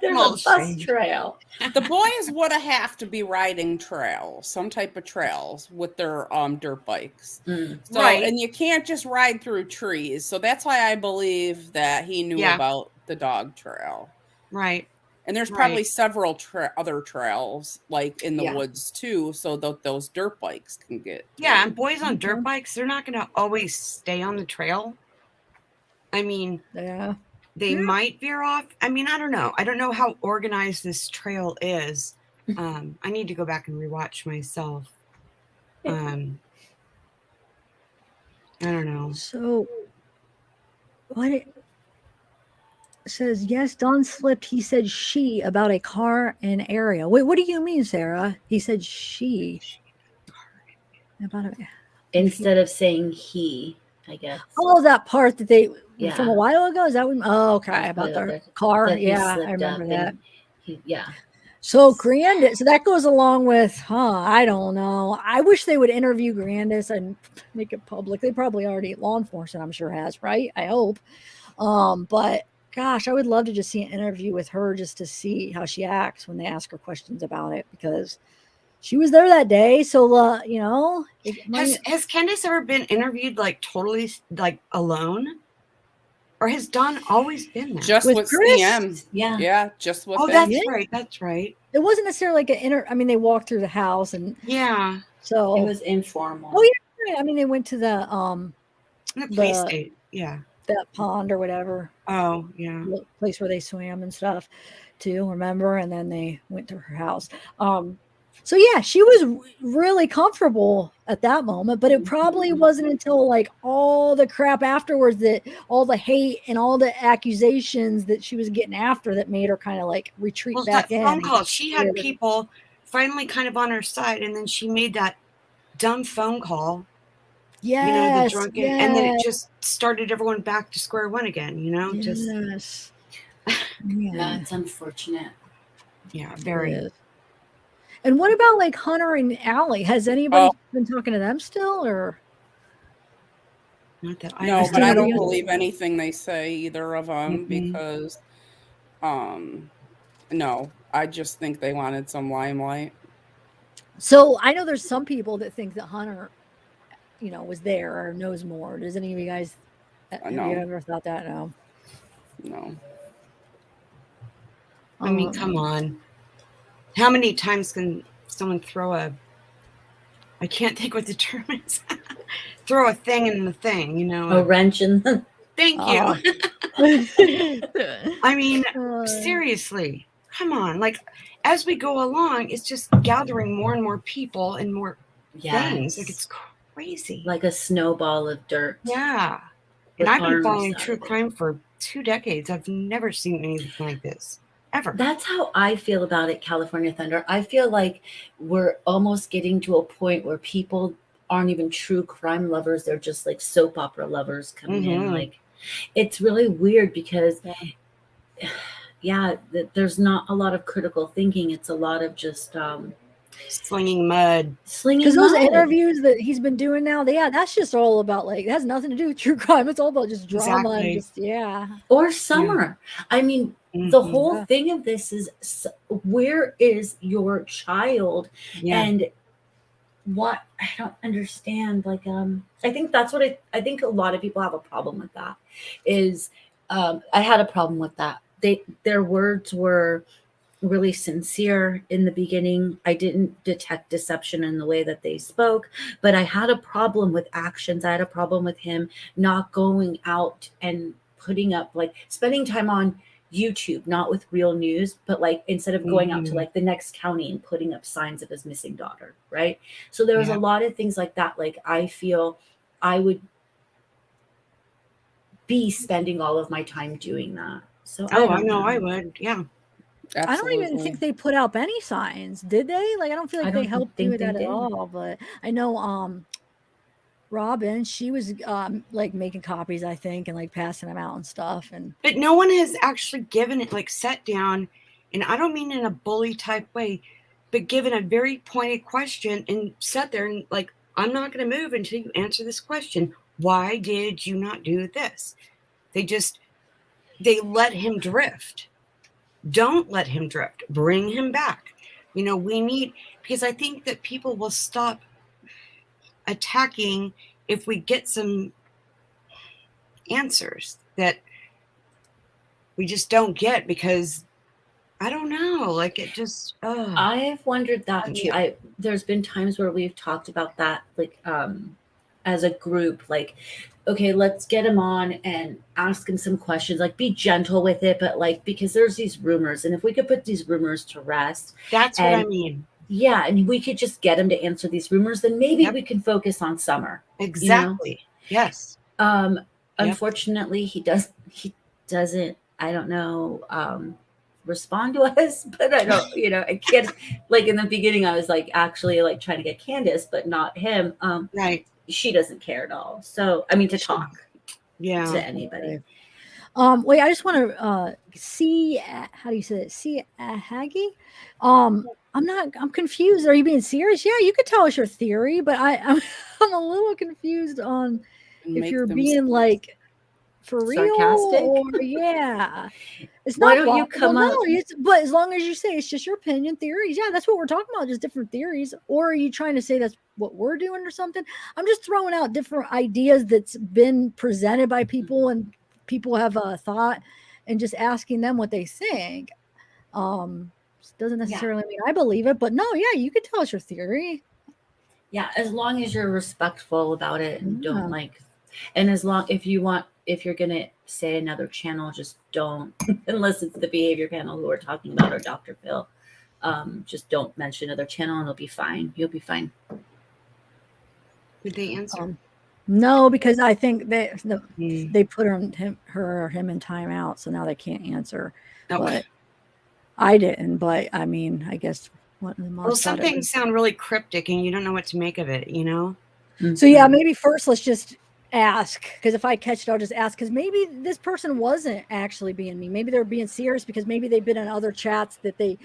There's a bus trail.
The boys would have to be riding trails, some type of trails with their dirt bikes. So,
Right.
And you can't just ride through trees. So that's why I believe that he knew about the dog trail.
Right.
And there's probably several other trails like in the woods too, so that those dirt bikes can get.
Yeah, and boys on dirt bikes, they're not going to always stay on the trail. I mean, they might veer off. I mean, I don't know. I don't know how organized this trail is. I need to go back and rewatch myself. I don't know.
So, what it says, yes, Don slipped. He said she about a car in area. Wait, what do you mean, Sarah? He said she.
Instead of saying he, I guess.
Oh, that part that they from a while ago. Is that what? Oh, okay. About the car. Yeah, I remember that. So Grandis, so that goes along with, I don't know. I wish they would interview Grandis and make it public. They probably already, law enforcement, I'm sure has, right? I hope. But gosh, I would love to just see an interview with her just to see how she acts when they ask her questions about it, because she was there that day. So,
has Candus ever been interviewed like totally like alone? Or has Don always been there?
Just with CM. Yeah, just with him.
That's right. That's right.
It wasn't necessarily like I mean, they walked through the house and so
it was informal.
Oh yeah, right. I mean, they went to the
police state. Yeah.
that pond or whatever.
Oh, yeah.
Place where they swam and stuff too, remember? And then they went to her house. So yeah, she was really comfortable at that moment, but it probably wasn't until like all the crap afterwards, that all the hate and all the accusations that she was getting after, that made her kind of like retreat
Well,
back
that
in.
phone call, she had people finally kind of on her side, and then she made that dumb phone call.
Yes,
the drunken, and then it just started everyone back to square one again.
yes.
Yeah, it's unfortunate.
Yeah, very.
And what about like Hunter and Allie? Has anybody been talking to them still, or?
Not that
No, but I don't believe anything they say, either of them, because, no, I just think they wanted some limelight.
So I know there's some people that think that Hunter, was there or knows more. Does any of you guys, have you ever thought that? No.
No.
I mean, come on. How many times can someone throw I can't think what the term is. Throw a thing in the thing,
A wrench in the.
Thank you. I mean, seriously, come on. Like, as we go along, it's just gathering more and more people and more things. Like, it's crazy.
Like a snowball of dirt.
Yeah. And I've been following true crime for 2 decades. I've never seen anything like this. Ever.
That's how I feel about it, California Thunder. I feel like we're almost getting to a point where people aren't even true crime lovers. They're just like soap opera lovers coming in. Like, it's really weird because, there's not a lot of critical thinking. It's a lot of just
slinging mud.
Because those interviews that he's been doing now, that's just all about, like, it has nothing to do with true crime. It's all about just drama and just,
Or Summer. I mean, the whole thing of this is, where is your child? And what, I don't understand. Like, I think that's what I think a lot of people have a problem with that is, I had a problem with that. Their words were really sincere in the beginning. I didn't detect deception in the way that they spoke, but I had a problem with actions. I had a problem with him not going out and putting up, like, spending time on YouTube, not with real news, but like instead of going out to like the next county and putting up signs of his missing daughter, right? So there was a lot of things like that. Like, I feel I would be spending all of my time doing that. So
I know I would. Yeah.
Absolutely. I don't even think they put up any signs, did they? Like, I don't feel like they helped you with that at all. But I know Robin, she was like making copies, I think, and like passing them out and stuff.
But no one has actually given it, like, sat down, and I don't mean in a bully type way, but given a very pointed question and sat there and like, I'm not going to move until you answer this question. Why did you not do this? They let him drift. Don't let him drift. Bring him back. We need, because I think that people will stop attacking if we get some answers that we just don't get, because I don't know, like, it just
I've wondered that too. There's been times where we've talked about that, like, as a group, like, okay, let's get him on and ask him some questions, like, be gentle with it, but like, because there's these rumors, and if we could put these rumors to rest,
that's what I mean.
Yeah, and we could just get him to answer these rumors, then maybe we can focus on Summer.
Exactly. Yes.
Unfortunately, he doesn't, I don't know, respond to us, but I don't, I can't, like, in the beginning, I was like actually like trying to get Candus, but not him.
Right.
She doesn't care at all. So, I mean, to talk to anybody.
Wait, I just want to see, how do you say it? See Haggy? I'm confused. Are you being serious? Yeah, you could tell us your theory, but I'm a little confused on if you're being like for real
sarcastic,
or it's
why
not.
Don't you come up?
But as long as you say it's just your opinion, theories. Yeah, that's what we're talking about, just different theories. Or are you trying to say that's what we're doing or something? I'm just throwing out different ideas that's been presented by people, and people have a thought, and just asking them what they think. Doesn't necessarily mean I believe it, but no, you could tell us your theory.
Yeah, as long as you're respectful about it and don't like, And as long if you're gonna say another channel, just don't unless it's the behavior panel who we're talking about or Dr. Phil. Just don't mention another channel and it'll be fine. You'll be fine.
Did they answer?
No, because I think they
Mm.
they put him in timeout, so now they can't answer.
Oh.
But I didn't. But I mean, I guess what the
Well, some things sound really cryptic, and you don't know what to make of it. You know.
So yeah, maybe first let's just ask, because if I catch it, I'll just ask, because maybe this person wasn't actually being mean. Maybe they're being serious because maybe they've been in other chats that they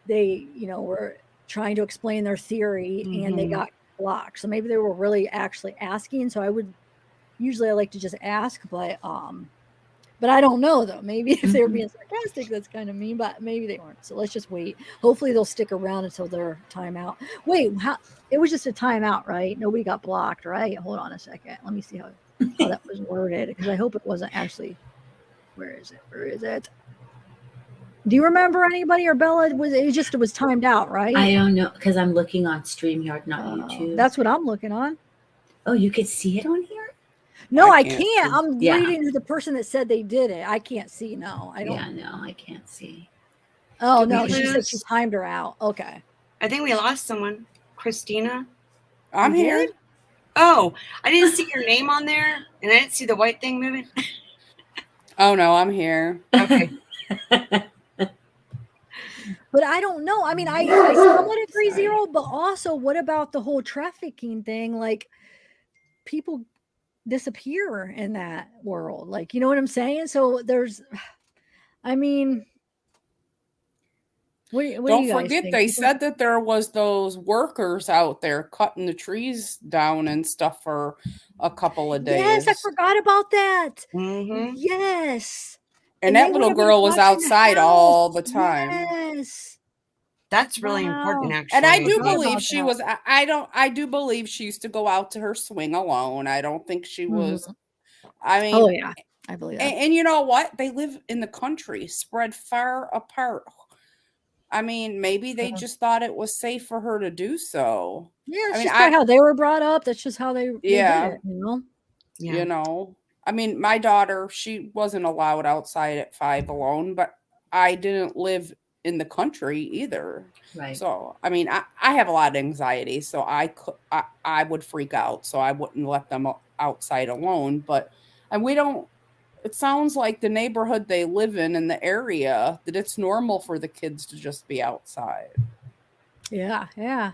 were trying to explain their theory and they got blocked. So maybe they were really actually asking. So I like to just ask, but I don't know though. Maybe if they were being sarcastic, that's kind of mean, but maybe they weren't. So let's just wait. Hopefully they'll stick around until their timeout. Wait, it was just a timeout, right? Nobody got blocked, right? Hold on a second. Let me see how that was worded, because I hope it wasn't actually. Where is it? Do you remember anybody, or Bella? It was timed out, right?
I don't know, because I'm looking on StreamYard, not YouTube.
That's what I'm looking on.
Oh, you could see it on here?
No, I can't. I'm
Yeah.
reading the person that said they did it. I can't see. No, I don't.
Yeah, no, I can't see.
Oh,
Did
no,
we
she said
lose?
she timed her out. Okay.
I think we lost someone. Christina.
I'm
We
here.
did?
Oh, I didn't see your name on there, and I didn't see the white thing moving.
Oh no, I'm here.
Okay.
But I don't know. I mean, I somewhat agree, Zero, but also what about the whole trafficking thing? Like, people disappear in that world. Like, you know what I'm saying? So I mean, what do you
Don't
guys
forget,
think?
they said that there was those workers out there cutting the trees down and stuff for a couple of days.
Yes, I forgot about that.
Mm-hmm.
Yes.
And
they
that
would
little
have been
girl was
watching the
outside
house.
all the time.
Yes.
That's really important,
Wow.
actually.
And I do
Forgot
believe
about
she
that.
was. I do believe she used to go out to her swing alone. I don't think she was. I mean,
Oh yeah, I believe that.
and you know what? They live in the country, spread far apart. I mean, maybe they just thought it was safe for her to do so.
Yeah, it's
I mean,
just probably how they were brought up. That's just how they did
Yeah.
it, you know?
Yeah.
You know, I mean, my daughter, she wasn't allowed outside at 5 alone, but I didn't live in the country either.
Right.
So, I mean, I have a lot of anxiety, so I would freak out, so I wouldn't let them outside alone. But, and we don't, it sounds like the neighborhood they live in the area, that it's normal for the kids to just be outside.
Yeah, yeah.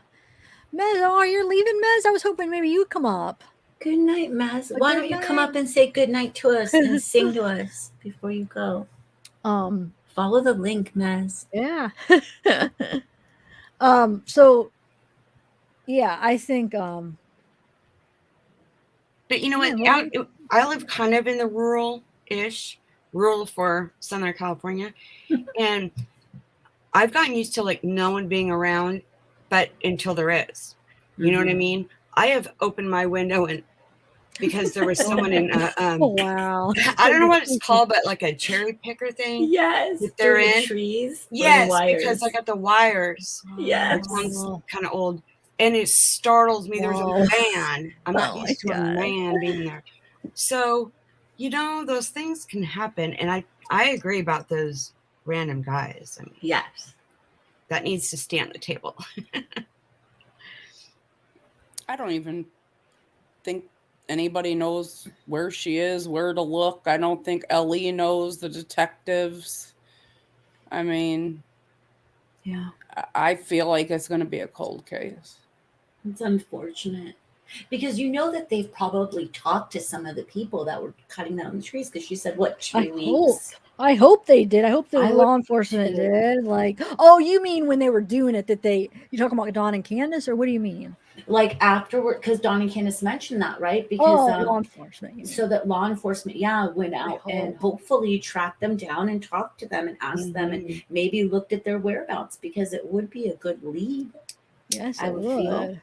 Mez, oh, you're leaving, Mez? I was hoping maybe you'd come up.
Good night, Maz.
But
Why
good
don't you come
night.
up and say good night to us and sing to us before you go? Follow the link, Maz.
Yeah. So yeah, I think
But you know
Yeah,
what?
well-
I live kind of in the rural-ish, rural for Southern California, and I've gotten used to like no one being around, but until there is, you know what I mean? I have opened my window and because there was someone in
oh wow.
I don't know what it's called, but like a cherry picker thing.
Yes.
That they're
through the
in.
trees. or the
Yes,
wires.
because I got the wires.
Yes.
That sounds kind of old. And it startles me. There's
Whoa.
a man. I'm not
Oh,
used to
my
a
God.
man being there. So, you know, those things can happen. And I agree about those random guys. I mean,
Yes.
that needs to stay on the table.
I don't even think anybody knows where she is, where to look. I don't think Ellie knows, the detectives. I mean,
Yeah.
I feel like it's going to be a cold case.
It's unfortunate. Because you know that they've probably talked to some of the people that were cutting down the trees, because she said, what, 2 weeks?
I hope they did. I hope the
I
law
would
enforcement
too.
did. Like, oh, you mean when they were doing it that you talking about Dawn and Candus, or what do you mean?
Like afterward, because Dawn and Candace mentioned that, right? Because
law enforcement. You mean.
so that law enforcement, went out and hopefully tracked them down and talked to them and asked them and maybe looked at their whereabouts, because it would be a good lead.
Yes,
I
it
would
would.
feel.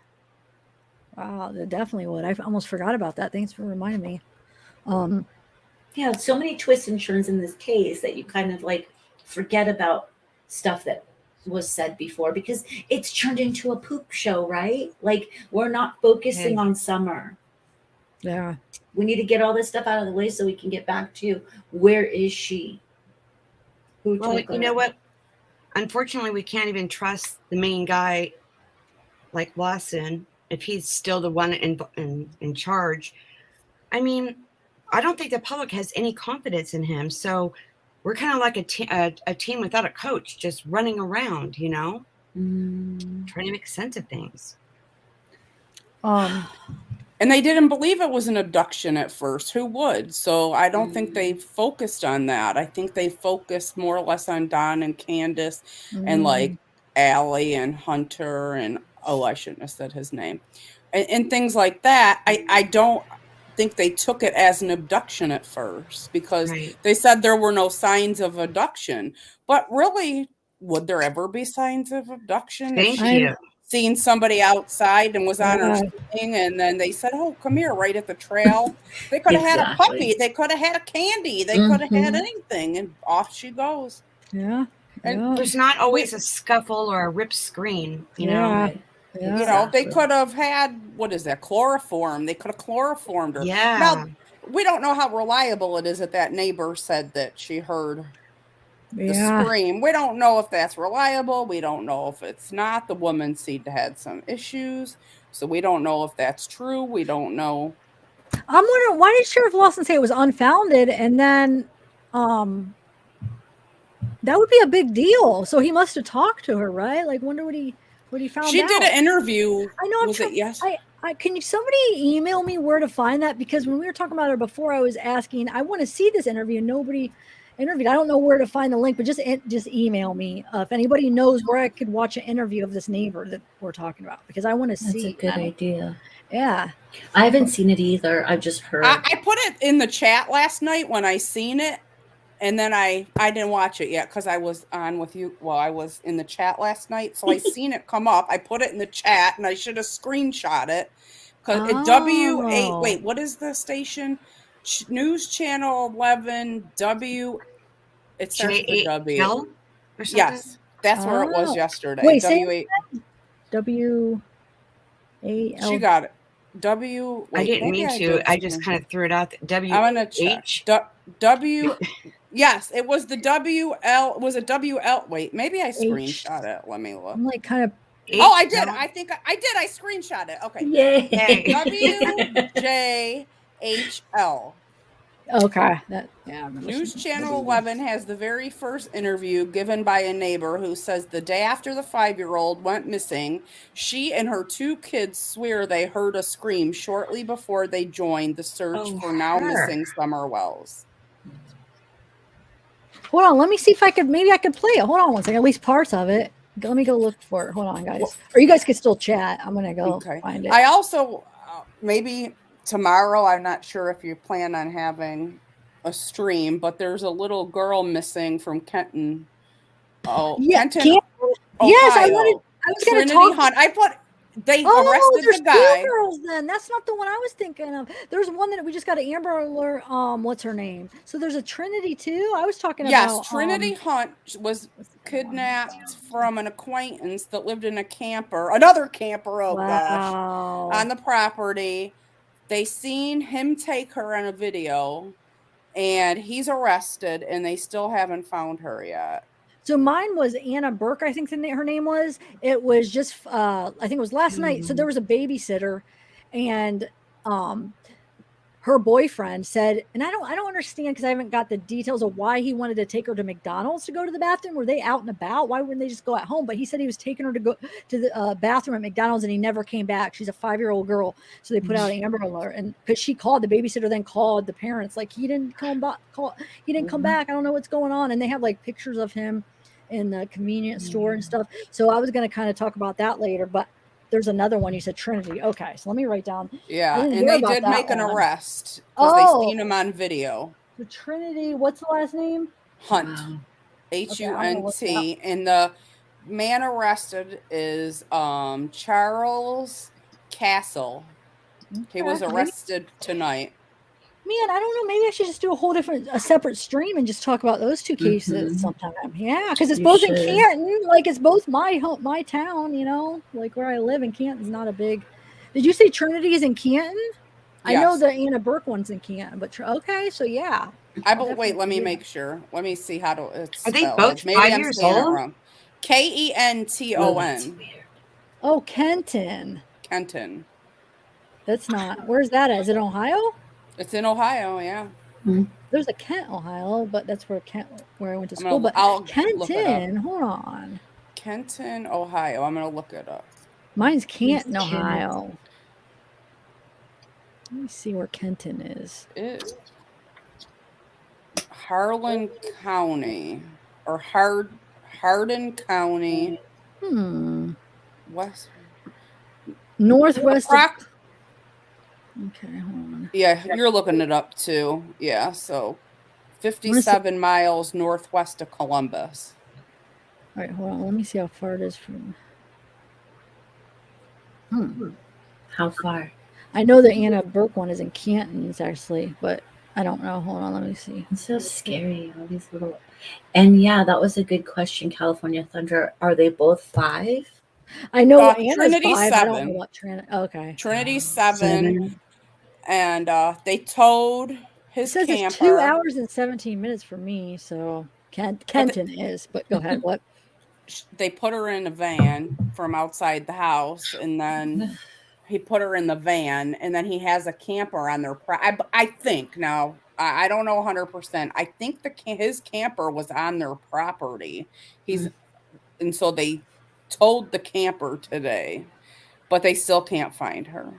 Wow, it definitely would. I almost forgot about that. Thanks for reminding me.
Yeah, so many twists and turns in this case that you kind of like forget about stuff that was said before, because it's turned into a poop show, right? Like we're not focusing on Summer.
Yeah.
We need to get all this stuff out of the way so we can get back to where is she? Who
Well,
took her?
you know what? Unfortunately, we can't even trust the main guy like Lawson if he's still the one in charge. I mean, I don't think the public has any confidence in him. So we're kind of like a team without a coach, just running around, you know, trying to make sense of things.
And they didn't believe it was an abduction at first. Who would? So I don't think they focused on that. I think they focused more or less on Don and Candus and like Allie and Hunter and I shouldn't have said his name. And things like that. I don't think they took it as an abduction at first because they said there were no signs of abduction. But really, would there ever be signs of abduction?
Thank you.
Seen somebody outside and was on her swing, and then they said, "Oh, come here!" Right at the trail. They could have had a puppy. They could have had a candy. They could have had anything, and off she goes.
Yeah.
And
there's not always a scuffle or a ripped screen. You know.
Yeah.
You know, they could have had what is that? Chloroform. They could have chloroformed her.
Yeah.
Now we don't know how reliable it is that neighbor said that she heard the scream. We don't know if that's reliable. We don't know if it's not. The woman seemed to have some issues, so we don't know if that's true. We don't know.
I'm wondering, why did Sheriff Lawson say it was unfounded, and then that would be a big deal. So he must have talked to her, right? Like, wonder what he found out.
She did an interview.
I know.
Was it yes?
Can somebody email me where to find that? Because when we were talking about her before, I was asking, I want to see this interview. Nobody interviewed. I don't know where to find the link, but just email me if anybody knows where I could watch an interview of this neighbor that we're talking about, because I want to see.
That's a good idea.
Yeah.
I haven't seen it either. I've just heard.
I put it in the chat last night when I seen it, and then I didn't watch it yet because I was on with you. Well, I was in the chat last night, so I seen it come up. I put it in the chat, and I should have screenshot it because W8. Wait, what is the station? News Channel 11 W. It starts with a W. Yes, that's where it was yesterday.
Wait,
W8.
W8.
She got it. W.
Wait, I didn't mean to. I just kind of threw it out. W.
I'm gonna check. W. Yes, it was the WL. Was it WL? Wait, maybe I screenshot it. Let me look.
I'm like kind of.
Oh, I did. I think I did. I screenshot it. Okay.
Yay.
WJHL.
Okay.
News Channel 11 has the very first interview given by a neighbor who says the day after the 5-year-old went missing, she and her 2 kids swear they heard a scream shortly before they joined the search for now missing Summer Wells.
Hold on. Let me see if maybe I could play it. Hold on one second. At least parts of it. Let me go look for it. Hold on, guys. Or you guys can still chat. I'm going to go find it.
I also, maybe tomorrow, I'm not sure if you plan on having a stream, but there's a little girl missing from Kenton. Oh, yeah, Kenton,
yes, I was going to talk.
Hunt. They arrested the guy.
2 girls then. That's not the one I was thinking of. There's one that we just got an Amber Alert. What's her name? So there's a Trinity too. I was talking about.
Yes, Trinity Hunt was kidnapped from an acquaintance that lived in another camper. Oh gosh, on the property. They seen him take her on a video, and he's arrested, and they still haven't found her yet.
So mine was Anna Burke, I think her name was. It was just, I think it was last night. So there was a babysitter, and her boyfriend said, and I don't understand because I haven't got the details of why he wanted to take her to McDonald's to go to the bathroom. Were they out and about? Why wouldn't they just go at home? But he said he was taking her to go to the bathroom at McDonald's, and he never came back. She's a 5-year-old girl, so they put out an Amber Alert, and because she called the babysitter, then called the parents like he didn't come back. He didn't come back. I don't know what's going on, and they have like pictures of him in the convenience store and stuff. So I was going to kind of talk about that later, but there's another one. You said Trinity. Okay. So let me write down.
Yeah. And they did make an arrest because they seen him on video.
The Trinity. What's the last name?
Hunt. Wow. H-U-N-T. And the man arrested is Charles Castle. Okay. He was arrested tonight.
Man, I don't know. Maybe I should just do a separate stream and just talk about those 2 cases sometime. Yeah, because it's both in Canton. Like, it's both my town, like where I live in Canton's not a big. Did you say Trinity is in Canton? I know
Yes.
the Anna Burke one's in Canton, but okay, so yeah.
Wait, let me
Yeah.
make sure. Let me see how to it's
Are they
spelled.
both
Maybe
5
I'm
years
saying it
old?
wrong. Kenton.
Oh, that's weird.
Oh, Kenton.
Kenton.
That's not. Where's that at? Is it Ohio?
It's in Ohio, yeah.
There's a Kent, Ohio, but that's where I went to
I'm
school.
gonna
But
I'll look it up.
Kenton, hold on.
Kenton, Ohio. I'm gonna look it up.
Mine's Canton,
Kenton.
Ohio. Let me see where Kenton is.
Harlan County or Hardin County, west.
Northwest of.
Proc-
Okay, hold on.
yeah, you're looking it up too. Yeah, so 57 miles northwest of Columbus.
All right, hold on. Let me see how far it is from.
How far?
I know the Anna Burke one is in Canton, actually, but I don't know. Hold on, let me see.
It's so scary. All these little. And yeah, that was a good question, California Thunder. Are they both 5?
I know Anna's
Trinity
5. I don't know
7.
what Trinity. Okay.
Trinity 7. And they towed
It
his
says
camper.
it's 2 hours and 17 minutes for me, so Kenton is. But go ahead. What?
They put her in a van from outside the house, and then he put her in the van, and then he has a camper on their I think now I don't know 100%. I think his camper was on their property. And so they towed the camper today, but they still can't find her.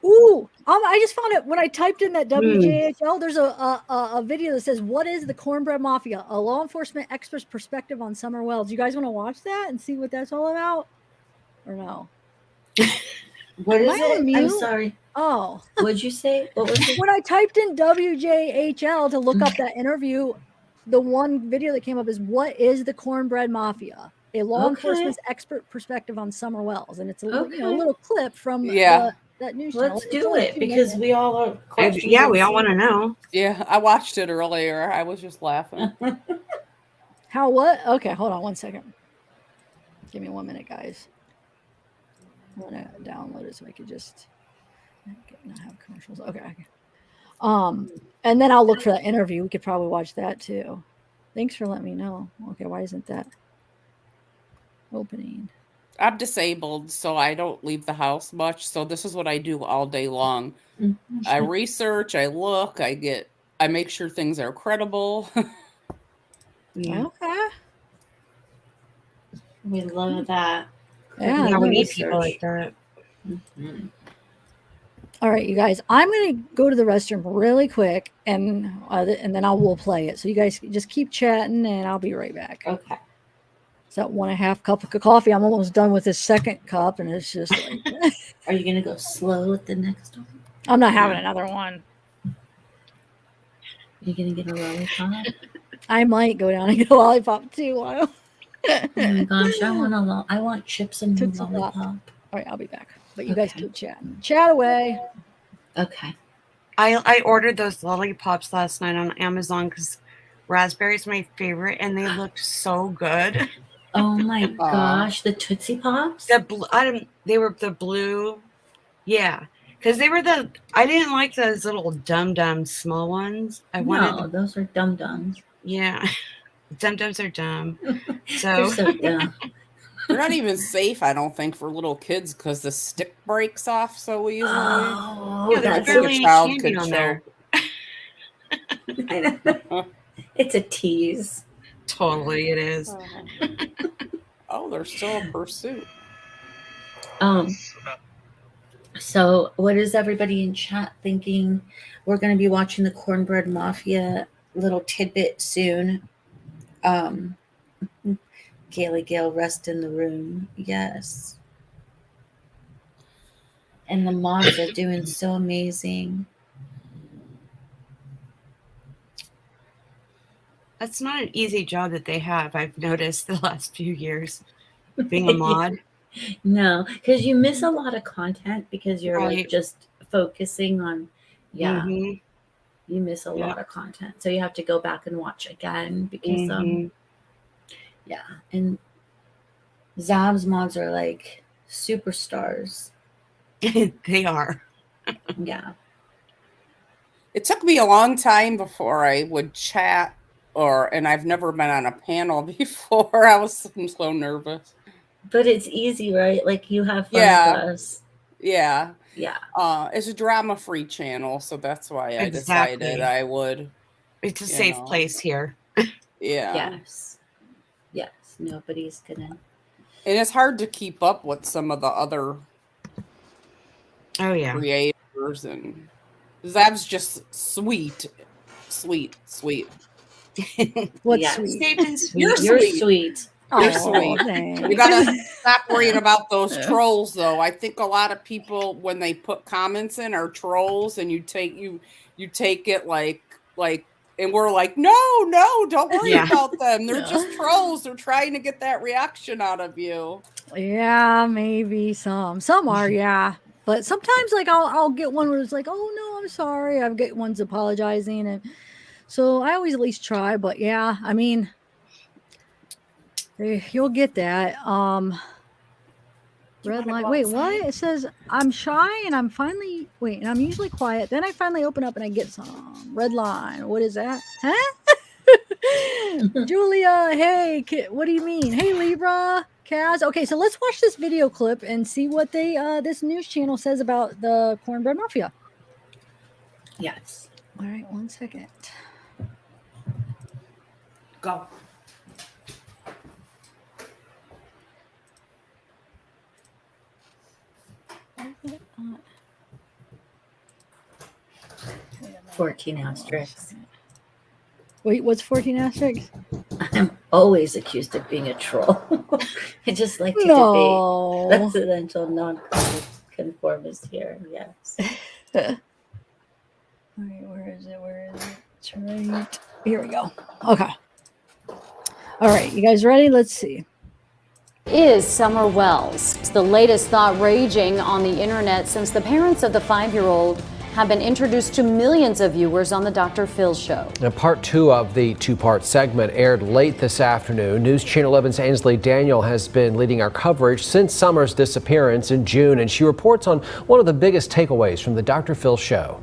Ooh, I just found it when I typed in that WJHL. There's a video that says, "What is the Cornbread Mafia? A law enforcement expert's perspective on Summer Wells." You guys want to watch that and see what that's all about, or no?
What is
Am I on
it? I'm
mute?
sorry.
Oh,
What'd you say? What was it?
when I typed in WJHL to look up that interview, the one video that came up is, "What is the Cornbread Mafia? A law enforcement expert perspective on Summer Wells," and it's a little clip from that news channel.
Let's do it because we all are questions.
Yeah, we all want to know.
Yeah, I watched it earlier. I was just laughing.
How what? Okay, hold on 1 second. Give me 1 minute, guys. I want to download it so I could just not have commercials. Okay. And then I'll look for that interview. We could probably watch that too. Thanks for letting me know. Okay, why isn't that opening?
I'm disabled, so I don't leave the house much. So this is what I do all day long. I research, I look, I make sure things are credible.
Okay.
We love that.
Yeah,
we need people like that.
All right, you guys. I'm gonna go to the restroom really quick, and then we'll play it. So you guys just keep chatting, and I'll be right back.
Okay.
It's that 1.5 cup of coffee. I'm almost done with this second cup, and it's just like.
Are you gonna go slow with the next one?
I'm not having another one.
Are you gonna get a lollipop?
I might go down and get a lollipop too.
Oh my gosh, I want chips and lollipop.
All right, I'll be back. But you guys keep chatting. Chat away.
Okay.
I ordered those lollipops last night on Amazon because raspberry's my favorite, and they looked so good.
Oh my gosh, the Tootsie Pops?
They were the blue. Yeah. Because I didn't like those little dum-dum small ones.
Those are dum-dums.
Yeah. Dum-dums are dumb.
They're so dumb.
They're not even safe, I don't think, for little kids because the stick breaks off so easily.
Oh,
yeah,
that's
barely
a child
candy
could
on
choke.
there.
It's a tease.
Totally, it is.
Oh, there's still a pursuit.
So what is everybody in chat thinking? We're going to be watching the Cornbread Mafia little tidbit soon. Gaily Gale, rest in the room. Yes. And the mods are doing so amazing.
That's not an easy job that they have, I've noticed the last few years, being a mod.
No, because you miss a lot of content because you're like just focusing on, you miss a lot of content. So you have to go back and watch again because, and Zab's mods are like superstars.
They are.
Yeah.
It took me a long time before I would chat, and I've never been on a panel before. I was so nervous.
But it's easy, right? Like you have fun
Yeah.
plus.
Yeah.
Yeah.
It's a drama-free channel, so that's why I decided
Exactly.
I would.
It's a safe place here.
Yeah.
Yes. Yes. Nobody's gonna.
And it's hard to keep up with some of the other
Oh yeah.
creators, and Zev's just sweet.
What's
Yeah.
sweet?
Safe and sweet.
You're
You're
sweet.
sweet.
You're
Aw,
sweet.
thanks.
You gotta stop worrying about those trolls, though. I think a lot of people, when they put comments in, are trolls, and you take it like, and we're like, no, don't worry
Yeah.
about them. They're
Yeah.
just trolls. They're trying to get that reaction out of you.
Yeah, maybe some are, yeah. But sometimes, like, I'll get one where it's like, oh no, I'm sorry. I've get ones apologizing, and so I always at least try. But yeah, I mean, you'll get that. Red light. Wait, what? It says I'm shy and I'm finally and I'm usually quiet. Then I finally open up and I get some red line. What is that? Huh? Julia, hey, what do you mean? Hey, Libra, Kaz. Okay, so let's watch this video clip and see what this news channel says about the Cornbread Mafia.
Yes.
All right, 1 second.
Go.
Where is it?
14 asterisks.
Wait, what's 14 asterisks?
I'm always accused of being a troll. I just like to
No.
debate residential non-conformist here. Yes.
All right, where is it? It's right here. We go. Okay. All right, you guys ready? Let's see.
Is Summer Wells. It's the latest thought raging on the internet since the parents of the 5-year-old have been introduced to millions of viewers on the Dr. Phil show.
Now, part 2 of the 2-part segment aired late this afternoon. News Channel 11's Ainsley Daniel has been leading our coverage since Summer's disappearance in June, and she reports on one of the biggest takeaways from the Dr. Phil show.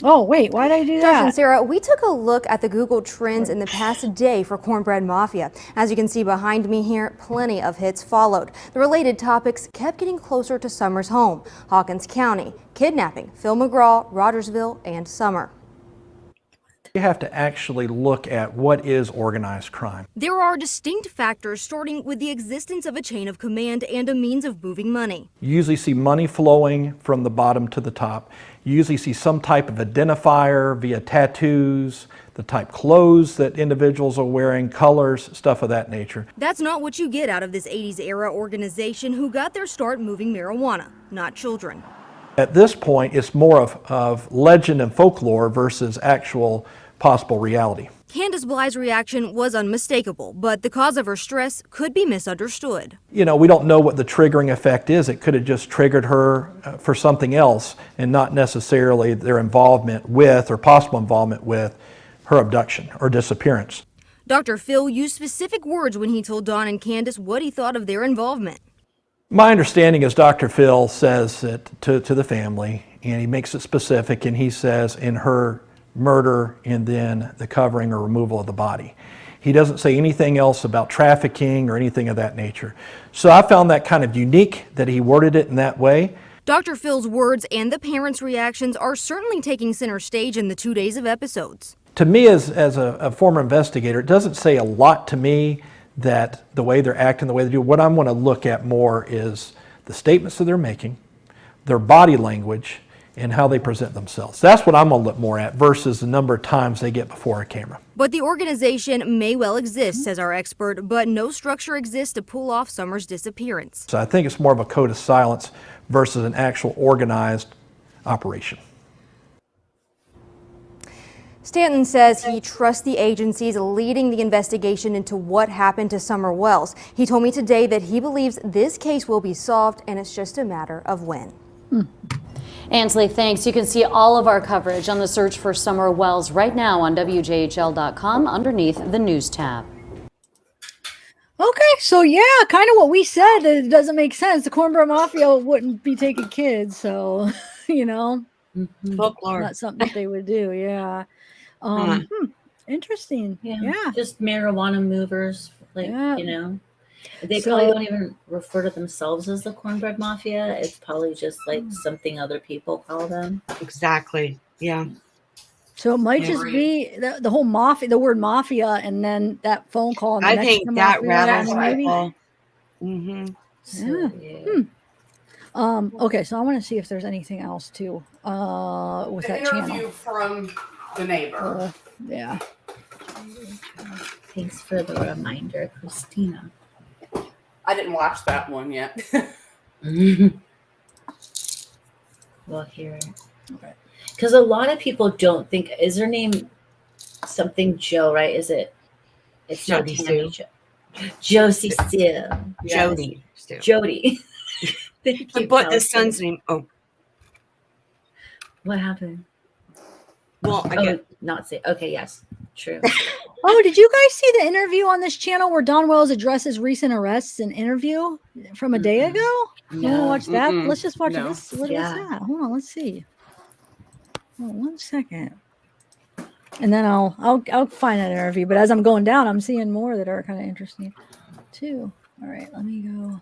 Oh, wait, why did I do
Josh and
that?
Sarah, we took a look at the Google Trends in the past day for Cornbread Mafia. As you can see behind me here, plenty of hits followed. The related topics kept getting closer to Summer's home: Hawkins County, kidnapping, Phil McGraw, Rogersville, and Summer.
You have to actually look at what is organized crime.
There are distinct factors, starting with the existence of a chain of command and a means of moving money.
You usually see money flowing from the bottom to the top. You usually see some type of identifier via tattoos, the type clothes that individuals are wearing, colors, stuff of that nature.
That's not what you get out of this 80s era organization who got their start moving marijuana, not children.
At this point, it's more of legend and folklore versus actual possible reality.
Candus Bly's reaction was unmistakable, but the cause of her stress could be misunderstood.
You know, we don't know what the triggering effect is. It could have just triggered her for something else and not necessarily their involvement with or possible involvement with her abduction or disappearance.
Dr. Phil used specific words when he told Dawn and Candus what he thought of their involvement.
My understanding is Dr. Phil says it to the family, and he makes it specific, and he says in her murder and then the covering or removal of the body. He doesn't say anything else about trafficking or anything of that nature. So I found that kind of unique that he worded it in that way.
Dr. Phil's words and the parents' reactions are certainly taking center stage in the 2 days of episodes.
To me, as a former investigator, it doesn't say a lot to me that the way they're acting, the way they do. What I'm going to look at more is the statements that they're making, their body language, and how they present themselves. That's what I'm going to look more at versus the number of times they get before a camera.
But the organization may well exist, says our expert, but no structure exists to pull off Summer's disappearance.
So I think it's more of a code of silence versus an actual organized operation.
Stanton says he trusts the agencies leading the investigation into what happened to Summer Wells. He told me today that he believes this case will be solved, and it's just a matter of when.
Ainsley, thanks. You can see all of our coverage on the search for Summer Wells right now on WJHL.com underneath the News tab.
Okay, so yeah, kind of what we said. It doesn't make sense. The Cornbread Mafia wouldn't be taking kids, so, you know.
Folklore.
Not something that they would do. Yeah.
Huh.
Interesting. Yeah.
Just marijuana movers, like,
Yeah.
you know. They
So-
probably don't even refer to themselves as the cornbread mafia. It's probably just like something other people call them.
Exactly. Yeah.
So it might
Yeah.
just be the whole mafia, the word mafia, and then that phone call. And the
I
next
think
to
that
mafia,
rattles
and maybe.
people. Mm-hmm.
So,
Okay, so I want to see if there's anything else too. With
The
that
interview
channel.
from the neighbor.
Yeah.
Thanks for the reminder, Christina.
I didn't watch that one yet.
Well, here.
Okay.
Because a lot of people don't think, is her name something Joe, right? Is it? It's
Jody
not Tammy
Sue.
Josie Sue.
Jody. Stu.
Jody. Thank you,
But the
Kelsey.
son's name. Oh,
What happened?
well, I
Oh,
get.
not say. Okay, yes. True.
Oh, did you guys see the interview on this channel where Don Wells addresses recent arrests and interview from a day ago? You want to watch that?
Mm-mm.
Let's just watch
No.
this. What is that? Hold on, let's see. Hold on 1 second. And then I'll find that interview. But as I'm going down, I'm seeing more that are kind of interesting too. All right, let me go.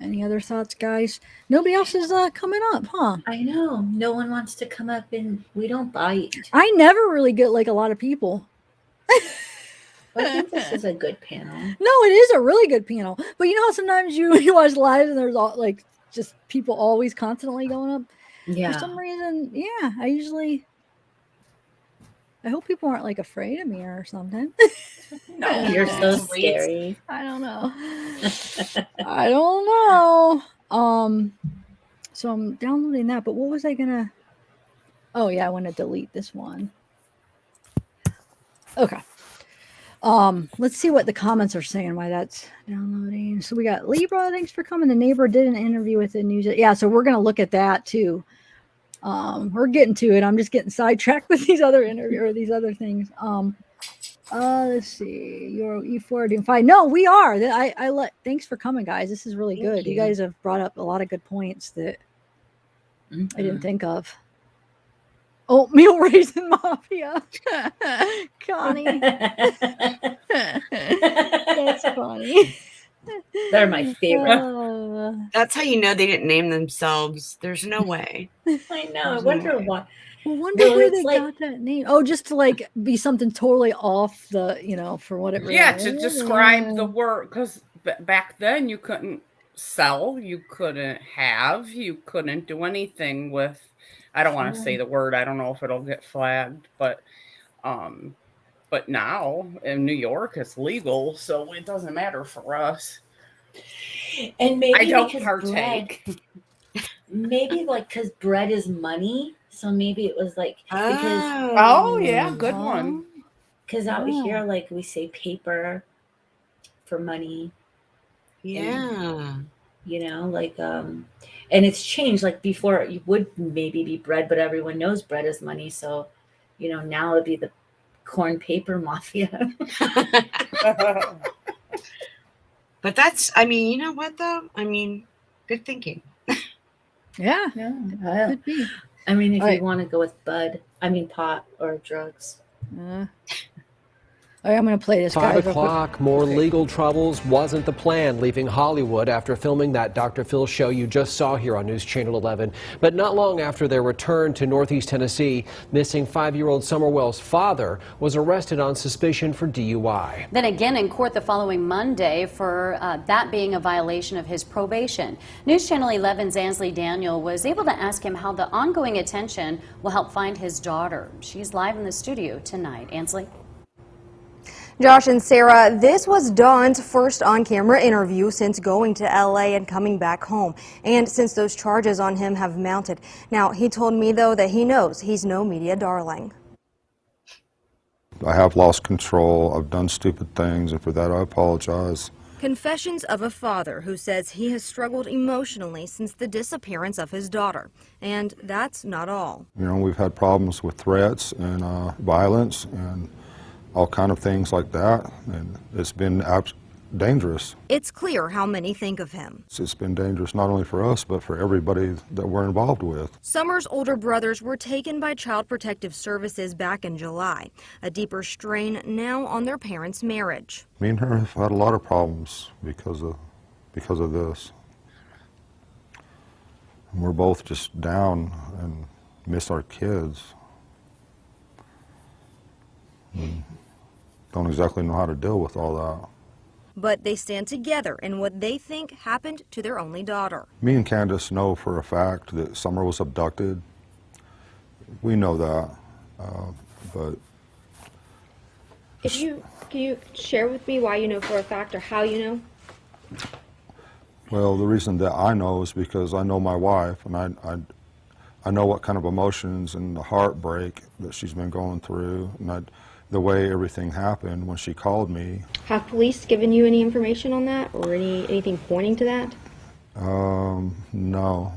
Any other thoughts, guys? Nobody else is coming up, huh?
I know. No one wants to come up and we don't bite.
I never really get like a lot of people.
I think this is a good panel.
No, it is a really good panel. But you know how sometimes you watch live and there's all like just people always constantly going up?
Yeah.
For some reason, yeah, I hope people aren't like afraid of me or something.
No, you're so scary.
I don't know. I don't know. So I'm downloading that, but what was I gonna? Oh yeah, I want to delete this one. Okay. Let's see what the comments are saying why that's downloading. So we got Libra, thanks for coming. The neighbor did an interview with the news. Yeah, so we're gonna look at that too. We're getting to it. I'm just getting sidetracked with these other these other things. Let's see. You're E4 doing fine. No, we are. Thanks for coming, guys. This is really good. You guys have brought up a lot of good points that I didn't think of. Oatmeal raisin mafia. Connie. That's funny.
They're my favorite.
That's how you know they didn't name themselves. There's no way.
I know. I wonder why.
I wonder
Well,
where
it's
they
like-
got that name. Oh, just to like be something totally off the, for what it really
Yeah,
is.
to describe the work, because back then you couldn't sell, you couldn't have, you couldn't do anything with. I don't want to say the word. I don't know if it'll get flagged, but now in New York it's legal, so it doesn't matter for us.
And maybe
I don't
because
partake.
Maybe like because bread is money, so maybe it was like because
Oh yeah, good one.
because out here like we say paper for money.
Yeah.
And it's changed. Like before it would maybe be bread, but everyone knows bread is money, so now it'd be the corn paper mafia.
But that's, you know what though? Good thinking.
Yeah. Could be.
I mean, if
All
you
right.
want to go with pot or drugs.
All right, I'm going to play this, guys.
5
real quick.
o'clock, more legal troubles wasn't the plan, leaving Hollywood after filming that Dr. Phil show you just saw here on News Channel 11. But not long after their return to Northeast Tennessee, missing 5-year-old Summer Wells' father was arrested on suspicion for DUI.
Then again in court the following Monday for that being a violation of his probation. News Channel 11's Ansley Daniel was able to ask him how the ongoing attention will help find his daughter. She's live in the studio tonight. Ansley?
Josh and Sarah, this was Don's first on-camera interview since going to LA and coming back home, and since those charges on him have mounted. Now, he told me, though, that he knows he's no media darling.
I have lost control. I've done stupid things, and for that I apologize.
Confessions of a father who says he has struggled emotionally since the disappearance of his daughter. And that's not all.
You know, we've had problems with threats and violence and all kind of things like that, and it's been dangerous.
It's clear how many think of him.
It's been dangerous not only for us, but for everybody that we're involved with.
Summer's older brothers were taken by Child Protective Services back in July. A deeper strain now on their parents' marriage.
Me and her have had a lot of problems because of this. And we're both just down and miss our kids. And don't exactly know how to deal with all that.
But they stand together in what they think happened to their only daughter.
Me and Candus know for a fact that Summer was abducted. We know that, but...
Can you share with me why you know for a fact or how you know?
Well, the reason that I know is because I know my wife, and I know what kind of emotions and the heartbreak that she's been going through, and the way everything happened when she called me.
Have police given you any information on that or anything pointing to that?
No.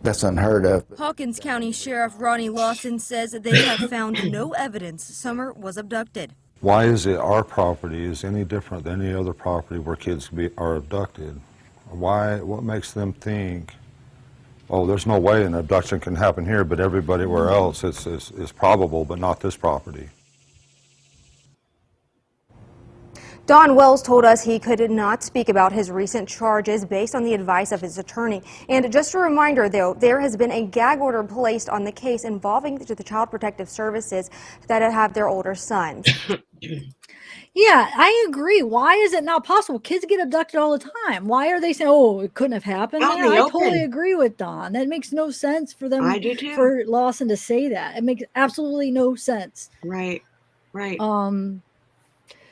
That's unheard of.
Hawkins County Sheriff Ronnie Lawson says that they have found no evidence Summer was abducted.
Why is it our property is any different than any other property where kids are abducted? Why? What makes them think, oh, there's no way an abduction can happen here, but everywhere else it's probable, but not this property?
Don Wells told us he could not speak about his recent charges based on the advice of his attorney. And just a reminder, though, there has been a gag order placed on the case involving the Child Protective Services that have their older sons.
Yeah, I agree. Why is it not possible? Kids get abducted all the time. Why are they saying, oh, it couldn't have happened?
Out in
Yeah,
the
I
open.
totally agree with Don. That makes no sense for them,
I do too.
for Lawson to say that. It makes absolutely no sense.
Right.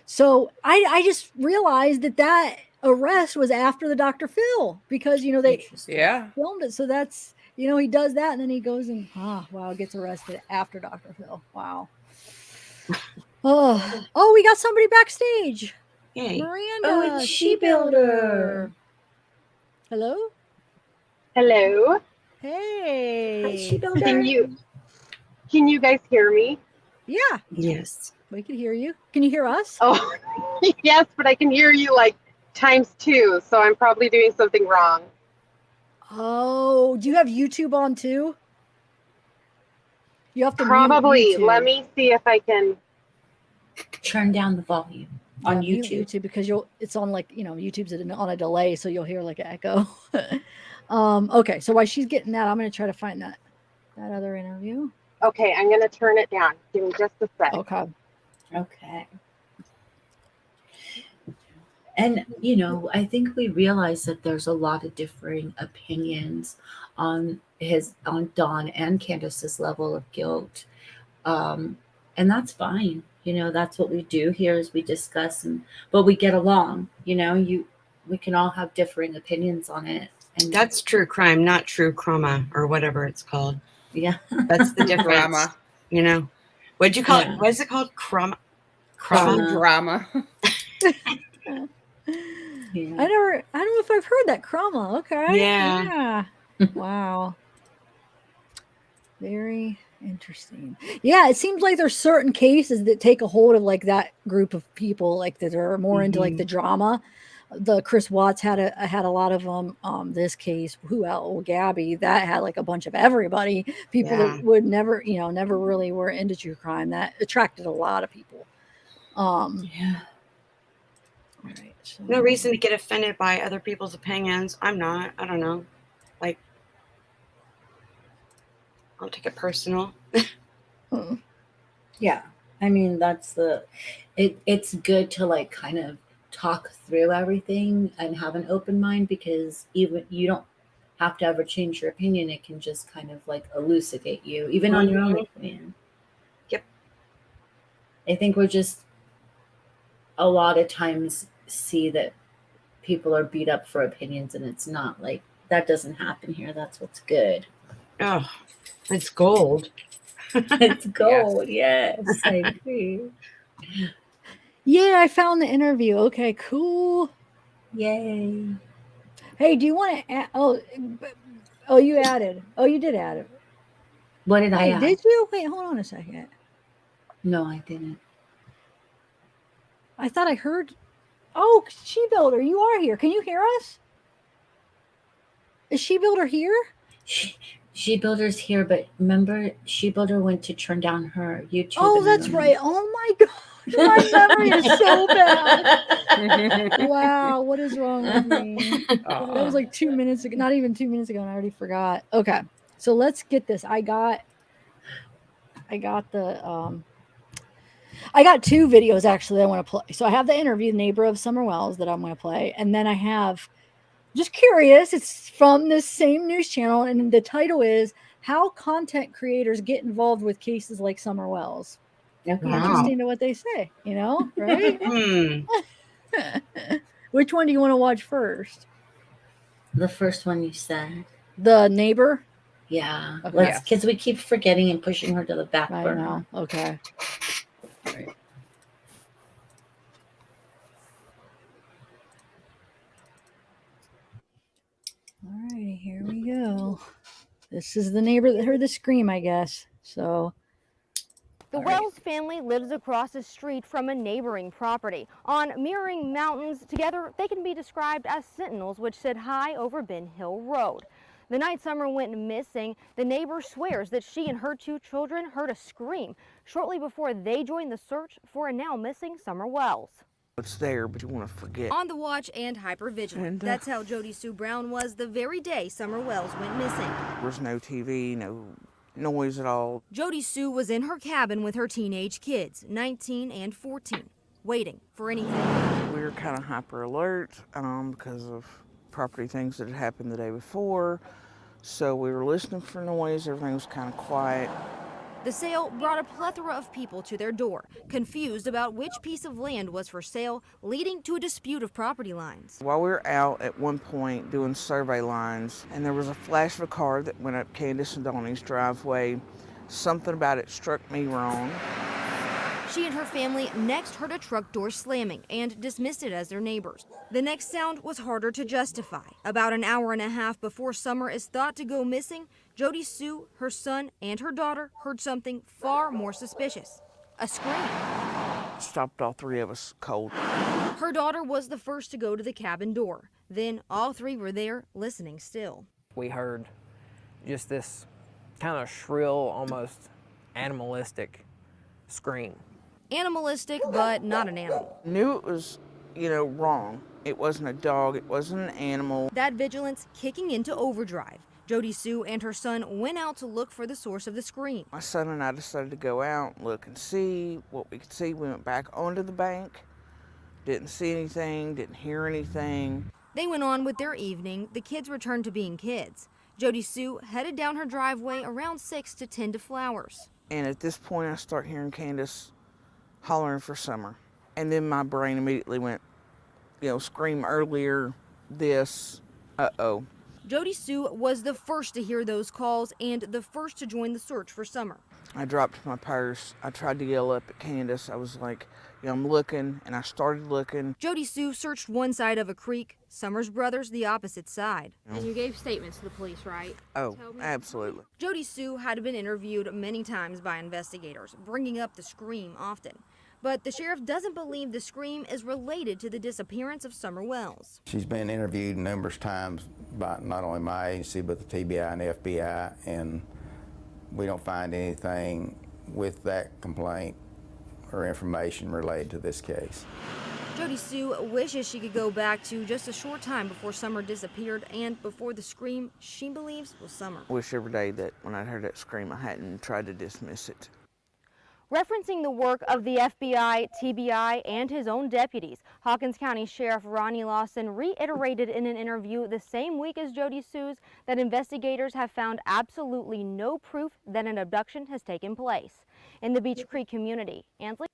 So I just realized that arrest was after the Dr. Phil, because, they filmed it. So that's, he does that and then he goes and, gets arrested after Dr. Phil. Wow. Oh, we got somebody backstage.
Yay.
Miranda,
it's She Builder.
Hello?
Hello.
Hey.
Hi, She Builder.
Can you guys hear me?
Yeah.
Yes.
We can hear you. Can you hear us?
Oh, yes, but I can hear you like ×2, so I'm probably doing something wrong.
Oh, do you have YouTube on too? You have to
Probably.
mute YouTube.
Let me see if I can
turn down the volume on
mute
YouTube.
because it's on YouTube's on a delay, so you'll hear like an echo. Okay, so while she's getting that, I'm going to try to find that other interview.
Okay, I'm going to turn it down. Give me just a sec.
Okay. And, I think we realize that there's a lot of differing opinions on Don and Candus's level of guilt. And that's fine. That's what we do here is we discuss, but we get along, we can all have differing opinions on it. And
That's true crime, not true crama or whatever it's called.
yeah,
That's the difference. What'd you call it? What is it called? Crama?
Drama.
I don't know if I've heard that crama. Okay.
Yeah.
Wow. Very interesting. Yeah, it seems like there's certain cases that take a hold of like that group of people, like that are more into like the drama. The Chris Watts had a lot of them. This case, who else? Well, Gabby, that had like a bunch of everybody. People that would never really were into true crime. That attracted a lot of people.
yeah.
All right. So,
No reason to get offended by other people's opinions. I'm not. I don't know. Like, I'll take it personal.
Yeah. I mean, it's good to like kind of talk through everything and have an open mind, because even you don't have to ever change your opinion. It can just kind of like elucidate you, even on your own opinion.
Yep.
I think we're just a lot of times see that people are beat up for opinions, and it's not like that doesn't happen here. That's what's good.
Oh, it's gold.
It's gold. Yes, I agree.
yeah, I found the interview. Okay, cool.
Yay.
Hey, do you want to add? Oh, you added. Oh, you did add it.
What did I
Wait,
add?
did you? Wait, hold on a second.
No, I didn't.
I thought I heard. Oh, She Builder, you are here. Can you hear us? Is She Builder here?
She Builder's here, but remember, She Builder went to turn down her YouTube.
Oh, that's right. Oh my gosh, my memory is so bad. Wow, what is wrong with me? That was like 2 minutes ago, not even 2 minutes ago, and I already forgot. Okay, so let's get this. I got two videos actually I want to play. So I have the interview, Neighbor of Summer Wells, that I'm going to play, and then I have, just curious, it's from this same news channel, and the title is How Content Creators Get Involved with Cases Like Summer Wells.
Okay.
Interesting to what they say, right? Which one do you want to watch first?
The first one you said.
The Neighbor?
Yeah.
Okay.
Let's, because we keep forgetting and pushing her to the back burner.
I know. Okay. All right. All righty, here we go. This is the neighbor that heard the scream, I guess. So.
The Wells family lives across the street from a neighboring property. On mirroring mountains, together they can be described as sentinels which sit high over Ben Hill Road. The night Summer went missing, the neighbor swears that she and her 2 children heard a scream shortly before they joined the search for a now missing Summer Wells.
It's there, but you want to forget.
On the watch and hypervigilant. That's how Jody Sue Brown was the very day Summer Wells went missing.
There's no TV, no noise at all.
Jody Sue was in her cabin with her teenage kids, 19 and 14, waiting for anything.
We were kind of hyper alert because of property things that had happened the day before. So we were listening for noise. Everything was kind of quiet.
The sale brought a plethora of people to their door, confused about which piece of land was for sale, leading to a dispute of property lines.
While we were out at one point doing survey lines, and there was a flash of a car that went up Candus and Donnie's driveway. Something about it struck me wrong.
She and her family next heard a truck door slamming and dismissed it as their neighbors. The next sound was harder to justify. About an hour and a half before Summer is thought to go missing, Jody Sue, her son, and her daughter heard something far more suspicious. A scream.
Stopped all 3 of us cold.
Her daughter was the first to go to the cabin door. Then all 3 were there, listening still.
We heard just this kind of shrill, almost animalistic scream.
Animalistic, but not an animal.
Knew it was, wrong. It wasn't a dog, it wasn't an animal.
That vigilance kicking into overdrive. Jody Sue and her son went out to look for the source of the scream.
My son and I decided to go out, look and see what we could see. We went back onto the bank, didn't see anything, didn't hear anything.
They went on with their evening. The kids returned to being kids. Jody Sue headed down her driveway around 6 to tend to flowers.
And at this point, I start hearing Candus hollering for Summer. And then my brain immediately went, scream earlier, this, uh-oh.
Jody Sue was the first to hear those calls and the first to join the search for Summer.
I dropped my purse. I tried to yell up at Candus. I was like, I'm looking, and I started looking.
Jody Sue searched one side of a creek, Summer's brothers the opposite side.
And you gave statements to the police, right?
Oh, absolutely.
Jody Sue had been interviewed many times by investigators, bringing up the scream often. But the sheriff doesn't believe the scream is related to the disappearance of Summer Wells.
She's been interviewed numerous times by not only my agency, but the TBI and the FBI, and we don't find anything with that complaint or information related to this case.
Jody Sue wishes she could go back to just a short time before Summer disappeared and before the scream she believes was Summer.
I wish every day that when I heard that scream, I hadn't tried to dismiss it.
Referencing the work of the FBI, TBI, and his own deputies, Hawkins County Sheriff Ronnie Lawson reiterated in an interview the same week as Jody Sue's that investigators have found absolutely no proof that an abduction has taken place in the Beach Creek community. Ansley?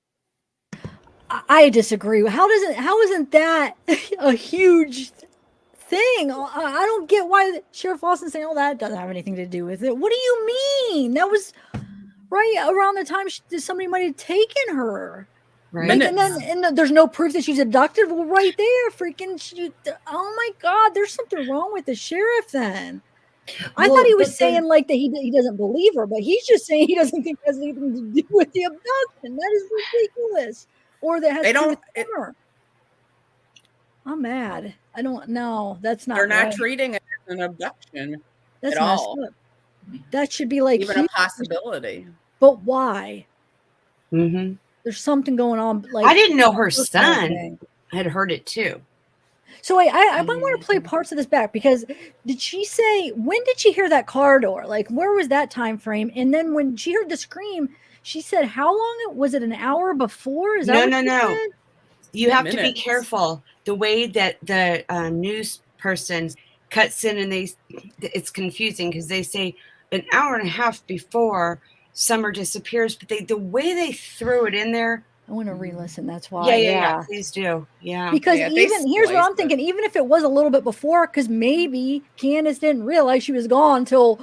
I disagree. How isn't that a huge thing? I don't get why Sheriff Lawson's saying, that doesn't have anything to do with it. What do you mean? That was right around the time somebody might have taken her. Like, and then there's no proof that she's abducted. Well, right there, freaking oh my God, there's something wrong with the sheriff then. I thought he was saying like that he doesn't believe her, but he's just saying he doesn't think it has anything to do with the abduction. That is ridiculous. Or that has to do with her. I'm mad. I don't know. That's not
They're not
right.
treating it as an abduction
That's
at all.
up. That should be like
even a possibility.
But why?
Mm-hmm.
There's something going on. Like
I didn't know her son had heard it too.
So wait, I want to play parts of this back because did she say when did she hear that car door? Like where was that time frame? And then when she heard the scream, she said how long was it? An hour before? Is that
no.
Said?
You have to be careful. The way that the news person cuts in and it's confusing because they say an hour and a half before Summer disappears, but the way they threw it in there.
I want to re-listen. That's why.
Yeah. Please do. Yeah.
Because even here's what I'm thinking. Even if it was a little bit before, because maybe Candus didn't realize she was gone until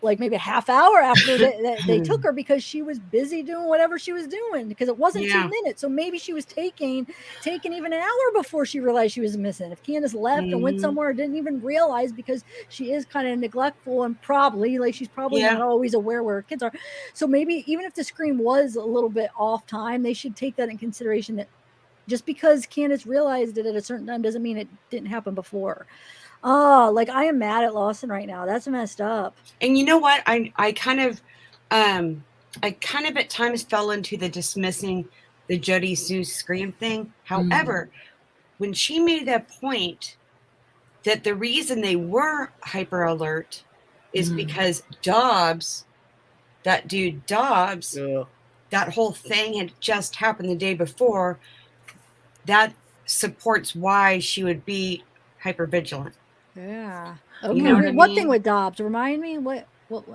like maybe a half hour after they took her because she was busy doing whatever she was doing because it wasn't 2 minutes. So maybe she was taking even an hour before she realized she was missing. If Candus left and went somewhere, didn't even realize because she is kind of neglectful and probably she's probably not always aware where her kids are. So maybe even if the scream was a little bit off time, they should take that in consideration that just because Candus realized it at a certain time doesn't mean it didn't happen before. Oh, like I am mad at Lawson right now. That's messed up.
And you know what? I kind of at times fell into the dismissing the Jody Sue scream thing. However, when she made that point that the reason they were hyper alert is because Dobbs, that whole thing had just happened the day before. That supports why she would be hyper vigilant.
Yeah. Okay. You know what thing with Dobbs? Remind me what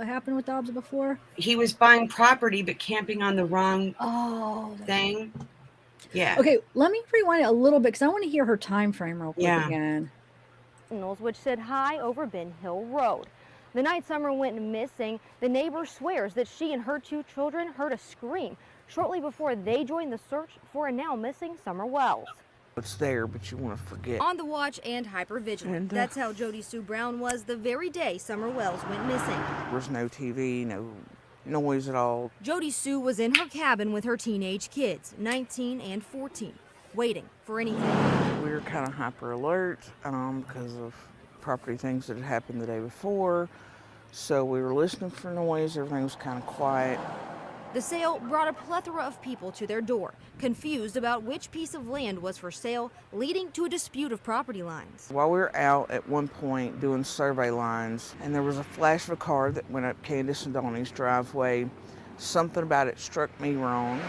happened with Dobbs before?
He was buying property but camping on the wrong thing. Yeah.
Okay, let me rewind it a little bit because I want to hear her time frame real quick again.
Which said hi over Ben Hill Road. The night Summer went missing, the neighbor swears that she and her 2 children heard a scream shortly before they joined the search for a now missing Summer Wells.
It's there, but you want to forget.
On the watch and hypervigilant. That's how Jody Sue Brown was the very day Summer Wells went missing.
There was no TV, no noise at all.
Jody Sue was in her cabin with her teenage kids, 19 and 14, waiting for anything.
We were kind of hyper alert because of property things that had happened the day before. So we were listening for noise. Everything was kind of quiet.
The sale brought a plethora of people to their door, confused about which piece of land was for sale, leading to a dispute of property lines.
While we were out at one point doing survey lines, and there was a flash of a car that went up Candus and Donnie's driveway, something about it struck me wrong.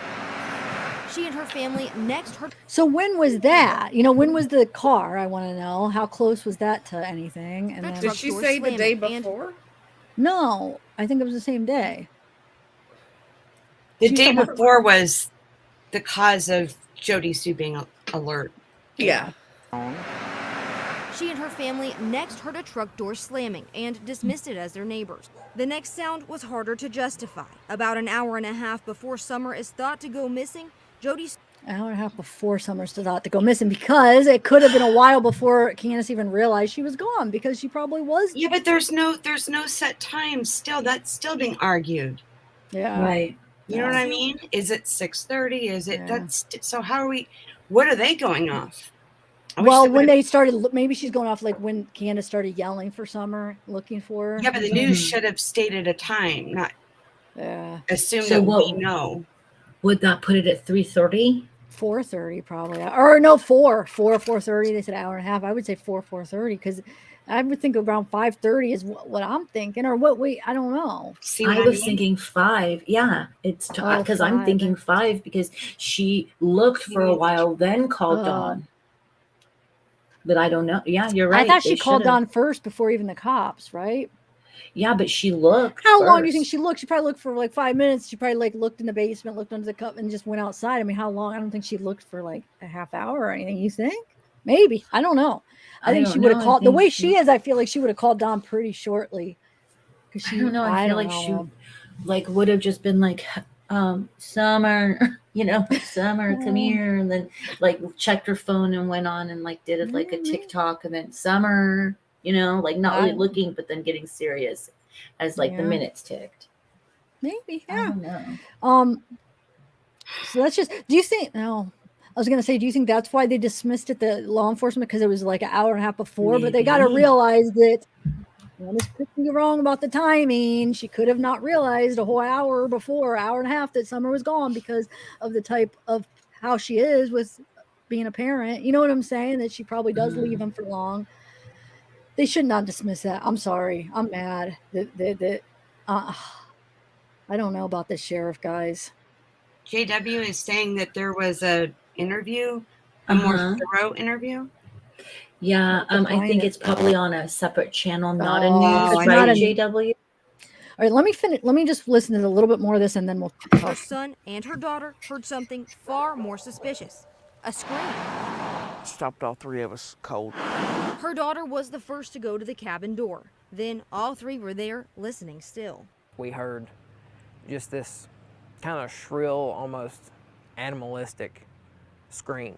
She and her family next heard.
So when was that? When was the car? I want to know. How close was that to anything? And then,
did she say the day before?
No, I think it was the same day.
The day before was the cause of Jody Sue being alert.
Yeah.
She and her family next heard a truck door slamming and dismissed it as their neighbors. The next sound was harder to justify. About an hour and a half before Summer is thought to go missing, Jody's
an hour and a half before Summer's thought to go missing because it could have been a while before Candus even realized she was gone because she probably was.
Yeah, but there's no set time still. That's still being argued.
Yeah.
Right.
You know what I mean? Is it 6:30? Is it so how are we what are they going off?
Well, when they started, maybe she's going off like when Candus started yelling for Summer, looking for her.
Yeah, but the news should have stated a time, not assume that we know.
Would that put it at 3:30?
4:30 probably, or no, 4:30. They said hour and a half. I would say 4:30 because I would think around 5:30 is what I'm thinking, or what I don't know.
I was thinking 5. Yeah, it's because I'm thinking 5 because she looked for a while, then called Dawn. But I don't know. Yeah, you're right.
I thought she called Dawn first before even the cops, right?
Yeah, but she looked.
How long do you think she looked? She probably looked for like 5 minutes. She probably looked in the basement, looked under the cup, and just went outside. I mean, how long? I don't think she looked for like a half hour or anything. You think? Maybe. I don't know. I think she would have called the way she is. I feel like she would have called Dawn pretty shortly.
I don't know. I feel like she would have just been like, Summer, Summer, come here. And then like checked her phone and went on and like did it like a TikTok, and then Summer, like not really looking, but then getting serious as like the
Yeah.
minutes ticked.
Maybe,
I
yeah.
don't know.
So that's just, do you think, no, I was going to say, do you think that's why they dismissed it, the law enforcement, because it was like an hour and a half before, but they got to
Maybe.
realize that Candace could be wrong about the timing. She could have not realized a whole hour before, hour and a half, that Summer was gone because of the type of how she is with being a parent. You know what I'm saying? That she probably does leave him for long. They should not dismiss that. I'm sorry. I'm mad. I don't know about this sheriff, guys.
JW is saying that there was a interview, a more thorough interview.
Yeah, I think it's probably on a separate channel, not a news,
not
right,
a
JW?
All right, let me finish. Let me just listen to a little bit more of this, and then we'll
Her
talk.
son and her daughter heard something far more suspicious. A scream.
Stopped all three of us cold.
Her daughter was the first to go to the cabin door. Then all three were there listening still.
We heard just this kind of shrill, almost animalistic scream.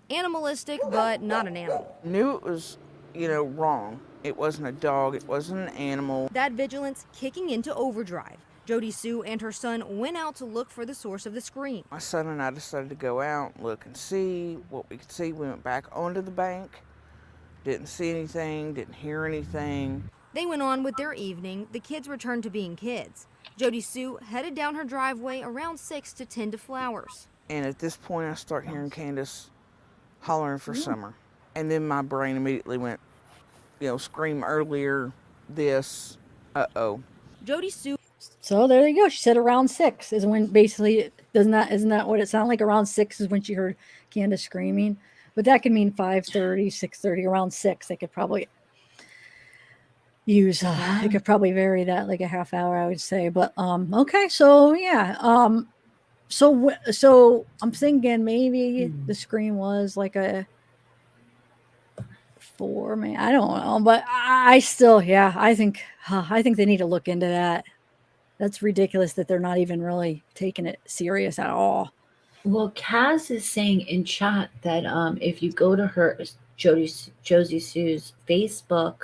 Animalistic, but not an animal.
Knew it was, wrong. It wasn't a dog. It wasn't an animal.
That vigilance kicking into overdrive. Jody Sue and her son went out to look for the source of the scream.
My son and I decided to go out, look and see what we could see. We went back onto the bank. Didn't see anything, didn't hear anything.
They went on with their evening. The kids returned to being kids. Jody Sue headed down her driveway around 6 to tend to flowers.
And at this point, I start hearing Candus hollering for Summer. And then my brain immediately went, scream earlier, this, uh-oh.
Jody Sue.
So there you go. She said around 6 is when basically, isn't that what it sounded like? Around 6 is when she heard Candace screaming. But that could mean 5:30, 6:30, around 6. They could probably use, it could probably vary that like a half hour, I would say. But okay, so yeah. So I'm thinking maybe the scream was like a 4, man. I don't know, but I still, I think they need to look into that. That's ridiculous that they're not even really taking it serious at all.
Well, Kaz is saying in chat that if you go to her Josie Sue's Facebook,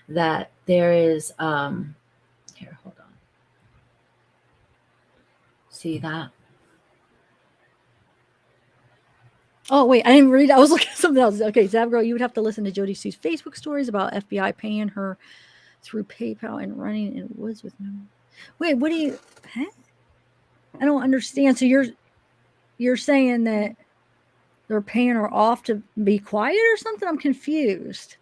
that there is here, hold on. See that?
Oh, wait, I didn't read. I was looking at something else. Okay, Zabgirl, you would have to listen to Jody Sue's Facebook stories about FBI paying her through PayPal and running in woods with no. Wait, what do you? Huh? I don't understand. So you're saying that they're paying her off to be quiet or something? I'm confused.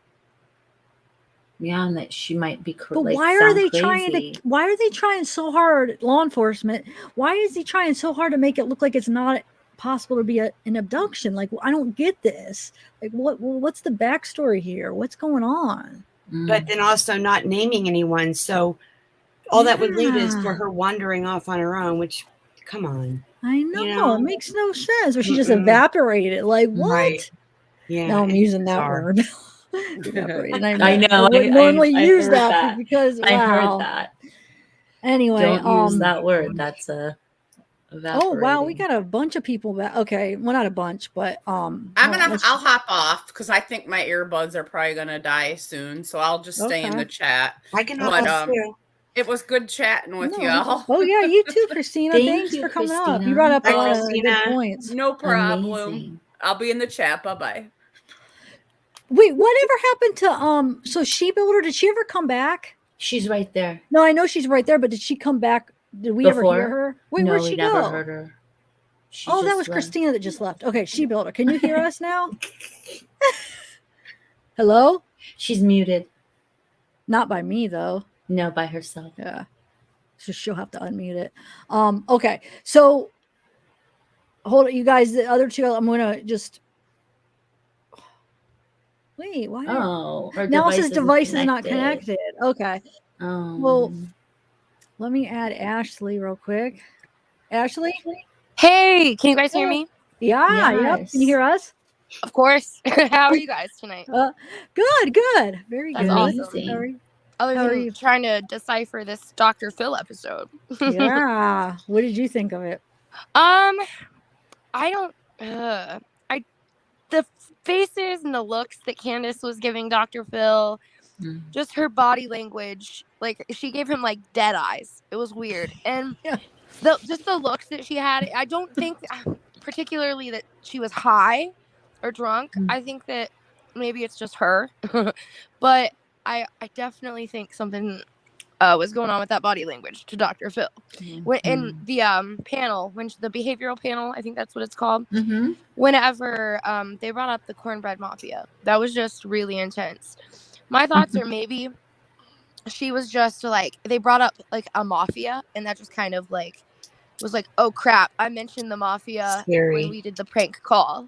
Yeah, and that she might be.
But why are they trying to? Why are they trying so hard? Law enforcement. Why is he trying so hard to make it look like it's not possible to be an abduction? Like, I don't get this. Like, what's the backstory here? What's going on?
But then also not naming anyone, so all that would leave is for her wandering off on her own. Which, come on,
I know, it makes no sense. Or she just evaporated. Like, what?
Right. Yeah.
Now I'm using that word. Evaporated.
I know.
I wouldn't normally use
heard
that because wow.
I heard that.
Anyway,
don't use that word. That's a.
Oh wow, we got a bunch of people back. Okay, well, not a bunch, but
I'll hop off because I think my earbuds are probably gonna die soon. So I'll just stay in the chat.
I can hop off too.
It was good chatting with y'all.
Oh yeah, you too, Christina. Thanks for coming up. You brought up a lot of good points.
No problem. Amazing. I'll be in the chat. Bye bye.
Wait, whatever happened to so She Builder? Did she ever come back?
She's right there.
No, I know she's right there, but did she come back? Did we ever hear her? Wait,
no,
where'd she
never
go?
Heard her.
Oh, that was Christina that just left. Okay, She Builder. Can you hear us now? Hello?
She's muted.
Not by me though.
No, by herself.
Yeah. So she'll have to unmute it. Okay. So hold it, you guys. The other two, I'm gonna just wait. Why?
Oh,
now it says device is not connected. Okay. Well, let me add Ashley real quick. Ashley?
Hey, can you guys hear me?
Yeah,
Yes.
yep. Can you hear us?
Of course. How are you guys tonight?
Good. Very
That's
good.
awesome.
Sorry.
other
How are
than
you?
trying to decipher this Dr. Phil episode.
Yeah. What did you think of it?
I don't. I the faces and the looks that Candus was giving Dr. Phil, just her body language, like she gave him like dead eyes. It was weird, and just the looks that she had. I don't think particularly that she was high or drunk. I think that maybe it's just her, but I definitely think something was going on with that body language to Dr. Phil. When in the panel, when the behavioral panel, I think that's what it's called. Whenever they brought up the cornbread mafia, that was just really intense. My thoughts are maybe she was just like, they brought up like a mafia, and that just kind of like was like, oh crap, I mentioned the mafia when we did the prank call.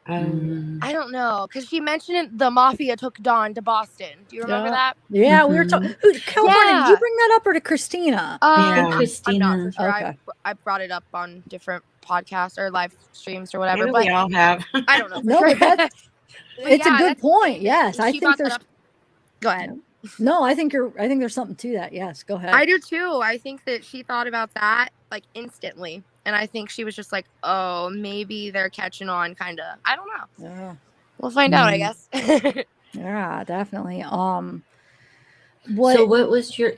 I don't know, because she mentioned the mafia took Dawn to Boston. Do you remember that?
Yeah, we were talking. California, did you bring that up or to Christina?
I think
I'm
Christina.
not for sure.
Okay.
I brought it up on different podcasts or live streams or whatever.
Maybe
but
we all have.
I don't know. For
No,
sure.
but it's a
yeah,
good
that's the
point.
thing,
Yes, I
she
think
brought that
there's.
up. Go ahead.
No, I think there's something to that. Yes, go ahead.
I do too. I think that she thought about that like instantly, and I think she was just like, "Oh, maybe they're catching on." Kind of. I don't know.
Yeah.
We'll find out, I guess.
Yeah, definitely.
So what was your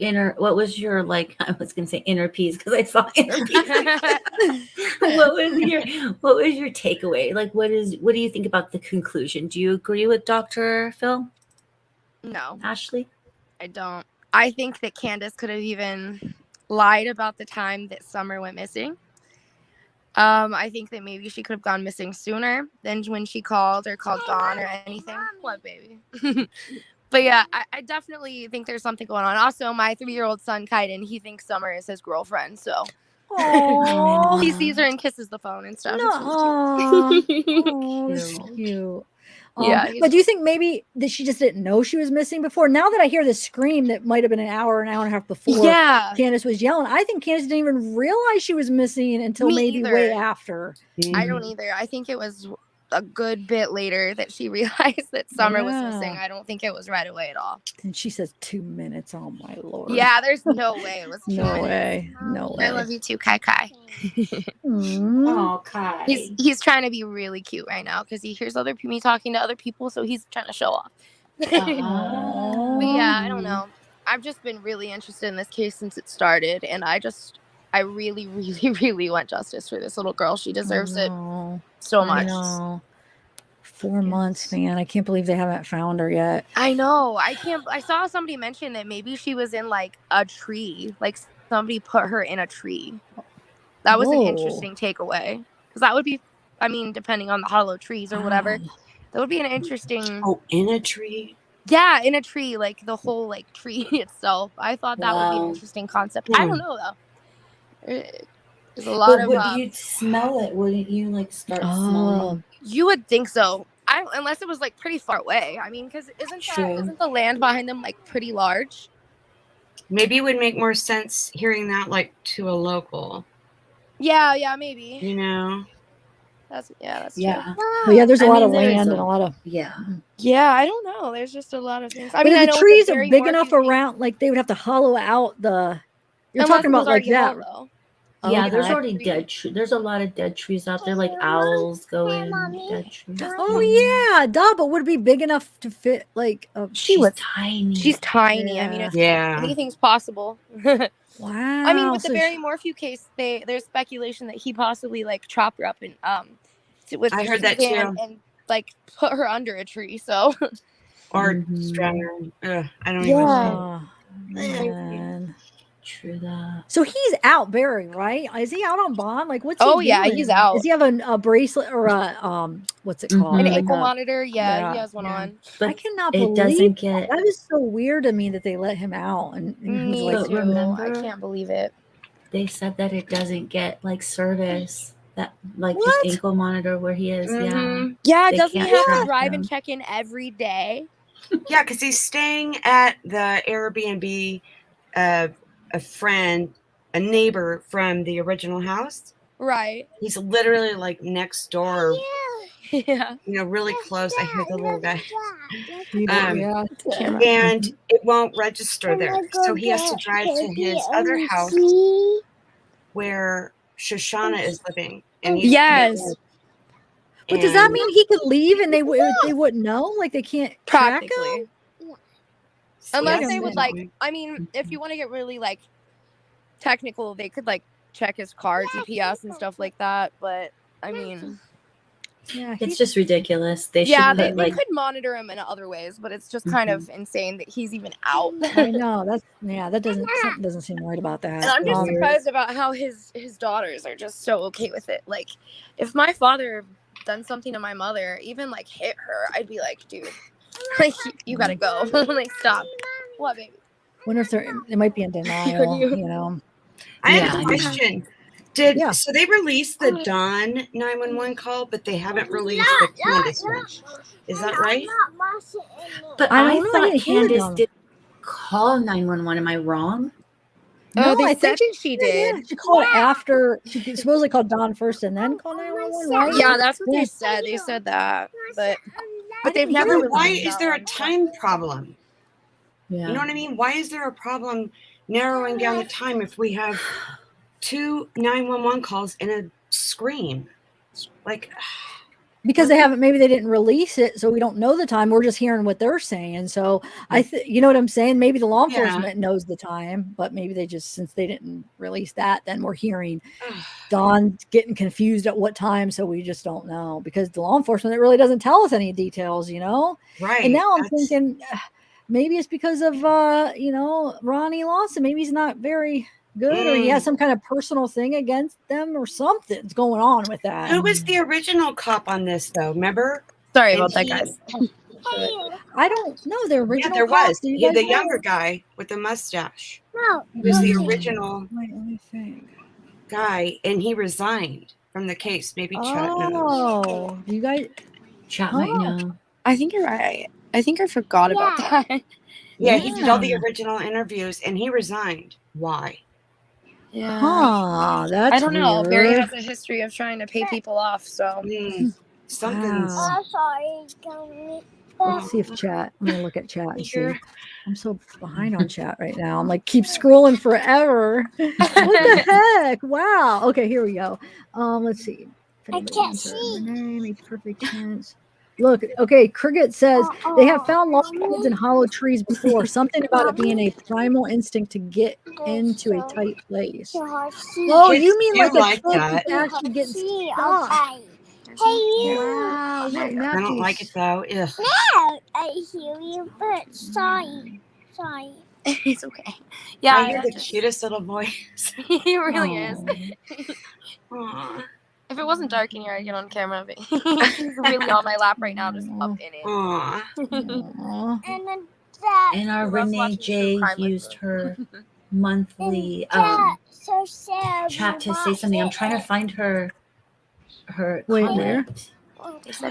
like, I was gonna say inner peace because I saw inner peace. what was your takeaway? Like what do you think about the conclusion? Do you agree with Dr. Phil?
No.
Ashley?
I don't. I think that Candus could have even lied about the time that Summer went missing. I think that maybe she could have gone missing sooner than when she called Dawn or anything. What, baby? But yeah, I definitely think there's something going on. Also, my 3-year-old son, Kaiden, he thinks Summer is his girlfriend, so he sees her and kisses the phone and stuff. It's really cute.
Cute.
Yeah,
but do you think maybe that she just didn't know she was missing before? Now that I hear this scream that might have been an hour and a half before Candus was yelling, I think Candus didn't even realize she was missing until maybe way after.
I don't either. I think it was a good bit later that she realized that Summer was missing. I don't think it was right away at all.
And she says 2 minutes. Oh my Lord.
Yeah, there's no way it was 2
No
minutes.
way. No way.
I love you too, Kai.
Oh, Kai.
He's trying to be really cute right now because he hears me talking to other people, so he's trying to show off. But yeah, I don't know. I've just been really interested in this case since it started, and I really, really, really want justice for this little girl. She deserves it so much.
4 months, man. I can't believe they haven't found her yet.
I know. I saw somebody mention that maybe she was in like a tree, like somebody put her in a tree. That was an interesting takeaway, because that would be, I mean, depending on the hollow trees or whatever, that would be an interesting.
Oh, in a tree?
Yeah, in a tree, like the whole like tree itself. I thought that would be an interesting concept. I don't know though. There's a lot of.
Would you smell it? Wouldn't you like start smelling?
You would think so. Unless it was like pretty far away. I mean, because isn't the land behind them like pretty large?
Maybe it would make more sense hearing that like to a local.
Yeah, maybe.
You know.
That's true.
Well, yeah, there's a lot of land and a lot of
Yeah, I don't know. There's just a lot of things. I
but
mean,
if
I
the
know
trees are big enough around, like they would have to hollow out the. You're
Unless
talking
it was
about like
already
that.
hollow.
Yeah, there's
Okay.
already dead trees. There's a lot of dead trees out there, like owls go in. Dead trees.
Oh yeah, duh. But would it be big enough to fit like a?
She's
tiny.
She's tiny. I mean, anything's possible.
Wow.
I mean, with the Barry Morphew case, there's speculation that he possibly like chopped her up and with
I heard that
Suzanne
too.
and like put her under a tree. So
or stronger. I don't
Man.
True that.
So he's out, Barry, right? Is he out on bond? Like, what's
Oh,
he
yeah,
doing?
he's out.
Does he have a bracelet or a what's it called?
an
Like
ankle
a-
monitor. Yeah, he has one on.
But
I cannot
it
believe
doesn't get.
that is so weird to me that they let him out and he's
Me
like,
too.
remember-
I can't believe it.
They said that it doesn't get like service. That like
What?
his ankle monitor where he is.
Yeah,
They
doesn't he
can't
have to
track
drive
him.
and check in every day?
Yeah, because he's staying at the Airbnb, a friend, a neighbor from the original house.
Right.
He's literally like next door.
Yeah.
really close. I hear the little guy.
Yeah.
And it won't register there. So he has to drive to his other house where Shoshana is living. And he's
Yes.
But does that mean he could leave and they wouldn't know? Like they can't track him?
Practically. Unless
Wait a
they would
minute.
I mean, if you want to get really technical, they could check his car GPS and stuff like that. But I mean,
yeah,
it's just ridiculous. They
yeah,
should
they
put
could monitor him in other ways, but it's just kind of insane that he's even out.
I know that something doesn't seem right about that.
And I'm just surprised about how his daughters are just so okay with it. Like, if my father done something to my mother, even hit her, I'd be like, dude, you gotta go. Stop. What, baby?
Wonder if they might be in denial,
I have a question. So they released the Dawn 911 call, but they haven't released the Candus one. Is that right?
But
I
I
don't know, I
thought
didn't hear
Candus
them.
did call 911. Am I wrong?
No,
they
I
said
think
she did.
Yeah, she called after. She supposedly called Dawn first and then called 911, right?
Yeah, that's what they said. They said that, but they've never.
Why is there a time problem?
Yeah.
You know what I mean? Why is there a problem narrowing down the time if we have 2 911 calls and a scream?
Because maybe they didn't release it, so we don't know the time. We're just hearing what they're saying. So you know what I'm saying? Maybe the law enforcement knows the time, but maybe they just, since they didn't release that, then we're hearing Dawn getting confused at what time. So we just don't know, because the law enforcement, it really doesn't tell us any details,
Right.
And now I'm thinking maybe it's because of, Ronnie Lawson. Maybe he's not very good, or he has some kind of personal thing against them, or something's going on with that.
Who was the original cop on this, though? Remember?
Sorry about that, guys.
I don't know the original.
Yeah, there
cop.
was.
Do you
Yeah,
guys
the
know?
younger guy with the mustache.
No,
He was the original
Wait, let me think.
guy, and he resigned from the case. Maybe Chat knows.
Oh, you guys,
Chat might know.
I think you're right. I think I forgot about that.
Yeah, he did all the original interviews, and he resigned. Why?
Yeah.
Huh, that's
I don't know.
weird.
Barry has a history of trying to pay people off, so
something's.
Let's see if chat. I'm gonna look at chat and see. I'm so behind on chat right now. I'm keep scrolling forever. What the heck? Wow. Okay, here we go. Let's see.
I can't see.
Name makes perfect sense. Look, okay, Cricket says they have found lost kids in hollow trees before. Something about it being a primal instinct to get into a tight place. Oh, you mean like a kid that's actually getting stuck? Wow,
I don't like it though. Ugh.
No, I hear you, but sorry.
It's okay. Yeah,
I hear the cutest little voice.
He really is.
Aww.
If it wasn't dark in here, I'd get on camera. But he's really on my lap right now, just up in it.
Aww.
And our Renee J used her monthly chat to say something. I'm trying to find her comment.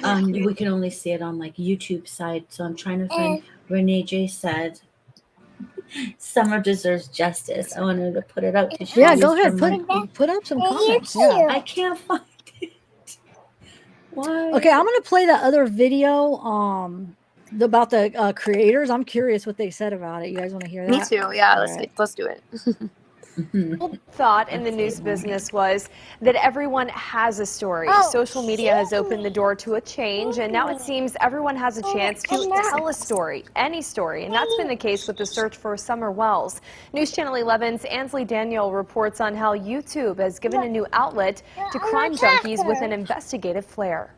We can only see it on YouTube side, so I'm trying to find. Renee J said, "Summer deserves justice." I wanted to put it up.
Yeah, go ahead. Put up some comments. Yeah.
I can't find it. Why?
Okay, I'm gonna play that other video about the creators. I'm curious what they said about it. You guys want to hear that?
Me too. Yeah, let's do it.
Thought in the news business was that everyone has a story. Social media has opened the door to a change, and now it seems everyone has a chance to tell a story, any story, and that's been the case with the search for Summer Wells. News Channel 11's Ansley Daniel reports on how YouTube has given a new outlet to crime junkies with an investigative flair.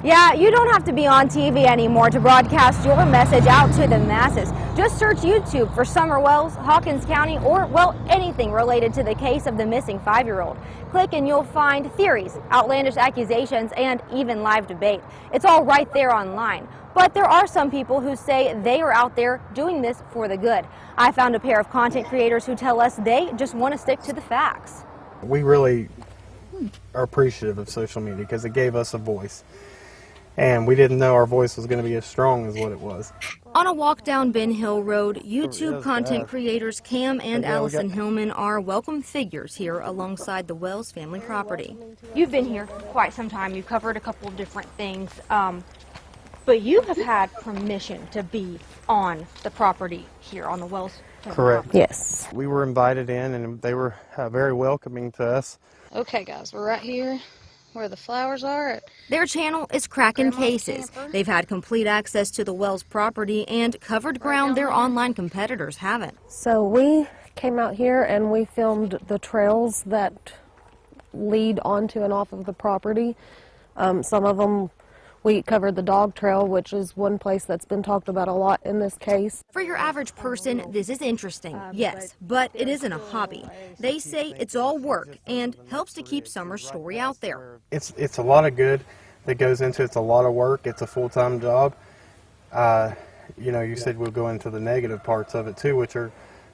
Yeah, you don't have to be on TV anymore to broadcast your message out to the masses. Just search YouTube for Summer Wells, Hawkins County, or, well, anything related to the case of the missing 5-year-old. Click and you'll find theories, outlandish accusations, and even live debate. It's all right there online. But there are some people who say they are out there doing this for the good. I found a pair of content creators who tell us they just want to stick to the facts.
We really are appreciative of social media because it gave us a voice. And we didn't know our voice was going to be as strong as what it was.
On a walk down Ben Hill Road, YouTube
That's
content
bad.
creators Cam and
But yeah, we
Allison
got-
Hillman are welcome figures here alongside the Wells family property.
You've been here quite some time. You've covered a couple of different things. But you have had permission to be on the property here on the Wells family
Correct.
property.
Yes.
We were invited in, and they were very welcoming to us.
Okay, guys, we're right here where the flowers are.
Their channel is Cracking
Grandma's
Cases.
camper.
They've had complete access to the Wells property and covered ground their online competitors haven't.
So we came out here and we filmed the trails that lead onto and off of the property. Some of them, we covered the dog trail, which is one place that's been talked about a lot in this case.
For your average person, this is interesting, yes, but it isn't a hobby. They say it's all work and helps to keep Summer's story out there.
It's a lot of good that goes into it. It's a lot of work. It's a full-time job. You know, you said we'll go into the negative parts of it too, which are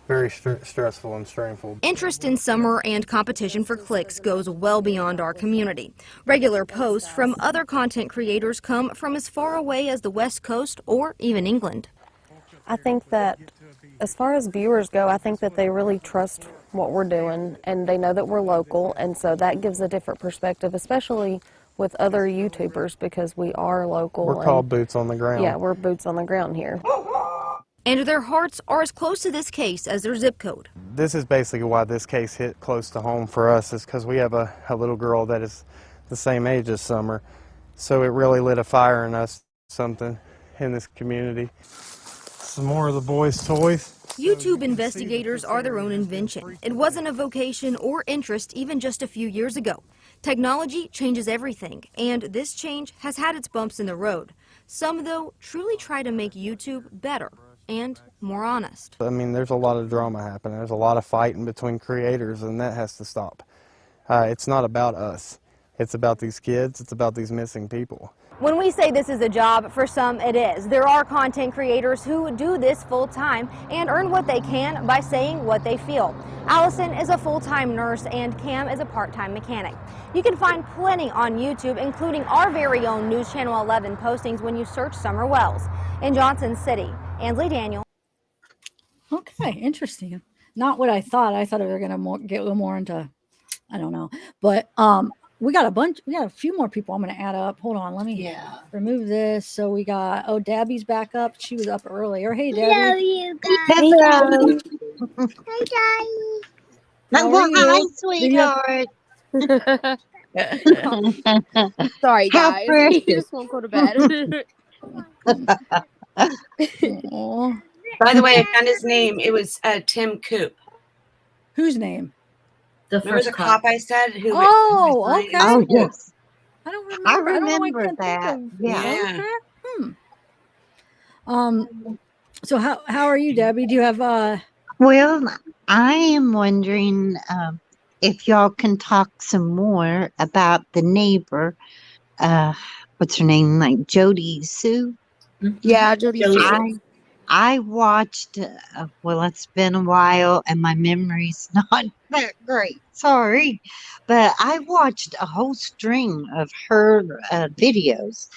very stressful and strainful.
Interest in Summer and competition for clicks goes well beyond our community. Regular posts from other content creators come from as far away as the West Coast or even England.
I think that as far as viewers go, I think that they really trust what we're doing and they know that we're local, and so that gives a different perspective, especially with other YouTubers, because we are local.
We're called boots on the ground.
Yeah, we're boots on the ground here.
And their hearts are as close to this case as their zip code.
This is basically why this case hit close to home for us, is because we have a little girl that is the same age as Summer. So it really lit a fire in us, something in this community. Some more of the boys' toys.
YouTube investigators are their own invention. It wasn't a vocation or interest even just a few years ago. Technology changes everything, and this change has had its bumps in the road. Some, though, truly try to make YouTube better and more honest.
I mean, there's a lot of drama happening. There's a lot of fighting between creators, and that has to stop. It's not about us. It's about these kids. It's about these missing people.
When we say this is a job, for some it is. There are content creators who do this full time and earn what they can by saying what they feel. Allison is a full-time nurse and Cam is a part-time mechanic. You can find plenty on YouTube, including our very own News Channel 11 postings when you search Summer Wells. In Johnson City, Ansley Daniel.
Okay, interesting. Not what I thought. I thought we were gonna get a little more into, I don't know, but we got a few more people I'm going to add up. Hold on. Let me remove this. So we got, Dabby's back up. She was up earlier. Hey, Debbie.
Hello, you guys.
Hello.
Hi, Daddy.
How
Well,
are
hi,
you?
sweetheart.
Sorry,
How
guys.
precious.
You just won't go to bed.
Aw.
By the way, I found his name. It was Tim Coop.
Whose name?
The
Remember
first
the cop I said? Who
Oh, okay.
Oh, yes.
I don't remember.
I
don't know why
remember
can't think
that.
of-
Yeah.
Okay. So how are you, Debbie? Do you have
Well, I am wondering if y'all can talk some more about the neighbor. What's her name? Like Jody Sue?
Yeah, Jody Sue.
I watched, well, it's been a while and my memory's not that great. Sorry. But I watched a whole string of her videos.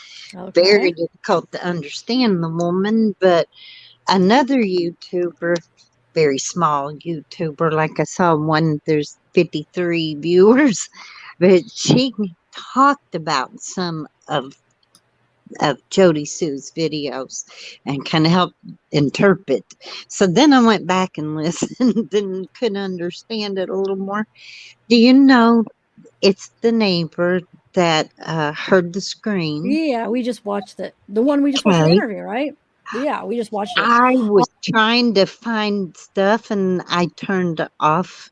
Very difficult to understand the woman, but another YouTuber, very small YouTuber, like I saw one, there's 53 viewers, but she talked about some of Jody Sue's videos and kind of helped interpret. So then I went back and listened and could understand it a little more. Do you know it's the neighbor that heard the scream?
Yeah, we just watched it. The one we just watched the
Okay.
interview, right? Yeah, we just watched it.
I was trying to find stuff and I turned off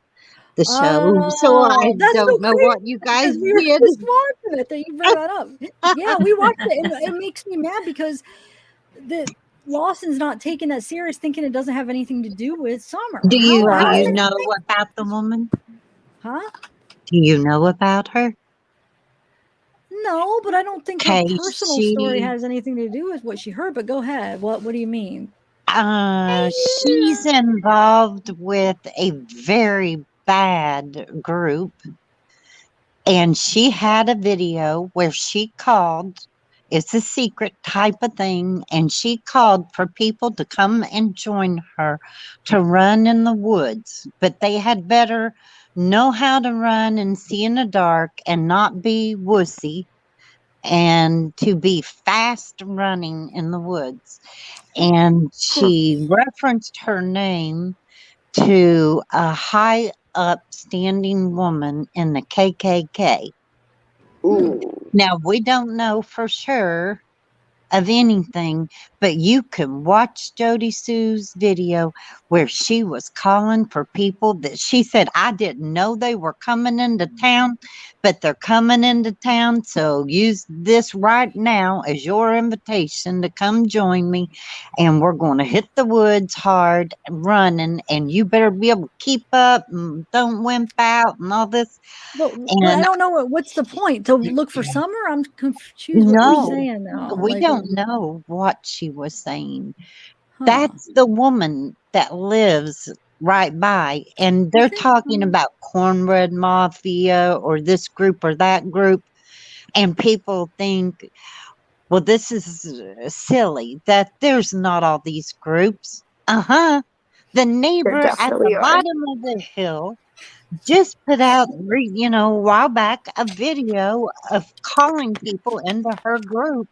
the show, so I
that's so
don't know
crazy
what you guys
because we were
did.
just watching it that you brought that up. Yeah, we watched it, and it makes me mad because the Lawson's not taking that serious, thinking it doesn't have anything to do with Summer.
Do you
How
do
is
you
it-
know about the woman?
Huh?
Do you know about her?
No, but I don't think her
Okay,
personal story has anything to do with what she heard. But go ahead. What do you mean?
She's involved with a very bad group, and she had a video where she called It's a secret type of thing. And she called for people to come and join her to run in the woods. But they had better know how to run and see in the dark and not be wussy and to be fast running in the woods. And she referenced her name to a high upstanding woman in the KKK. Now, we don't know for sure of anything, but you can watch Jody Sue's video where she was calling for people that she said, I didn't know they were coming into town, but they're coming into town. So use this right now as your invitation to come join me. And we're going to hit the woods hard running, and you better be able to keep up and don't wimp out and all this.
But I
And
don't know what's the point to look for summer. I'm confused what you're
no,
saying now.
we
Like,
don't know what she was saying.
Huh.
That's the woman that lives right by, and they're talking about cornbread mafia or this group or that group, and people think, well, this is silly that there's not all these groups. The neighbor at
definitely
the
are.
bottom of the hill just put out, a while back, a video of calling people into her group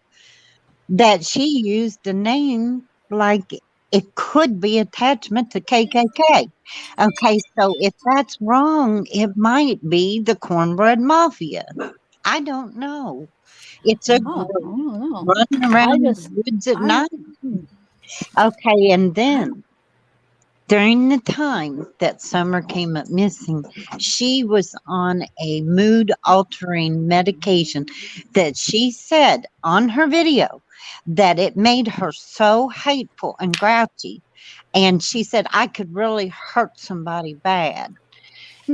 that she used a name like it could be attachment to KKK. Okay, so if that's wrong, it might be the Cornbread Mafia. I don't know. It's a group running around the woods at night. Okay, and then during the time that Summer came up missing, she was on a mood altering medication that she said on her video that it made her so hateful and grouchy. And she said, I could really hurt somebody bad.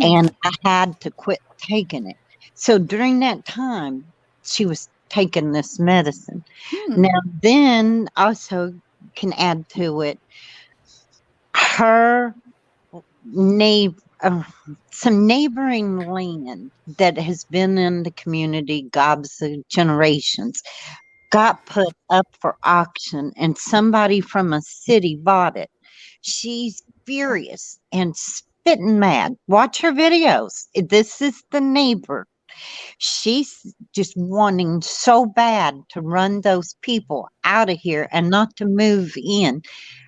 And I had to quit taking it. So during that time, she was taking this medicine. Now, then also can add to it her some neighboring land that has been in the community gobs of generations got put up for auction, and somebody from a city bought it. She's furious and spitting mad. Watch her videos. This is the neighbor. She's just wanting so bad to run those people out of here and not to move in.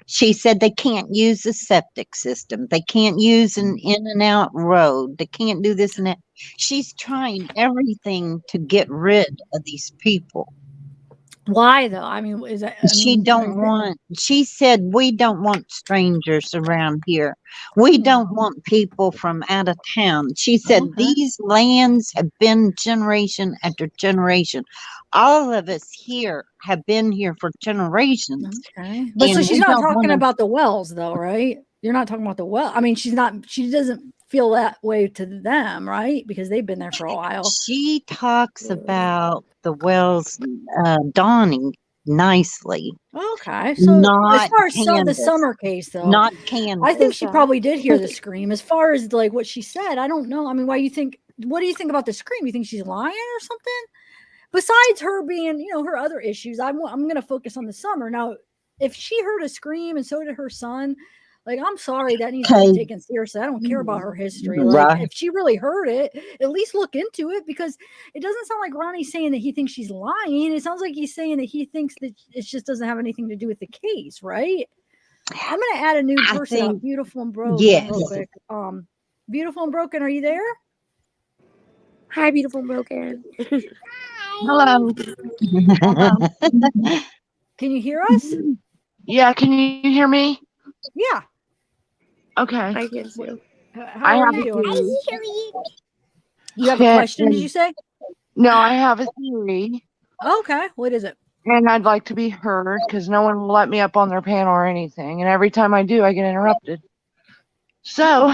She said they can't use a septic system. They can't use an in and out road. They can't do this and that. She's trying everything to get rid of these people.
Why though? I mean, is that?
She said, we don't want strangers around here. We don't want people from out of town. She said, these lands have been generation after generation. All of us here have been here for generations.
Okay. But so she's not talking about the wells though, right? You're not talking about the well. I mean, she doesn't feel that way to them, right? Because they've been there for a while.
She talks about the wells dawning nicely.
Okay. So as far as the
Candus.
Summer case though,
Not Candus.
I think she probably did hear the scream. As far as like what she said, I don't know. I mean, what do you think about the scream? You think she's lying or something? Besides her being, her other issues, I'm going to focus on the Summer. Now, if she heard a scream and so did her son, like, I'm sorry, that needs to be taken seriously. I don't care about her history. Like, if she really heard it, at least look into it, because it doesn't sound like Ronnie's saying that he thinks she's lying. It sounds like he's saying that he thinks that it just doesn't have anything to do with the case, right? I'm going to add a new person up, Beautiful and Broken, real quick. Beautiful and Broken, are you there?
Hi, Beautiful and Broken.
Hello.
Can you hear us?
Yeah, can you hear me?
Yeah.
Okay.
I can too.
How are you doing? You have a question, did you say?
No, I have a theory.
Okay. What is it?
And I'd like to be heard because no one will let me up on their panel or anything. And every time I do, I get interrupted. So,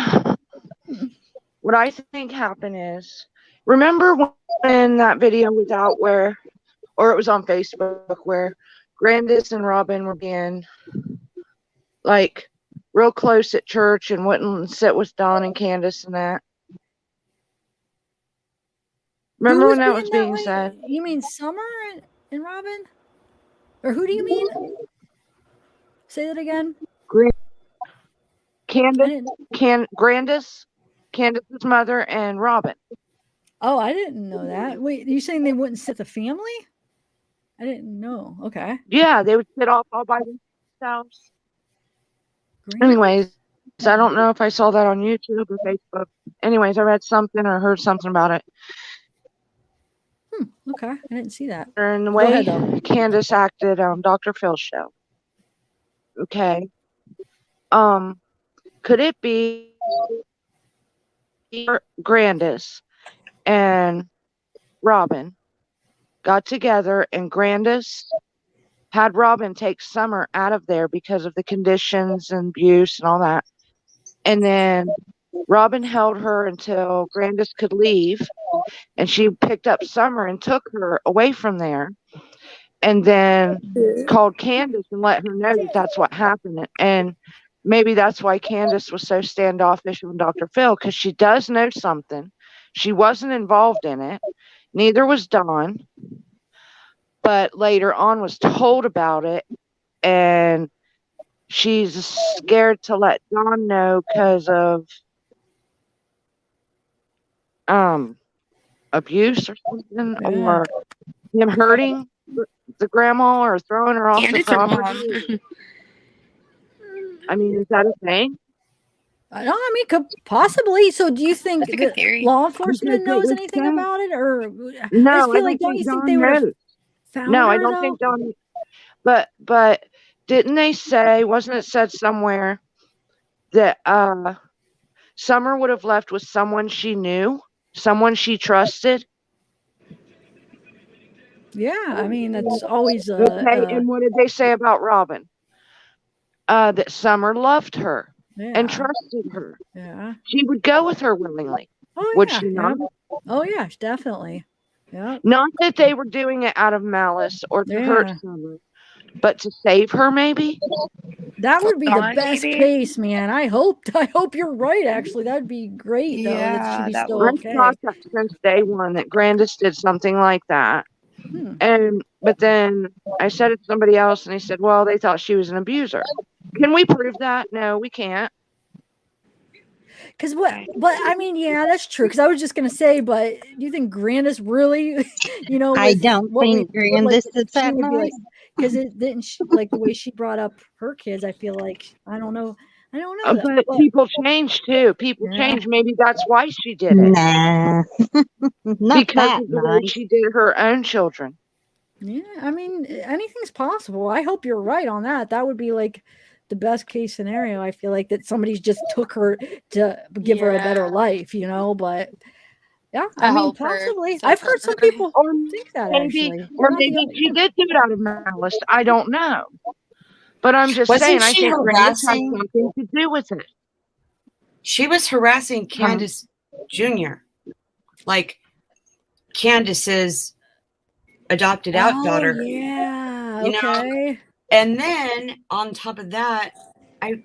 what I think happened is, remember when that video was out or it was on Facebook, where Candus and Robin were being like real close at church and wouldn't sit with Don and Candus and that? Remember when that was being said?
You mean Summer? and Robin? Or who do you mean? Say that again.
Grandis, Candus's mother, and Robin.
Oh, I didn't know that. Wait, you saying they wouldn't sit the family? I didn't know. Okay.
Yeah, they would sit off all by themselves. Anyways, I don't know if I saw that on YouTube or Facebook. Anyways, I read something or heard something about it.
Okay, I didn't see that.
And the
Go
way
ahead, though.
Candus acted on Dr. Phil's show. Okay. Could it be Grandis and Robin got together and Grandis had Robin take Summer out of there because of the conditions and abuse and all that. And then Robin held her until Grandis could leave, and she picked up Summer and took her away from there, and then called Candus and let her know that that's what happened. And maybe that's why Candus was so standoffish with Dr. Phil, because she does know something. She wasn't involved in it. Neither was Dawn, but later on was told about it, and she's scared to let Dawn know because of abuse or something, or him hurting the grandma or throwing her off the property. I mean, is that a thing?
I mean, could possibly. So, do you think that law enforcement knows anything about it, or
No,
I just feel
I
like
don't
don't you think
think
they
Dawn
would have
knows.
found
No,
her?
I don't
though?
think Dawn. But didn't they say? Wasn't it said somewhere that Summer would have left with someone she knew, someone she trusted?
Yeah, I mean that's always
Okay, and what did they say about Robin? That Summer loved her and trusted her.
Yeah.
She would go with her willingly.
Oh
Would
yeah.
she not?
Oh yeah, definitely. Yeah.
Not that they were doing it out of malice or to hurt Summer, but to save her, maybe.
That would be the best case, man. I hope you're right. Actually, that'd be great though. That she'd be still
I've
okay.
thought that since day one that Grandis did something like that. But then I said it to somebody else, and they said, "Well, they thought she was an abuser." Can we prove that? No, we can't.
Because but I mean, yeah, that's true. Because I was just gonna say, but do you think Grandis really,
I don't think Grandis is that nice.
Because it didn't like the way she brought up her kids. I feel like I don't know.
But people change too. People change. Maybe that's why she did it.
Nah, not
because
that
of the way
nice.
she did her own children.
Yeah, I mean, anything's possible. I hope you're right on that. That would be like the best case scenario. I feel like that somebody's just took her to give her a better life, but yeah, I mean, possibly. I've heard some people think that actually.
Or maybe she did do it out of malice. I don't know. But I'm just saying, I think Grandis has something to do with it.
She was harassing Candus Jr., like Candace's adopted out daughter.
Yeah.
You
Okay.
know? And then on top of that, I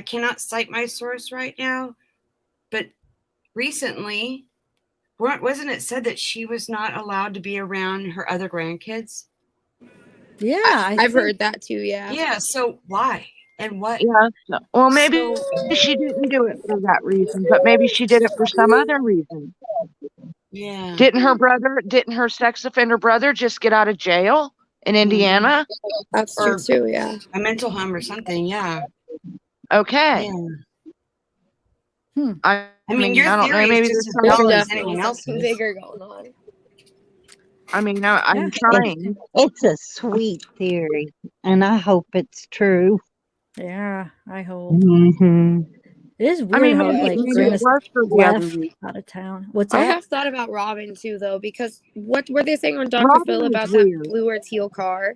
cannot cite my source right now, but recently, wasn't it said that she was not allowed to be around her other grandkids?
Yeah,
I've heard that too. Yeah.
Yeah. So why and what?
Yeah. Well, maybe she didn't do it for that reason, but maybe she did it for some other reason.
Yeah.
Didn't her sex offender brother just get out of jail in Indiana?
That's true too. Yeah.
A mental home or something. Yeah.
Okay.
Yeah.
I mean,
your
I don't know.
theory
Maybe
is
there's
just as
something
valid as anyone else's.
Bigger going on.
I mean, I'm trying.
It's a sweet theory, and I hope it's true.
Yeah, I hope.
Mm-hmm.
It is weird
I mean,
how
maybe
like
it
Grandis
was for the other
left
reason.
out of town. What's
I
that?
have thought about Robin too, though, because what were they saying on Dr.
Robin
Phil
is
about
weird.
that blue or teal car?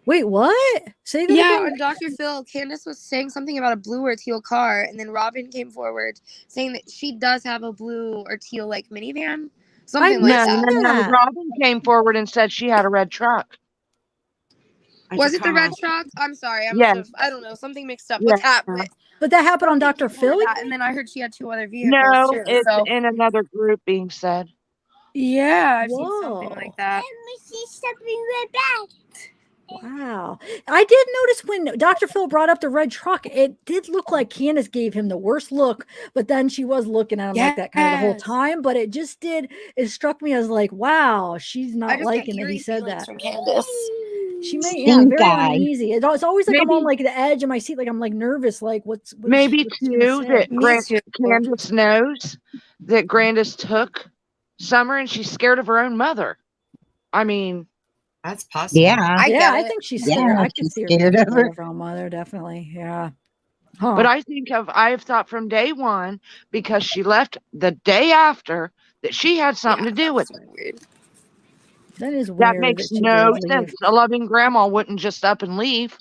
Wait, what? Say that
Yeah,
again.
on Dr. Phil, Candace was saying something about a blue or teal car, and then Robin came forward saying that she does have a blue or teal like minivan, something like that.
No. Robin came forward and said she had a red truck.
Was it the red truck? I'm sorry, I
Yes.
must have. I don't know, something mixed up with that.
But that happened on Dr. Phil.
And then I heard she had 2 other vehicles
No,
too.
it's
So
in another group being said.
Yeah, I've seen
Whoa.
something like that.
Let me see something right back.
Wow. I did notice when Dr. Phil brought up the red truck, it did look like Candace gave him the worst look, but then she was looking at him like that kind of the whole time. But it just did, it struck me as like, wow, she's
I
not
just get
liking that he
eerie
said
feelings
that.
from Candace.
She may,
Stink
very
eye.
uneasy. It's always like I'm
Maybe-
on like the edge of my seat, like I'm like nervous, like what is
Maybe
she gonna
too
say?
that Candace knows that Grandis took Summer and she's scared of her own mother. I mean,
that's possible.
Yeah.
I think she's scared. I could
she's
see her
scared
being
of
scared
her.
of her own mother, definitely. Yeah.
But I have thought from day one, because she left the day after, that she had something to do with it.
Weird.
That is
That
weird
makes
that she
no
did leave.
sense. A loving grandma wouldn't just up and leave.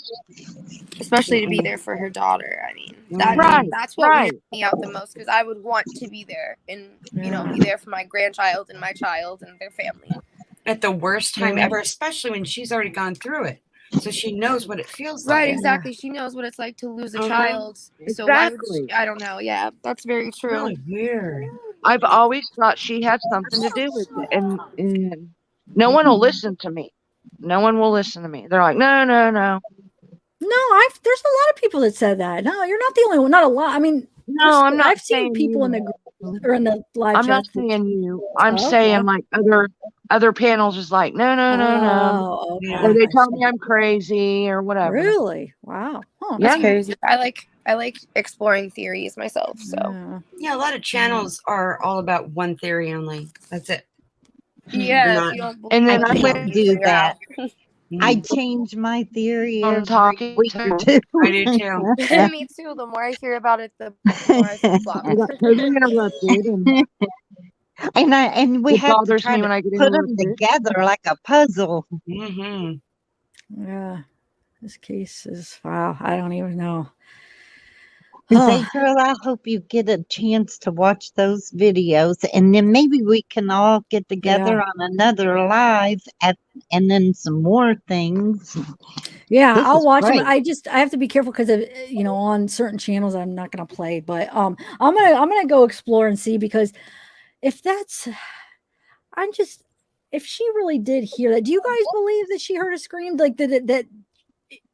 Especially to be there for her daughter. I mean, that's what
right.
weirded me out the most, because I would want to be there and be there for my grandchild and my child and their family.
At the worst time
Yeah.
ever, especially when she's already gone through it. So she knows what it feels
Right,
like.
exactly. She knows what it's like to lose a
Uh-huh.
child. So why would
Exactly.
she? I don't know. Yeah, that's very true.
Really weird.
I've always thought she had something to do with it, and no one will listen to me. No one will listen to me. They're like, no.
No, there's a lot of people that said that. No, you're not the only one. Not a lot. I mean,
No, I'm not
I've seen
saying
people
you.
in the group or in the live
I'm not
chats. that-
saying you. I'm
Oh,
saying
okay.
like other panels is like, no.
Oh, okay.
Or they tell me I'm crazy or whatever.
Really? Wow. Huh,
That's
Yeah.
crazy. I like exploring theories myself. So
Yeah, a lot of channels are all about one theory only. That's it.
yeah,
Not-
if you don't believe
And then
it,
I
you
went
don't
do
figure
that.
out.
I change my theory
on
every
talking
week or two.
I do too.
Me too. The more I hear about it, the more I flip flop.
I got totally interrupted, and
and we
it
have to
bothers
try
me
to
when I get
put them
interrupted.
together like a puzzle.
Mm-hmm.
Yeah. This case is wow. I don't even know.
Say, girl, I hope you get a chance to watch those videos, and then maybe we can all get together on another live and then some more things.
Yeah,
This
I'll
is
watch them.
great.
I have to be careful because of on certain channels I'm not gonna play, but I'm gonna go explore and see, because if that's if she really did hear that, do you guys believe that she heard a scream, like that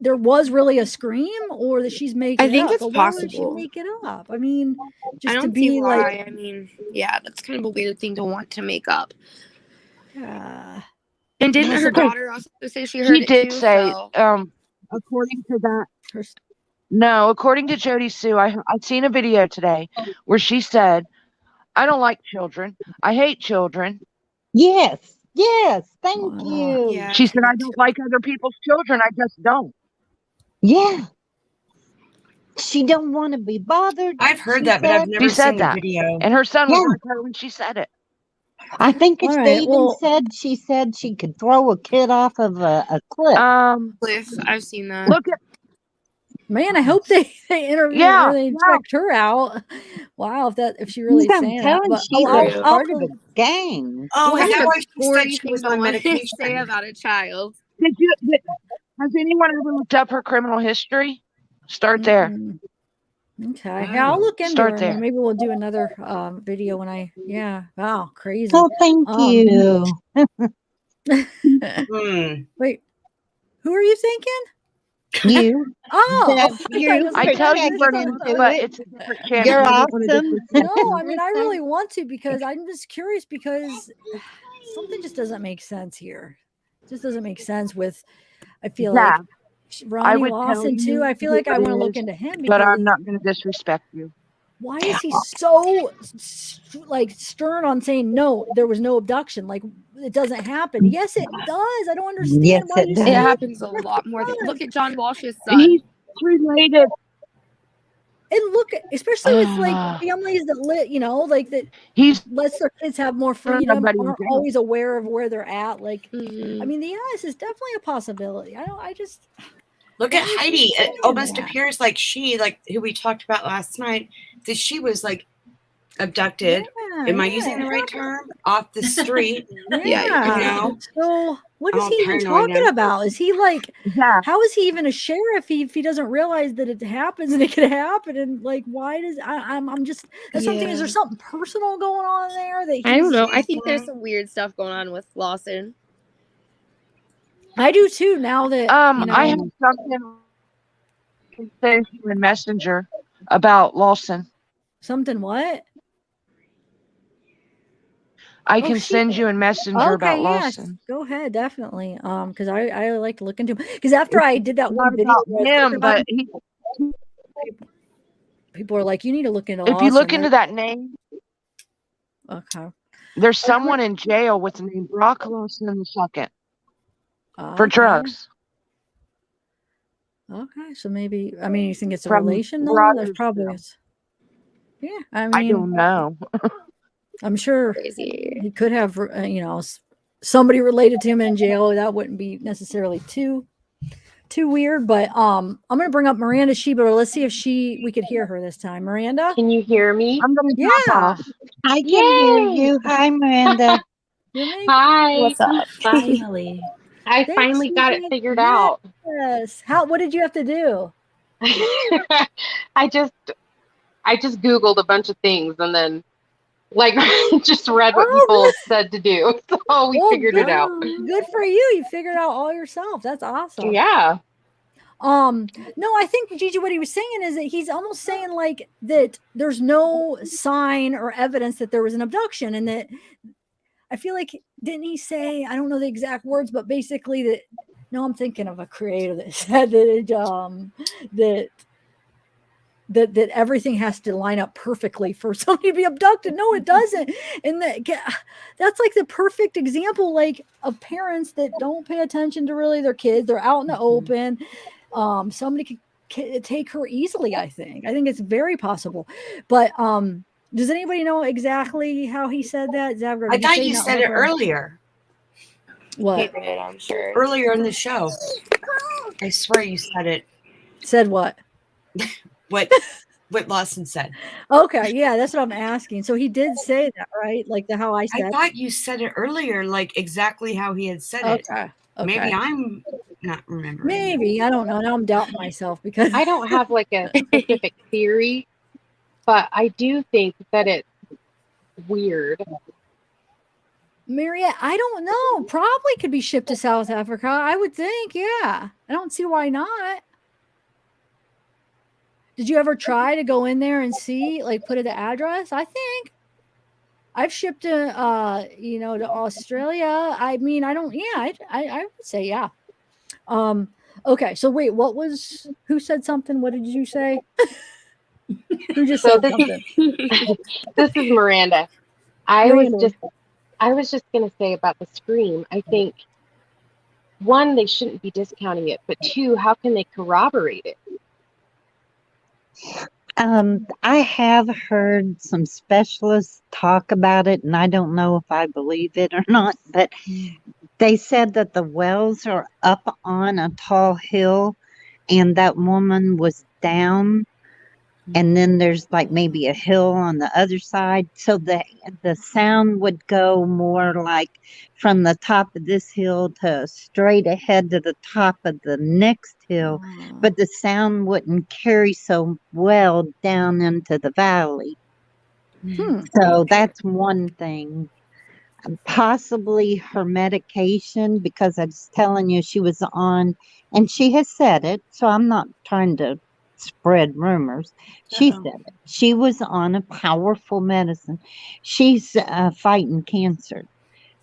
there was really a scream, or that she's making
I think
it up?
it's
But why would she
possible.
make it up? I mean,
I
just to
don't see
be
why.
like,
I mean, yeah, that's kind of a weird thing to want to make up.
yeah.
And didn't
Well,
her
so-
daughter also say she heard
He
it
did
too?
say,
So
according to that. No, according to Jody Sue, I seen a video today where she said, "I don't like children. I hate children."
Yes, thank you.
yeah,
She said, "I don't like other people's children. I just don't."
Yeah. She don't want to be bothered.
I've heard
she
that, but I've
said.
never
She said
seen the
that,
video.
and her son was
Yeah.
with her when she said it.
I think
All
they
right,
even
well-
said she could throw a kid off of a cliff.
Cliff, I've seen that.
Look at
Man, I hope they interview
Yeah,
or they checked her out. Wow, if she really
I'm
saying that.
telling
But
she's
I'll
part of a gang.
Oh,
What
is that
a
why she said
gory
she
thing
was
to
on
want to
medication?
say about a child.
Has anyone ever looked up her criminal history? Start there.
Okay. Yeah, I'll look into
Start
her, and then
there.
maybe we'll do another video when wow, crazy.
Oh, thank you.
Wait, who are you thinking?
You.
Oh,
That's you.
I tell you
Protecting
what,
into
but
it.
it's a different channel.
You're
I don't wanna
awesome.
disrespect
No,
you.
I mean I really want to, because I'm just curious, because something just doesn't make sense here. It just doesn't make sense with. I feel
Yeah.
like Ronnie
would tell
Lawson too.
you
I feel like
who
I
it
want to look
is,
into him,
but I'm
because
not going to disrespect you.
why is he so like stern on saying no, there was no abduction, like it doesn't happen? Yes, it does. I don't understand
Yes,
why
it
you
does.
say
It
it
happens a lot more than. Look at John Walsh's
He's
son.
related.
and look, especially with like families that like that
He's
lets their kids have more freedom,
Everybody
aren't
was
always aware of where they're at. Like,
Mhm.
I mean, the yes is definitely a possibility. I just
Look
why
at
is he
Heidi. It
saying
almost
that?
appears like she, like who we talked about last night, that she was like abducted. Am I
Yeah,
using the right term? Off the street.
Yeah. So what is
I'm
he even
paranoid
talking
now.
about? Is he like,
Yeah.
how is he even a sheriff if he doesn't realize that it happens and it could happen? And like, why does I'm just that's something. Is there something personal going on there that he's,
I don't know. I think there's some weird stuff going on with Lawson.
I do too. Now that you know,
I have something to say to you in Messenger about Lawson.
something what?
I can send you in Messenger about
Yes,
Lawson.
go ahead, definitely. Because I like to look into him. Because after I did that one
Not
video,
about
where I
him,
took
but
him, people are like, you need to look into
if you look
Lawson.
into that name,
Okay.
there's someone in jail with the name Brock Lawson II for
Okay.
drugs.
Okay, so maybe you think it's a
From
relation though? There's probably
Rogersville.
yeah.
I don't know.
I'm sure he could have somebody related to him in jail. That wouldn't be necessarily too weird. But I'm gonna bring up Miranda Sheba. Let's see if we could hear her this time. Miranda,
Can you hear me?
I'm gonna
yeah.
off.
I can hear you. Hi, Miranda.
Hi.
What's up?
Finally.
I
Thank
finally got it
you.
figured out.
Yes. What did you have to do?
I just Googled a bunch of things and then like just read what people said to do. So we figured it out.
Good for you. You figured out all yourself. That's awesome.
Yeah.
No, I think Gigi, what he was saying is that he's almost saying like that there's no sign or evidence that there was an abduction, and that I feel like, didn't he say, I don't know the exact words, but basically that, no, I'm thinking of a creator that said that that everything has to line up perfectly for somebody to be abducted. No, it doesn't. And that's like the perfect example, like, of parents that don't pay attention to really their kids. They're out in the open. Somebody could take her easily. I think it's very possible. But does anybody know exactly how he said that? Zavra,
I thought you said it earlier.
What?
I'm sure.
Earlier in the show. I swear you said it.
Said what?
What Lawson said.
Okay, yeah, that's what I'm asking. So he did say that, right? Like how I said.
I thought you said it earlier, like exactly how he had said it.
Okay.
Maybe I'm not remembering.
Maybe. I don't know. Now I'm doubting myself because
I don't have like a specific theory, but I do think that it's weird.
Mariette, I don't know. Probably could be shipped to South Africa. I would think, yeah. I don't see why not. Did you ever try to go in there and see, like, put in the address? I think I've shipped to Australia. I mean, I don't. Yeah, I would say yeah. Okay, so wait, who said something? What did you say? Who just said something?
This is Miranda. I was just gonna say about the scream. I think, one, they shouldn't be discounting it, but two, how can they corroborate it?
I have heard some specialists talk about it, and I don't know if I believe it or not, but they said that the wells are up on a tall hill and that woman was down, and then there's like maybe a hill on the other side. So the sound would go more like from the top of this hill to straight ahead to the top of the next hill, but the sound wouldn't carry so well down into the valley. So that's one thing. Possibly her medication, because I was telling you she was on, and she has said it, so I'm not trying to spread rumors. She said it. She was on a powerful medicine. She's fighting cancer,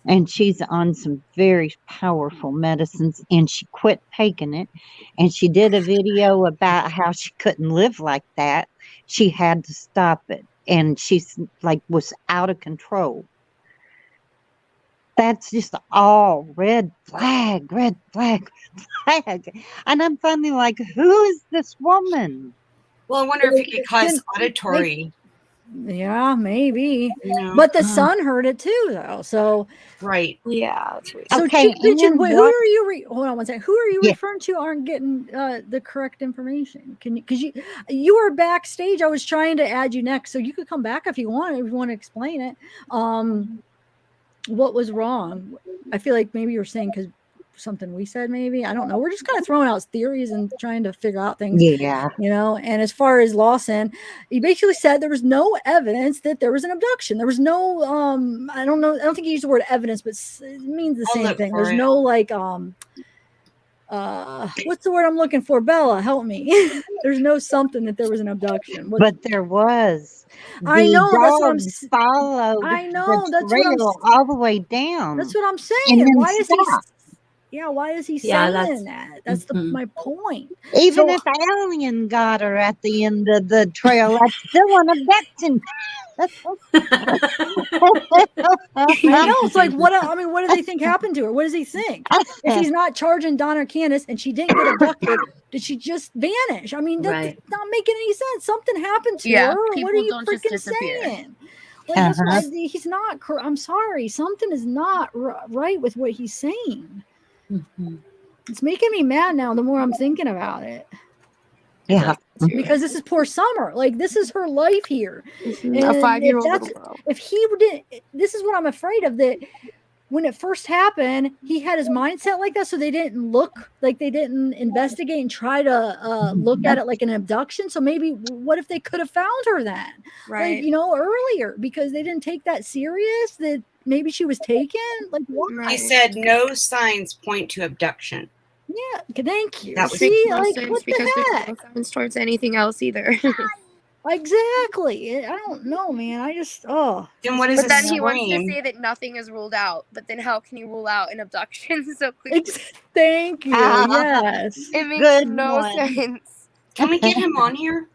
and she's on some very powerful medicines, and she quit taking it. And she did a video about how she couldn't live like that. She had to stop it, and she's like was out of control. That's just all red flag, red flag, red flag. And I'm finally like, who is this woman?
Well, I wonder if it could cause auditory
Yeah, maybe.
No.
But the son heard it too, though. So
right.
Yeah, that's weird.
So
Okay,
Pigeon,
and
who
what?
are you? Hold on one second. Who are you
Yeah.
referring to? Aren't getting the correct information? Can you? Because you were backstage. I was trying to add you next, so you could come back if you want. If you want to explain it, what was wrong? I feel like maybe you were saying because something we said. Maybe I don't know. We're just kind of throwing out theories and trying to figure out things.
Yeah.
You know. And as far as Lawson, he basically said there was no evidence that there was an abduction. There was no I don't know. I don't think he used the word evidence, but it means the
I'll
same
look
thing.
for
There's
it.
no like what's the word I'm looking for? Bella, help me. There's no something that there was an abduction.
But there was.
I
The
know, that's what I'm
dogs followed
I
the
know, that's what I'm
trail all the way down
that's what I'm
and
saying.
then
Why is he
stopped.
yeah, why is he
Yeah,
saying that? That's my point.
Even
So
if Alien got her at the end of the trail, that's still an abduction.
I know. It's like what I mean, what do they think happened to her? What does he think? If he's not charging Don or Candus and she didn't get abducted, did she just vanish? I mean, that's
Right.
not making any sense. Something happened to
Yeah,
her. What are
people
you
don't just
freaking
disappear.
saying? Like that's why he's not. I'm sorry. Something is not right with what he's saying. It's making me mad now. The more I'm thinking about it.
Yeah.
Because this is poor Summer. Like this is her life here.
A
And
5-year-old little girl.
if he didn't, this is what I'm afraid of. That when it first happened, he had his mindset like that, so they didn't look like they didn't investigate and try to look at it like an abduction. So maybe what if they could have found her then,
Right.
like earlier, because they didn't take that serious. That maybe she was taken. Like what?
He said no signs point to abduction.
Yeah, thank you.
That was
See,
No
like
sense
what
because
the
there's
heck?
no signs towards anything else either.
Exactly. I don't know, man. I just
Then what is
But
a
then he wants to
scream?
say that nothing is ruled out. But then how can you rule out an abduction so quickly?
Thank you. Yes.
It makes
Good
no
one.
sense.
Can we get him on here?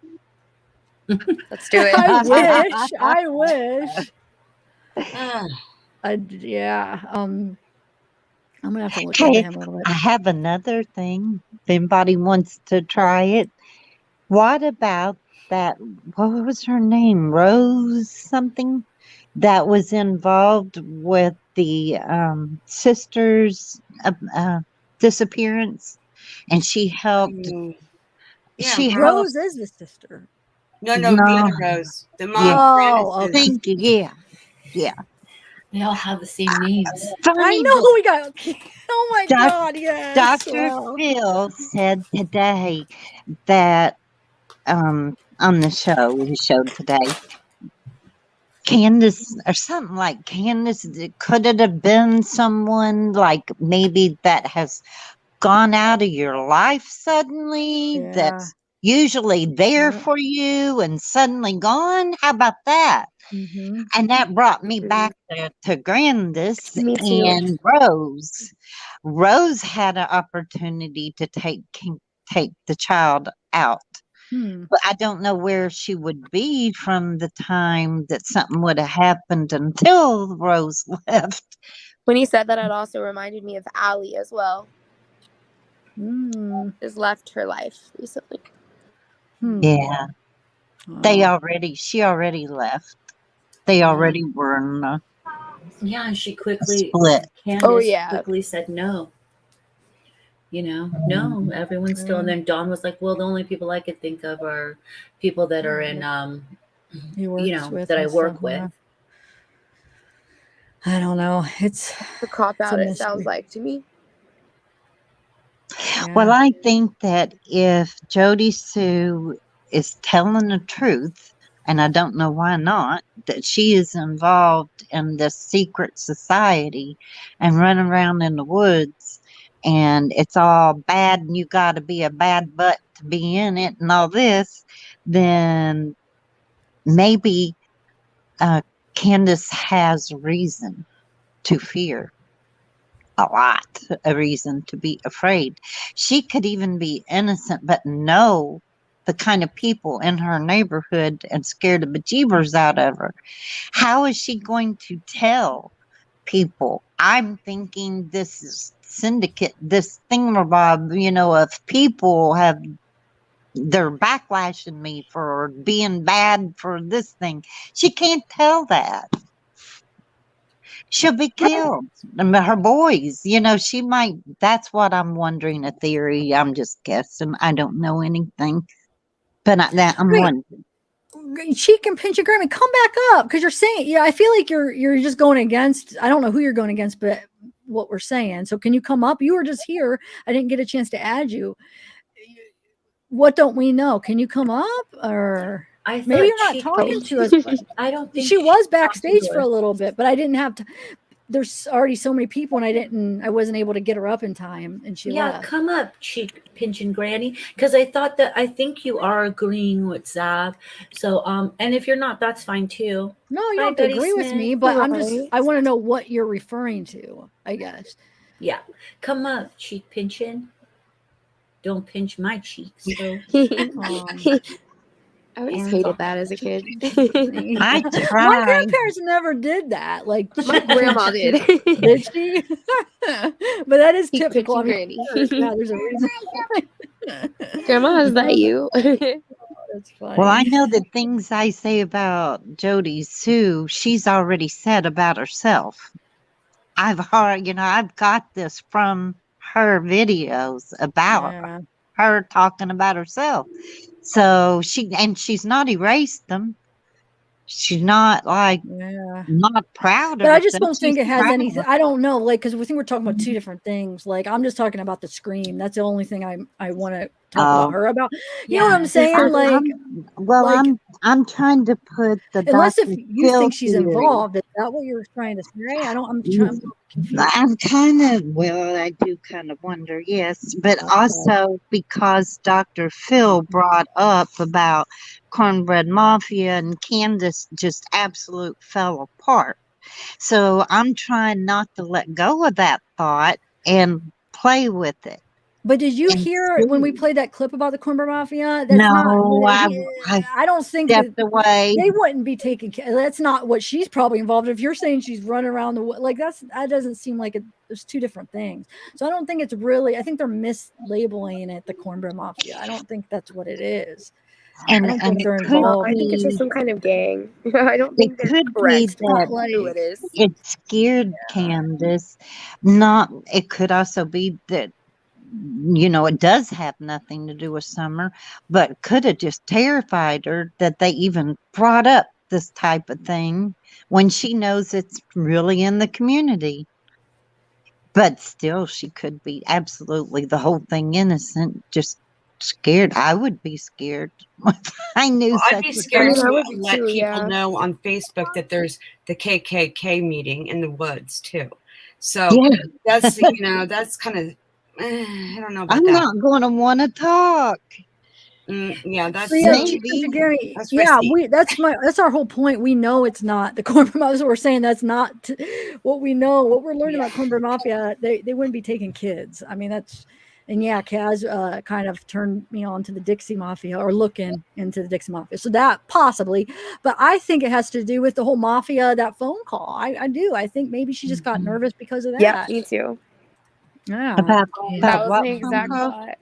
Let's do it.
I wish. I wish.
Ugh.
Yeah. I'm gonna have to look into
Okay,
him a little bit.
I have another thing. If anybody wants to try it, what about that? What was her name? Rose something that was involved with the sister's disappearance, and she helped.
Yeah,
She helped.
Rose is the sister.
No, the
No,
other Rose. The mom.
yeah.
Oh, okay.
Thank you. Yeah, yeah.
They all have the same names.
I
Funny,
know we got. Oh my
Doc-
God! Yes.
Dr.
Wow.
Phil said today that on the show he showed today, Candus or something like Candus, could it have been someone like maybe that has gone out of your life suddenly,
Yeah.
that's usually there for you and suddenly gone? How about that?
Mm-hmm.
And that brought me back to Grandis
Me too.
and Rose. Rose had an opportunity to take the child out. But I don't know where she would be from the time that something would have happened until Rose left.
When he said that, it also reminded me of Allie as well.
Mm.
Just left her life recently.
Yeah. She already left. They already were in a
Yeah, and she quickly
split.
Candus quickly said no. No, everyone's still. And then Dawn was like, "Well, the only people I could think of are people that are in, that I work with."
I don't know. It's
a cop out.
a
It sounds like to me.
Well, I think that if Jody Sue is telling the truth, and I don't know why not, that she is involved in this secret society and running around in the woods, and it's all bad, and you got to be a bad butt to be in it, and all this, then maybe Candus has reason to fear. A lot of reason to be afraid. She could even be innocent, but know the kind of people in her neighborhood and scare the bejeebers out of her. How is she going to tell people? I'm thinking this is syndicate, this thingamabob, of people have they're backlashing me for being bad for this thing. She can't tell that. She'll be killed. And her boys, she might. That's what I'm wondering. A theory. I'm just guessing. I don't know anything, but I'm wondering.
She can pinch and Grammy. Come back up because you're saying. I feel like you're just going against. I don't know who you're going against, but what we're saying. So can you come up? You were just here. I didn't get a chance to add you. What don't we know? Can you come up or? Maybe you're not talking to us.
I don't think
she was backstage for a little bit, but I didn't have to. There's already so many people, and I wasn't able to get her up in time, and she left.
Come up, Cheek Pinching Granny, because I think you are agreeing with Zav. So and if you're not, that's fine too.
No, you don't have to agree with me, but I want to know what you're referring to, I guess.
Yeah, come up, Cheek Pinching. Don't pinch my cheeks. So.
I always hated that as a kid.
I tried.
My grandparents never did that. Like
my grandma did.
Did she? But that is typical. I mean,
Granny.
yeah, there's a reason.
Grandma, is that you?
That's funny.
Well, I know the things I say about Jody Sue, she's already said about herself. I've got this from her videos about her talking about herself. So she's not erased them. She's not not proud of
But I just
herself.
don't think
She's
it has
proud.
anything. I don't know, because we think we're talking about two different things. Like I'm just talking about the scream. That's the only thing I want to talk about her about. You know what I'm saying?
I'm trying to put the
unless if
Dr.
you
Phil
think she's
theory.
involved, is that what you're trying to say? I'm
kind of, I do kind of wonder, yes, but also because Dr. Phil brought up about Cornbread Mafia and Candus just absolute fell apart. So I'm trying not to let go of that thought and play with it.
But did you hear when we played that clip about the Cornbread Mafia? That's
no,
I don't think
stepped away.
They wouldn't be taking care. That's not what she's probably involved in. If you're saying she's running around that doesn't seem like there's two different things. So I don't think it's really. I think they're mislabeling it the Cornbread Mafia. I don't think that's what it is. I don't think they're involved.
I think it's just some kind of gang. I don't think
it could be that
who it is.
It scared Candus. It could also be that it does have nothing to do with Summer, but could have just terrified her that they even brought up this type of thing when she knows it's really in the community. But still, she could be absolutely the whole thing innocent, just scared. I would be scared. I knew
I'd be scared to let people know on Facebook that there's the KKK meeting in the woods too. So that's that's kind of I don't know about
I'm
that.
not going to want to talk.
That's
maybe. That's our whole point. We know it's not the Cornbread Mafia. We're saying that's not what we know. What we're learning about Cornbread Mafia, they wouldn't be taking kids. I mean, Kaz kind of turned me on to the Dixie Mafia, or looking into the Dixie Mafia. So that possibly, but I think it has to do with the whole mafia, that phone call. I do. I think maybe she just got nervous because of that.
Yeah, me too.
Yeah.
About
that was
what
my exact thought.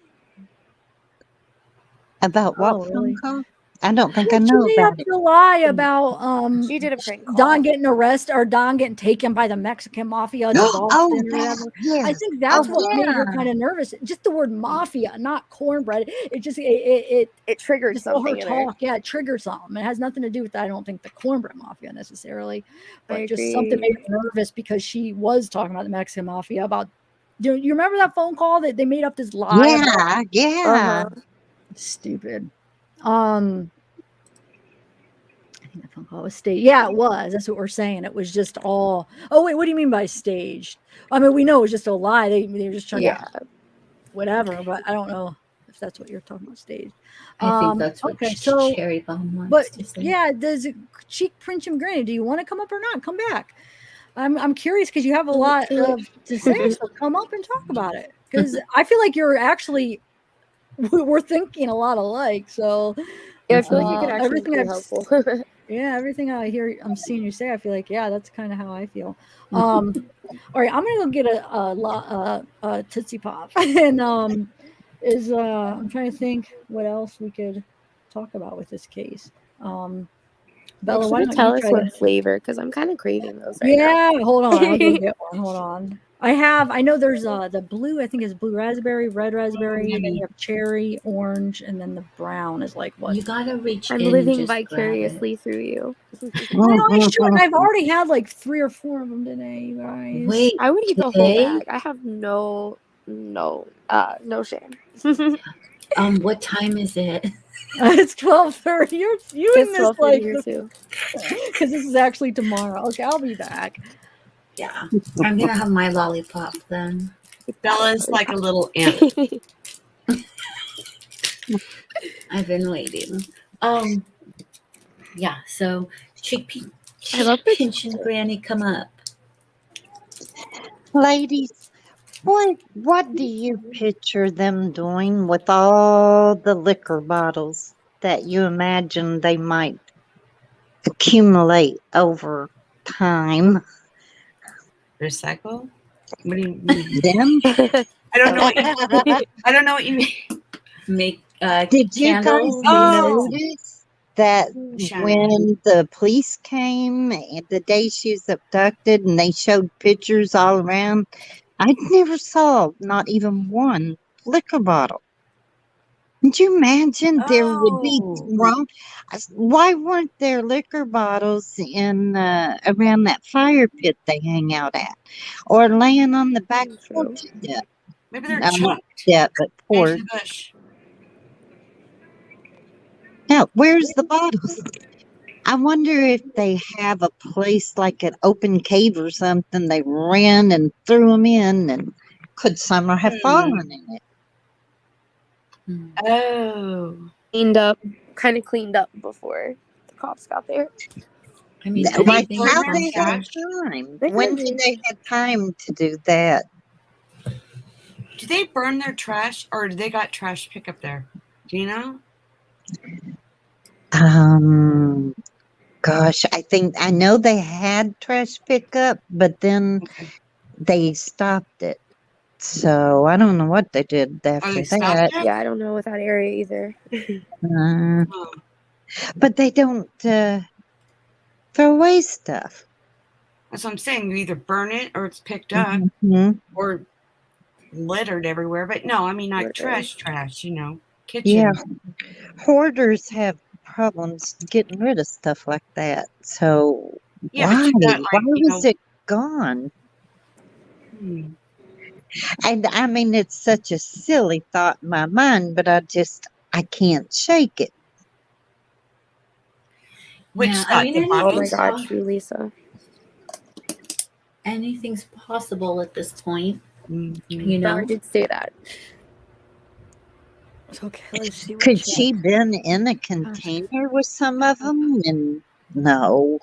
About what phone call? I don't think I
She
know
made
about
up
it.
the lie about
she did a prank call.
Don getting arrested, or Don getting taken by the Mexican mafia to Boston or whatever.
Yes.
I think that's what made her kind of nervous. Just the word mafia, not cornbread. It just it
triggered
just
something.
Her talk, it triggered something. It has nothing to do with that. I don't think the cornbread mafia necessarily, but just something made her nervous because she was talking about the Mexican mafia. About, do you remember that phone call that they made up this lie?
Yeah.
Stupid. I think the phone call was staged. Yeah, it was. That's what we're saying. It was just all. Oh wait, what do you mean by staged? I mean, we know it was just a lie. They were just trying to whatever. But I don't know if that's what you're talking about, staged.
I think that's what Cherry Bomb wants to say.
Yeah, does Cheek Prince and Granny? Do you want to come up or not? Come back. I'm curious because you have a lot to say. So come up and talk about it, because I feel like you're actually. We're thinking a lot alike, so
I feel like you could actually be helpful.
Everything I hear, I'm seeing you say, I feel like that's kind of how I feel. All right, I'm gonna go get a Tootsie Pop, and is I'm trying to think what else we could talk about with this case. Bella,
Make
why
sure to
don't
tell
you
us
try to?
what flavor, because I'm kind of craving those right
Yeah, hold on. I'll go
now.
get one. Hold on. I know there's the blue, I think is blue raspberry, red raspberry, then you have cherry, orange, and then the brown is like what?
You gotta reach
I'm
in and
living
just grab it.
vicariously through you.
Well, I should. I've already had like 3 or 4 of them today, you guys.
Wait,
I would eat the whole
today?
bag. I have no shame.
What time is it?
It's 12:30. You
It's
and this
12:30
like
here too.
because this is actually tomorrow. Okay, I'll be back.
Yeah, I'm gonna have my lollipop then.
Bella's like a little imp.
I've been waiting. Yeah. So chickpea pinch and Granny, come up.
Ladies, what do you picture them doing with all the liquor bottles that you imagine they might accumulate over time?
Recycle? What do you mean?
Them?
I don't know what you. I don't know what you mean.
Make
Did you guys
candles.
notice that
Shannon.
when the police came and the day she was abducted and they showed pictures all around, I never saw not even one liquor bottle. Could you imagine there would be wrong? Why weren't there liquor bottles in around that fire pit they hang out at, or laying on the back porch step?
Maybe they're
Not
chucked.
step, but
Into
porch.
the bush.
Now, where's the bottles? I wonder if they have a place like an open cave or something. They ran and threw them in, and could Summer have fallen in it?
Oh.
Kind of cleaned up before the cops got there.
I mean,
Like,
anything
how
from
they have
trash.
time?
They
When
could
did
be.
they have time to do that?
Do they burn their trash, or do they got trash pickup there? Do you know?
Gosh, I know they had trash pickup, but then they stopped it. So I don't know what they did after that.
Yeah, I don't know with that area either.
But they don't throw away stuff.
That's what I'm saying. You either burn it or it's picked up or littered everywhere. But no, I mean like trash, you know, kitchen.
Yeah. Hoarders have problems getting rid of stuff like that. So
Yeah,
why?
but you got,
Why
like, you
was
know-
it gone? And I mean, it's such a silly thought in my mind, but I can't shake it.
Which
Yeah,
thought? The
Oh my
bottles?
God, true, Lisa.
Anything's possible at this point. You
Bella
know.
did say that.
Okay, let's see.
Could she been in a container with some of them? And no.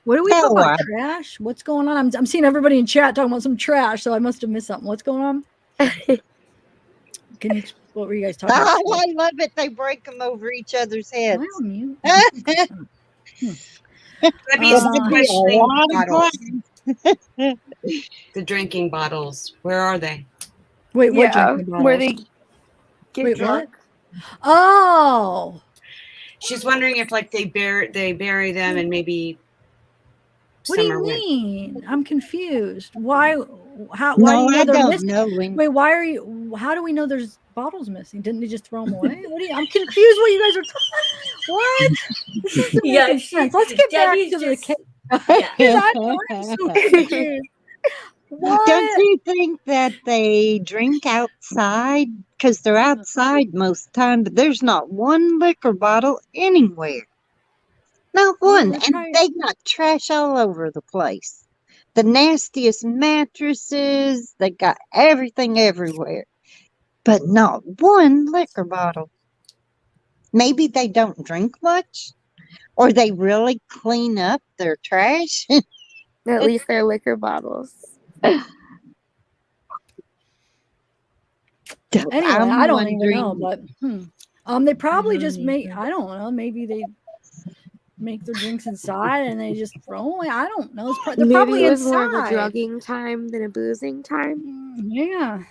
What do we talk
Bella.
about? Trash? What's going on? I'm seeing everybody in chat talking about some trash, so I must have missed something. What's going on? What were you guys talking about?
Oh, I love it. They break them over each other's heads.
That means the questioning bottles. The drinking bottles. Where are they?
Wait, what
Yeah,
drinking bottles?
where they get
Wait,
drunk.
what? Oh,
She's wondering if like they bury them and maybe.
what do you
Summer went.
mean? I'm confused. Why? How?
No,
Why do you know
I
they're
don't
missing?
know.
Wait, why are you? How do we know there's bottles missing? Didn't they just throw them away? I'm confused. What you guys are talking? What? This isn't making sense. Let's get back to the case. I'm so confused. What?
Don't you think that they drink outside? Because they're outside most of the time, but there's not one liquor bottle anywhere. Not one. And they got trash all over the place. The nastiest mattresses. They got everything everywhere. But not one liquor bottle. Maybe they don't drink much? Or they really clean up their trash?
At least they're liquor bottles.
Anyway,
I'm
I don't even know,
wondering-
but they probably just make. I don't know. Maybe they make their drinks inside and they just throw them away. I don't know. They're
Maybe
probably
it was
inside.
more of a drugging time than a boozing time.
Yeah.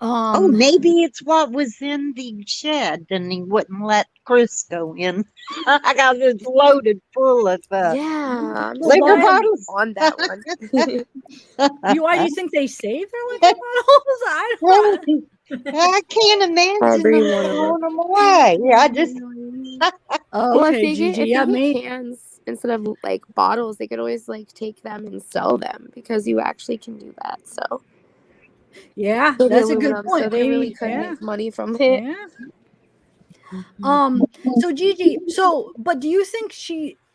Oh, maybe it's what was in the shed and he wouldn't let Chris go in. I got it loaded full of
Yeah, I'm
liquor
surprised
bottles.
on that one.
Why do you think they saved their liquor bottles? I don't.
I can't imagine
Probably
them
one of them.
throwing them away. Yeah, I just.
Oh,
Well,
okay, Gigi.
if
Yeah,
they
me.
get cans instead of like bottles, they could always like take them and sell them because you actually can do that. So
Yeah,
maybe
that's a good
aluminum, so
point.
they really
Maybe.
could
Yeah.
make money from it.
Yeah. So Gigi, but do you think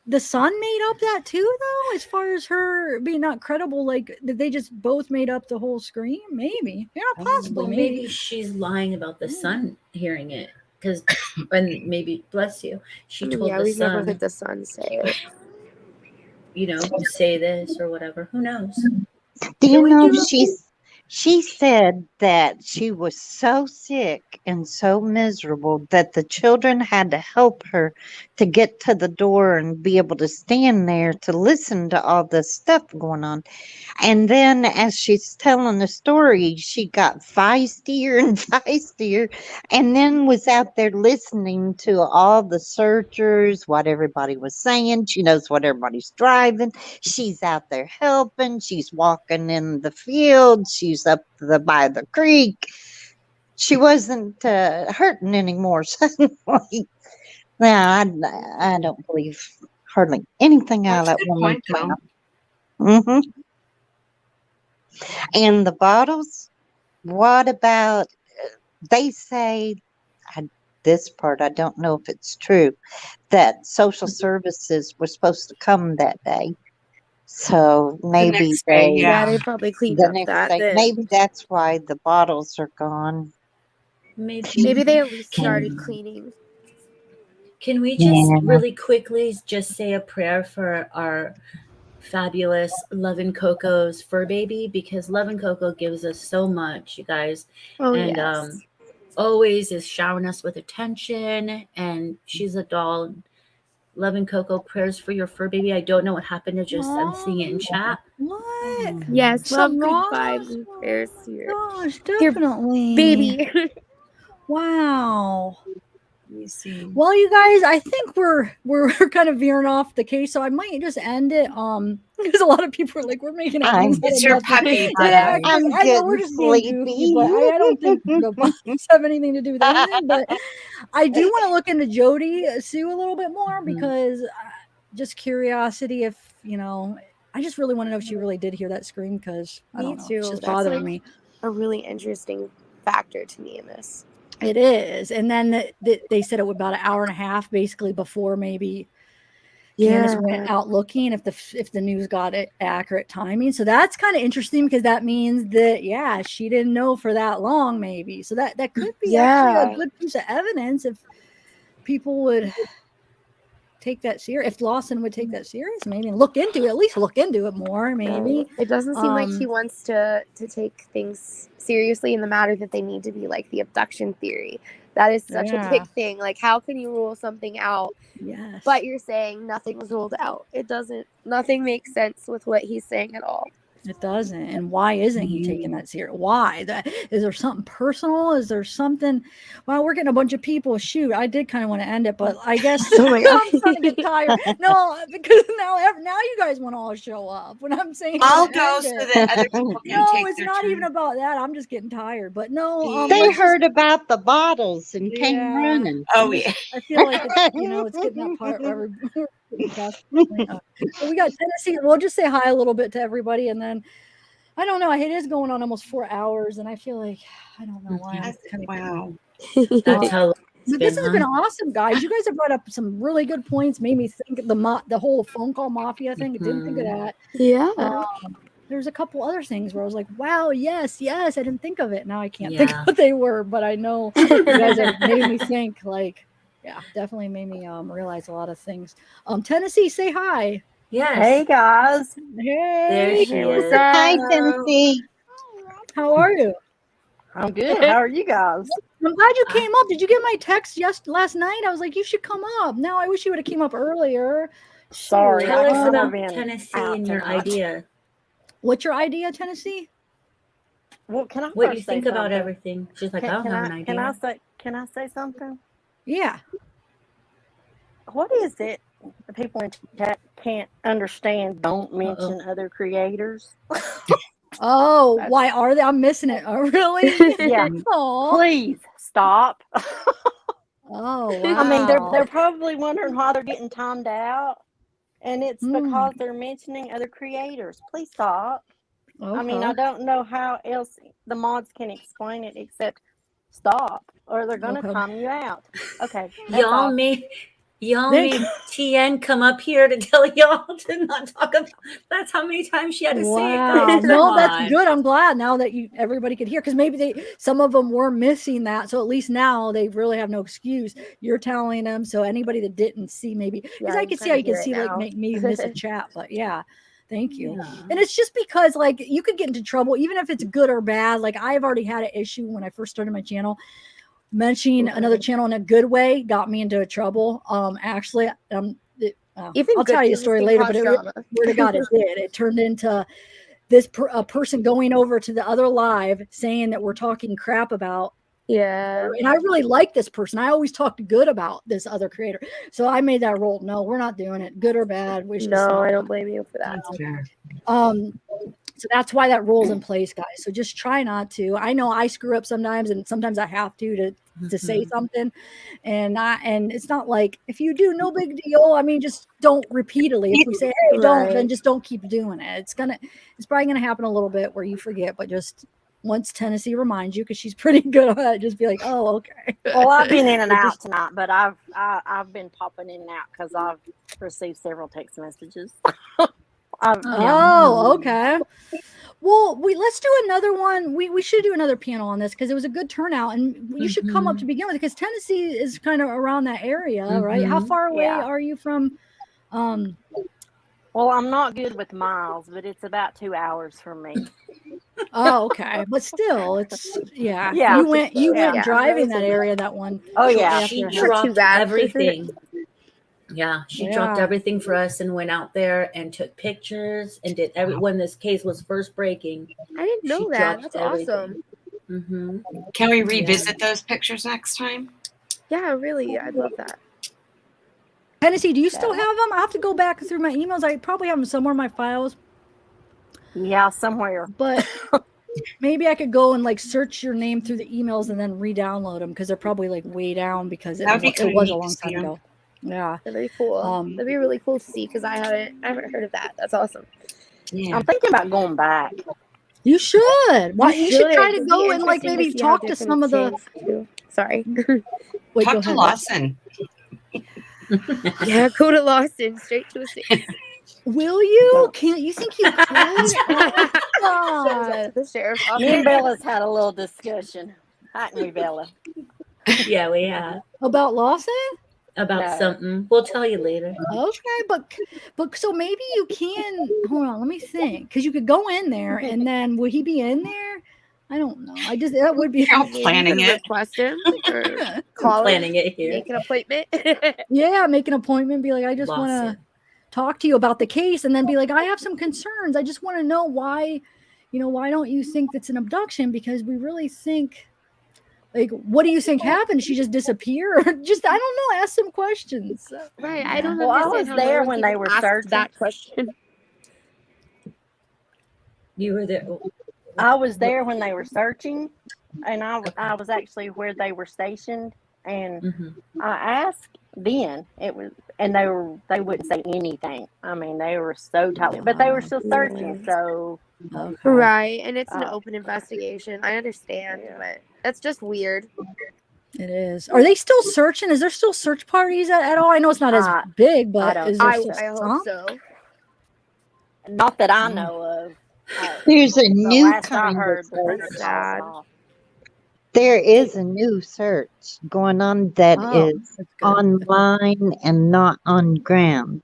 the son made up that too, though, as far as her being not credible? Like, did they just both made up the whole scream? Maybe. Yeah, possibly.
Well, maybe she's lying about the son hearing it. Because, and maybe, bless you, she told
Yeah,
the
we've never
son,
heard the son say it.
Say this or whatever. Who knows?
Do you
Can we
know
do
she said that she was so sick and so miserable that the children had to help her to get to the door and be able to stand there to listen to all the stuff going on. And then as she's telling the story, she got feistier and feistier and then was out there listening to all the searchers, what everybody was saying. She knows what everybody's driving. She's out there helping. She's walking in the field. She's up by the creek. She wasn't hurting anymore suddenly. Now, I don't believe hardly anything out
That's a
of that
good
woman's
point, though.
mouth. And the bottles, what about, they say, this part, I don't know if it's true, that social services were supposed to come that day. So maybe
next day,
Yeah, they probably cleaned
the
up
next
that
day,
then.
maybe that's why the bottles are gone.
Maybe they at least started
Can
cleaning.
we just
Yeah.
really quickly just say a prayer for our fabulous Love and Coco's fur baby? Because Love and Coco gives us so much, you guys.
Oh,
And
yes.
always is showering us with attention, and she's a doll. Love and Coco, prayers for your fur baby. I don't know what happened to just I'm seeing it in chat.
What?
Yes, love,
Something
good
wrong?
vibes, and prayers to your
Gosh, definitely.
baby.
Wow.
Let me see.
Well, you guys, I think we're kind of veering off the case, so I might just end it. Because a lot of people are like, we're making a huge
It's
out
your
of nothing.
puppy, by the
Yeah,
way.
'cause I know we're
getting
just being goofy, but I don't think the bots have anything to do with anything. But I do want to look into Jody Sue a little bit more because just curiosity. If I just really want to know if she really did hear that scream because I
Me
don't know, it's
too.
just
That's
bothering
like
me.
a really interesting factor to me in this.
It is. And then they said it was about an hour and a half basically before maybe Candus went out looking if the news got it accurate timing. So that's kind of interesting because that means that she didn't know for that long maybe. So that could be actually a good piece of evidence if people would take that serious. If Lawson would take that serious, maybe and look into it, at least look into it more, maybe.
It doesn't seem like he wants to take things seriously in the matter that they need to be like the abduction theory. That is such a big thing. Like, how can you rule something out?
Yes.
But you're saying nothing was ruled out. Nothing makes sense with what he's saying at all.
It doesn't. And why isn't he taking that serious? Why? Is there something personal? Is there something? Well, we're getting a bunch of people. Shoot, I did kind of want to end it, but I guess
Oh my God.
I'm starting to get tired. No, because now you guys want to all show up. When I'm saying
I'll go so that other people can take
it's
their
not
turn.
even about that. I'm just getting tired. But no,
They
let's just
heard about the bottles and came running.
Oh, yeah.
I feel like it's getting that part where everybody. So we got Tennessee. We'll just say hi a little bit to everybody, and then I don't know. It is going on almost 4 hours, and I feel like I don't know why. I'm kind of
Wow.
That's how
but this has been awesome, guys. You guys have brought up some really good points. Made me think of the whole phone call mafia thing. I didn't think of that.
Yeah.
There's a couple other things where I was like, wow, yes, I didn't think of it. Now I can't think of what they were, but I know you guys have made me think definitely made me realize a lot of things. Tennessee, say hi.
Yes.
Hey guys.
Hey.
There she is.
Hi, Tennessee.
How are you?
I'm good. How are you guys?
I'm glad you came up. Did you get my text last night? I was like, you should come up. Now I wish you would have came up earlier.
Sorry.
Tell us
I've
about
been
Tennessee
out
and your
tonight.
idea.
What's your idea, Tennessee?
Well, can I
What you
first say
think about
something?
everything? She's like, I don't have an idea.
Can I say something?
Yeah.
What is it the people in chat can't understand? Don't mention other creators.
Oh, why are they? I'm missing it. Oh, really?
Yeah.
Aw.
Please stop.
Oh, wow.
I mean, they're probably wondering why they're getting timed out, and it's because they're mentioning other creators. Please stop. I mean, I
Okay.
don't know how else the mods can explain it except stop, or they're gonna
Okay.
time you out. Okay, that's
Y'all
all.
made
Thanks.
TN come up here to tell y'all to not talk about. That's how many times she had to say it,
Wow.
guys.
No,
Come
that's
on.
good. I'm glad now that everybody could hear, because maybe some of them were missing that. So at least now they really have no excuse. You're telling them. So anybody that didn't see, maybe, because
Yeah,
I
you
can see
kinda
how you can
hear it
see like
now.
maybe miss a chat, but yeah. Thank you.
Yeah.
And it's just because like you could get into trouble, even if it's good or bad. Like I've already had an issue when I first started my channel. Mentioning another channel in a good way got me into trouble. Actually,
Even
I'll
good
tell you the
things
story
can
later,
cause
but it
drama.
swear to God, it did. It turned into a person going over to the other live saying that we're talking crap about.
Yeah.
And I really like this person. I always talked good about this other creator. So I made that rule. No, we're not doing it. Good or bad. We should
No,
stop.
I don't blame you for that.
That's fair.
So that's why that rule's in place, guys. So just try not to. I know I screw up sometimes, and sometimes I have to say something. And it's not like if you do, no big deal. I mean, just don't repeatedly. If we say, hey, don't, then just don't keep doing it. It's probably gonna happen a little bit where you forget, but just once Tennessee reminds you, because she's pretty good at it, just be like, oh, okay.
Well, I've been in and out tonight, but I've been popping in and out because I've received several text messages.
Oh, okay. Well, let's do another one. We should do another panel on this because it was a good turnout, and you should come up to begin with, because Tennessee is kind of around that area, right? How far away are you from?
Well, I'm not good with miles, but it's about 2 hours from me.
Oh, okay, but still, it's yeah.
Yeah.
You went driving that area that one.
Oh yeah,
She dropped everything. Yeah, she dropped
Yeah.
everything for us and went out there and took pictures and did when this case was first breaking.
I didn't know that. That's awesome.
Mm-hmm.
Can we revisit those pictures next time?
Yeah, really. I'd love that.
Tennessee, do you still have them? I have to go back through my emails. I probably have them somewhere in my files.
Yeah, somewhere.
But maybe I could go and like search your name through the emails and then re-download them, because they're probably like way down because it was a long time ago. Yeah,
that'd be cool. That'd be really cool to see, because I haven't heard of that. That's awesome.
I'm thinking about going back.
You should. Why you should try to
It'd be
go and like
interesting to
maybe
see how
talk to
different
some of the.
things too. Sorry.
Wait,
Talk
go
to
ahead.
Lawson.
Yeah, go to Lawson, straight to a 6.
Will you? Can you think you could? Oh, God.
The sheriff's
Me
office.
and Bella's had a little discussion, hadn't we, Bella?
Yeah, we have.
About Lawson?
About something. We'll tell you later.
Okay, but so maybe you can. Hold on, let me think. Because you could go in there, and then would he be in there? I don't know. That would be.
You're planning it.
Request him or call
Planning
him,
it here.
make an appointment.
Yeah, make an appointment. Be like, I just want to talk to you about the case, and then be like, I have some concerns. I just want to know why. Why don't you think that's an abduction? Because we really think. Like, what do you think happened? She just disappear? Just, I don't know. Ask some questions.
Right. I don't
Well, I
understand
was
how
there
no
when
one
they were
asked
searching.
that question.
You were there.
I was there when they were searching, and I was actually where they were stationed, and I asked then. And they wouldn't say anything. I mean, they were so tight, but they were still searching. So
Right. And it's an open investigation. I understand, but that's just weird.
It is. Are they still searching? Is there still search parties at all? I know it's not as big, but is there still
I
some?
hope so.
Not that I know of.
There's a
The
new
last I
kind of
heard, the
search.
printer calls off.
There is a new search going on that is online and not on ground.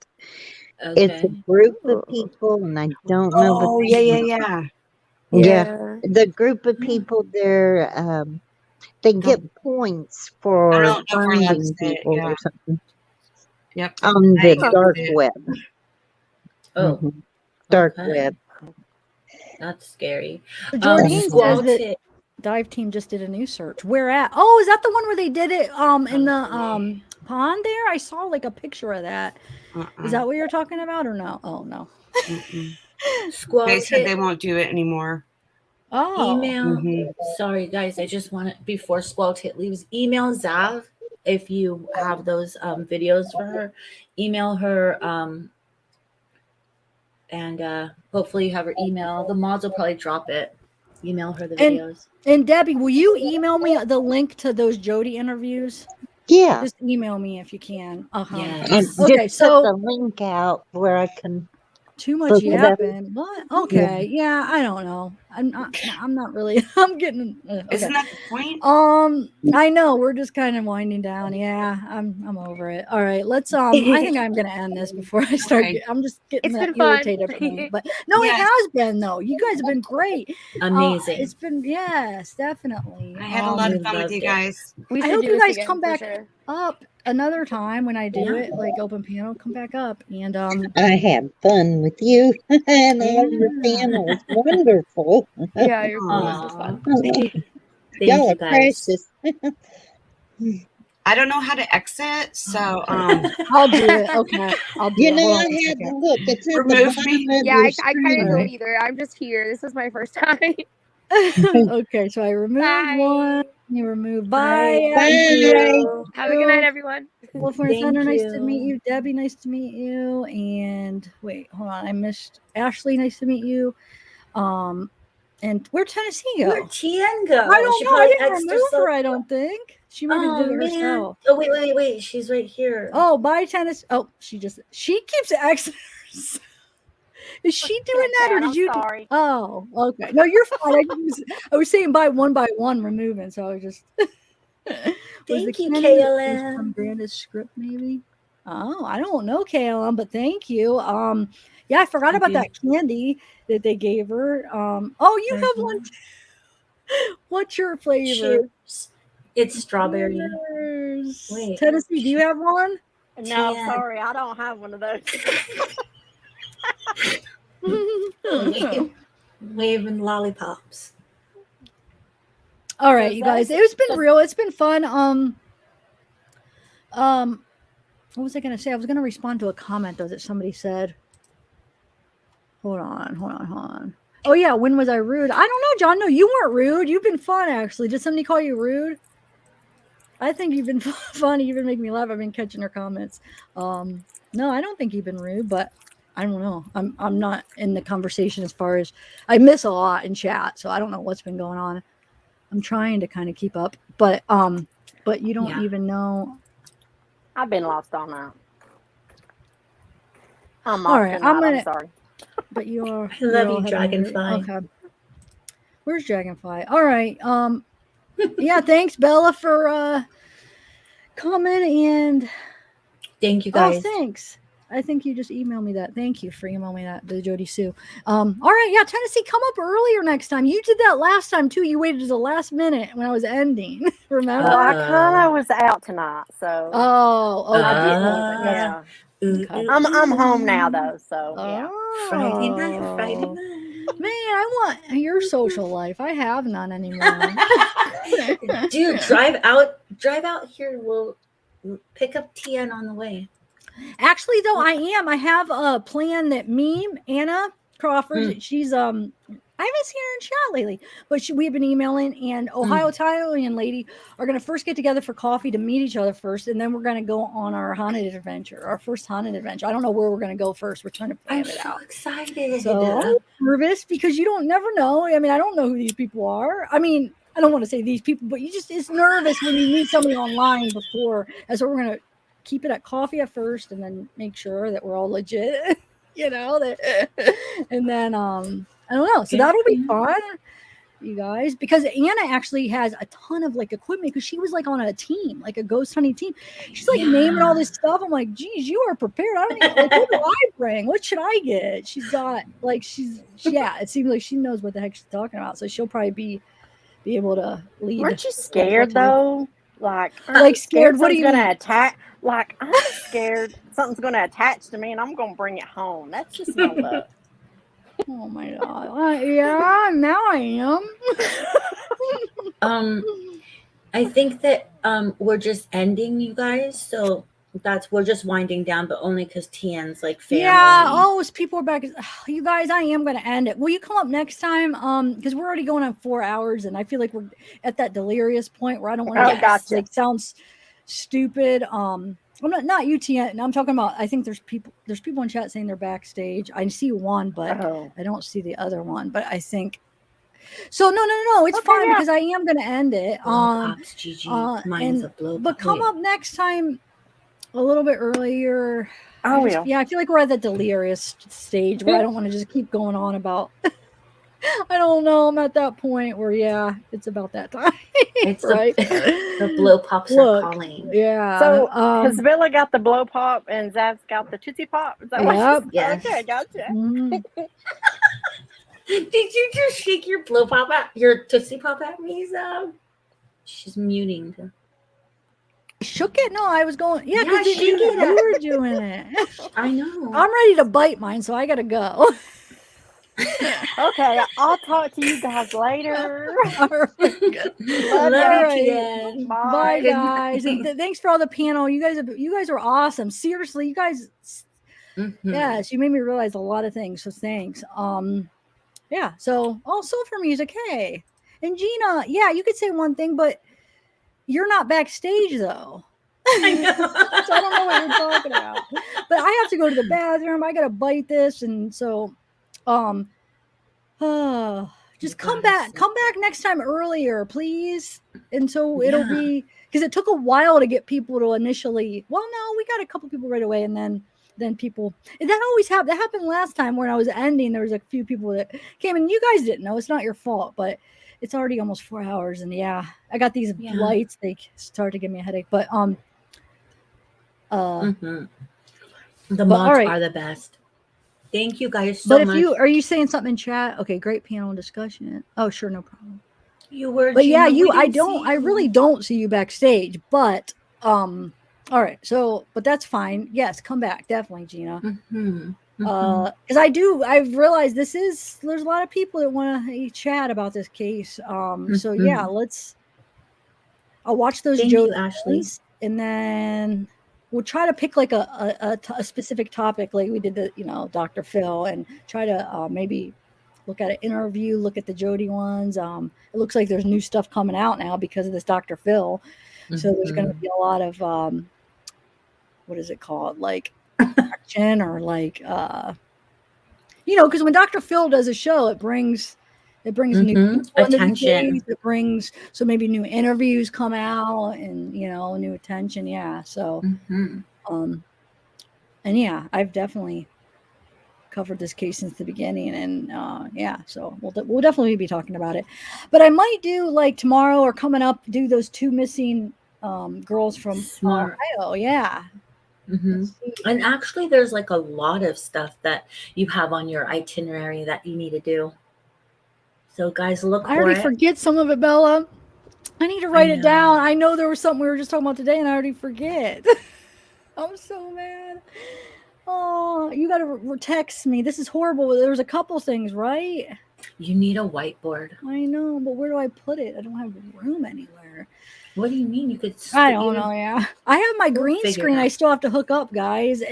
It's a group of people, and I don't know.
Oh, yeah.
Yeah, the group of people there, they get points
I
for
don't know if we're allowed to
finding
say it,
people
yeah.
or something
Yep.
on the
I
dark
see it.
web.
Oh,
Dark
okay.
web.
That's scary.
Jordine says
Squall
that
tip.
dive team just did a new search. Where at? Oh, is that the one where they did it in the pond there? I saw like a picture of that. Is that what you're talking about or no? Oh no.
Squall
They said
tip.
they won't do it anymore.
Oh.
Email. Sorry, guys. I just want to, before Squall Tit leaves, email Zav if you have those videos for her. Email her and hopefully you have her email. The mods will probably drop it. Email her the videos.
And Debbie, will you email me the link to those Jody interviews?
Yeah.
Just email me if you can.
And
Okay,
just put
so
the link out where I can.
too much
look it up.
yapping. What? Okay. Yeah, I don't know. I'm not really. I'm getting. Okay.
Isn't that the point?
I know we're just kind of winding down. Yeah, I'm over it. All right, let's. I think I'm gonna end this before I start. I'm just getting
It's
that
been fun.
irritated point. But no, it has been though. You guys have been great.
Amazing.
It's been yes, definitely.
I had a lot of fun with you guys.
I hope you guys come back up another time when I do it, like open panel. Come back up and
I had fun with you, and all your panel was wonderful.
Yeah, your quiz was fun.
Y'all are
guys.
precious.
I don't know how to exit, so
I'll do it. Okay, I'll do
You
it.
know,
Hold on
I
a
had
second.
to look. It's at the
Remove
bottom
me.
of
Yeah,
your
I couldn't go
screen.
either. I'm just here. This is my first time.
Okay, so I removed one. You remove. Bye.
Bye.
Have a good night, everyone.
California Thunder, nice to meet you. Debbie, nice to meet you. And wait, hold on, I missed Ashley. Nice to meet you. And where'd Tennessee go?
Where'd Tien go?
I don't
She
know. I
probably
didn't
X'd
remove her.
herself.
I don't think she maybe
Oh
did it
man.
herself.
Oh wait. She's right here.
Oh, bye, Tennessee. Oh, she keeps exiting. Is she doing that, or did you?
Sorry.
Oh, okay. No, you're fine. I was saying by one, removing. So I was just.
Thank you,
Candy
KLM.
from Brandon's script, maybe. Oh, I don't know, KLM, but thank you. Yeah, I forgot about that candy that they gave her. Oh, you have one. What's your flavor?
Cheers. It's strawberry.
Cheers.
Wait.
Tennessee, do you have one?
No,
Tien.
sorry, I don't have one of those.
Waving lollipops.
All right, you guys. It's been real. It's been fun. What was I gonna say? I was gonna respond to a comment though that somebody said. Hold on. Oh yeah, when was I rude? I don't know, John. No, you weren't rude. You've been fun actually. Did somebody call you rude? I think you've been funny. You've been making me laugh. I've been catching your comments. No, I don't think you've been rude, but I don't know. I'm not in the conversation as far as I miss a lot in chat, so I don't know what's been going on. I'm trying to kind of keep up, but you don't even know.
I've been lost all night. I'm
All
off
right,
tonight.
I'm
I'm sorry.
But you are.
I love you, Dragonfly.
Okay. Where's Dragonfly? All right. Yeah. Thanks, Bella, for coming and.
Thank you, guys.
Oh, thanks. I think you just emailed me that. Thank you for emailing me that, the Jody Sue. All right, yeah, Tennessee, come up earlier next time. You did that last time too. You waited to the last minute when I was ending. Remember?
Well, I kind of was out tonight, so.
Oh, okay.
Yeah.
Okay.
I'm home now though, so yeah.
Friday night.
Man, I want your social life. I have none anymore.
Dude, drive out here. We'll pick up Tien on the way.
Actually, though, I have a plan that Anna Crawford, she's I haven't seen her in chat lately, but we've been emailing, and Ohio Italian lady are going to first get together for coffee to meet each other first, and then we're going to go on our haunted adventure, our first haunted adventure. I don't know where we're going to go first. We're trying to plan it out.
Excited.
So I'm nervous because you don't never know. I mean, I don't know who these people are. I mean, I don't want to say these people, but it's nervous when you meet somebody online before. And so we're going to keep it at coffee at first and then make sure that we're all legit, and then I don't know, so that'll be fun, you guys, because Anna actually has a ton of like equipment because she was like on a team, like a ghost hunting team. She's like naming all this stuff. I'm like, geez, you are prepared. I don't even like, what do I bring? What should I get? She's got like it seems like she knows what the heck she's talking about, so she'll probably be able to lead.
Weren't you scared though? Like
scared? What are you
gonna attack? Like, I'm scared something's gonna attach to me and I'm gonna bring it home. That's just no luck.
Oh my god. Yeah, now I am.
I think that we're just ending, you guys. So we're just winding down, but only because Tian's like family.
Yeah. Oh, as people are back. You guys, I am gonna end it. Will you come up next time? Because we're already going on 4 hours, and I feel like we're at that delirious point where I don't want to
gotcha.
like sounds stupid. I'm not UTN. I'm talking about. I think there's people in chat saying they're backstage. I see one, but I don't see the other one. But I think so. No. It's fine because I am gonna end it.
Pops, Gigi. Mine's a blow.
But come up next time a little bit earlier.
I will.
Yeah, I feel like we're at that delirious stage where I don't want to just keep going on about. I don't know. I'm at that point where it's about that time.
It's
right.
The blow pops are calling.
Yeah.
So has Villa got the blow pop and Zav's got the Tootsie Pop? Is that what
Yep.
Yes.
Okay, gotcha.
Did you just shake your blow pop at your Tootsie Pop at me, Zav? She's muting.
Shook it? No, I was going. Yeah, because
shake
you
it.
were doing it.
I know.
I'm ready to bite mine, so I gotta go.
Okay, I'll talk to you guys later.
All right. Bye, guys. And thanks for all the panel. You guys are awesome. Seriously, you guys. Yes, you made me realize a lot of things. So thanks. Yeah. So sulfur music. Hey, and Gina. Yeah, you could say one thing, but you're not backstage though. I know. So I don't know what you're talking about. But I have to go to the bathroom. I gotta bite this, and so just come back next time earlier, please. And so it'll be because it took a while to get people to initially. Well, no, we got a couple people right away, and then people. And that always happened. That happened last time when I was ending. There was a few people that came, and you guys didn't know. It's not your fault, but it's already almost 4 hours, and I got these lights. They start to give me a headache, but
the mods are the best. Thank you guys so much.
But are you saying something in chat? Okay, great panel discussion. Oh, sure, no problem.
You were,
but
Gina,
I really don't see you backstage. But all right. So, but that's fine. Yes, come back, definitely, Gina. Because I've realized there's a lot of people that want to chat about this case. So yeah, I'll watch those Joes, and then we'll try to pick like a specific topic, like we did the Dr. Phil, and try to maybe look at an interview, look at the Jody ones. It looks like there's new stuff coming out now because of this Dr. Phil. So there's going to be a lot of what is it called, like action or like because when Dr. Phil does a show, it brings new attention. It brings maybe new interviews come out and new attention. Yeah. So and yeah, I've definitely covered this case since the beginning, and so we'll definitely be talking about it. But I might do like tomorrow or coming up, do those 2 missing girls from Ohio. Yeah.
And actually there's like a lot of stuff that you have on your itinerary that you need to do. So guys, look for it.
I already forget some of it, Bella. I need to write it down. I know there was something we were just talking about today and I already forget. I'm so mad. Oh, you got to text me. This is horrible. There's a couple things, right?
You need a whiteboard.
I know, but where do I put it? I don't have room anywhere.
What do you mean? You could.
I don't know. Yeah, I have my green screen. I still have to hook up, guys.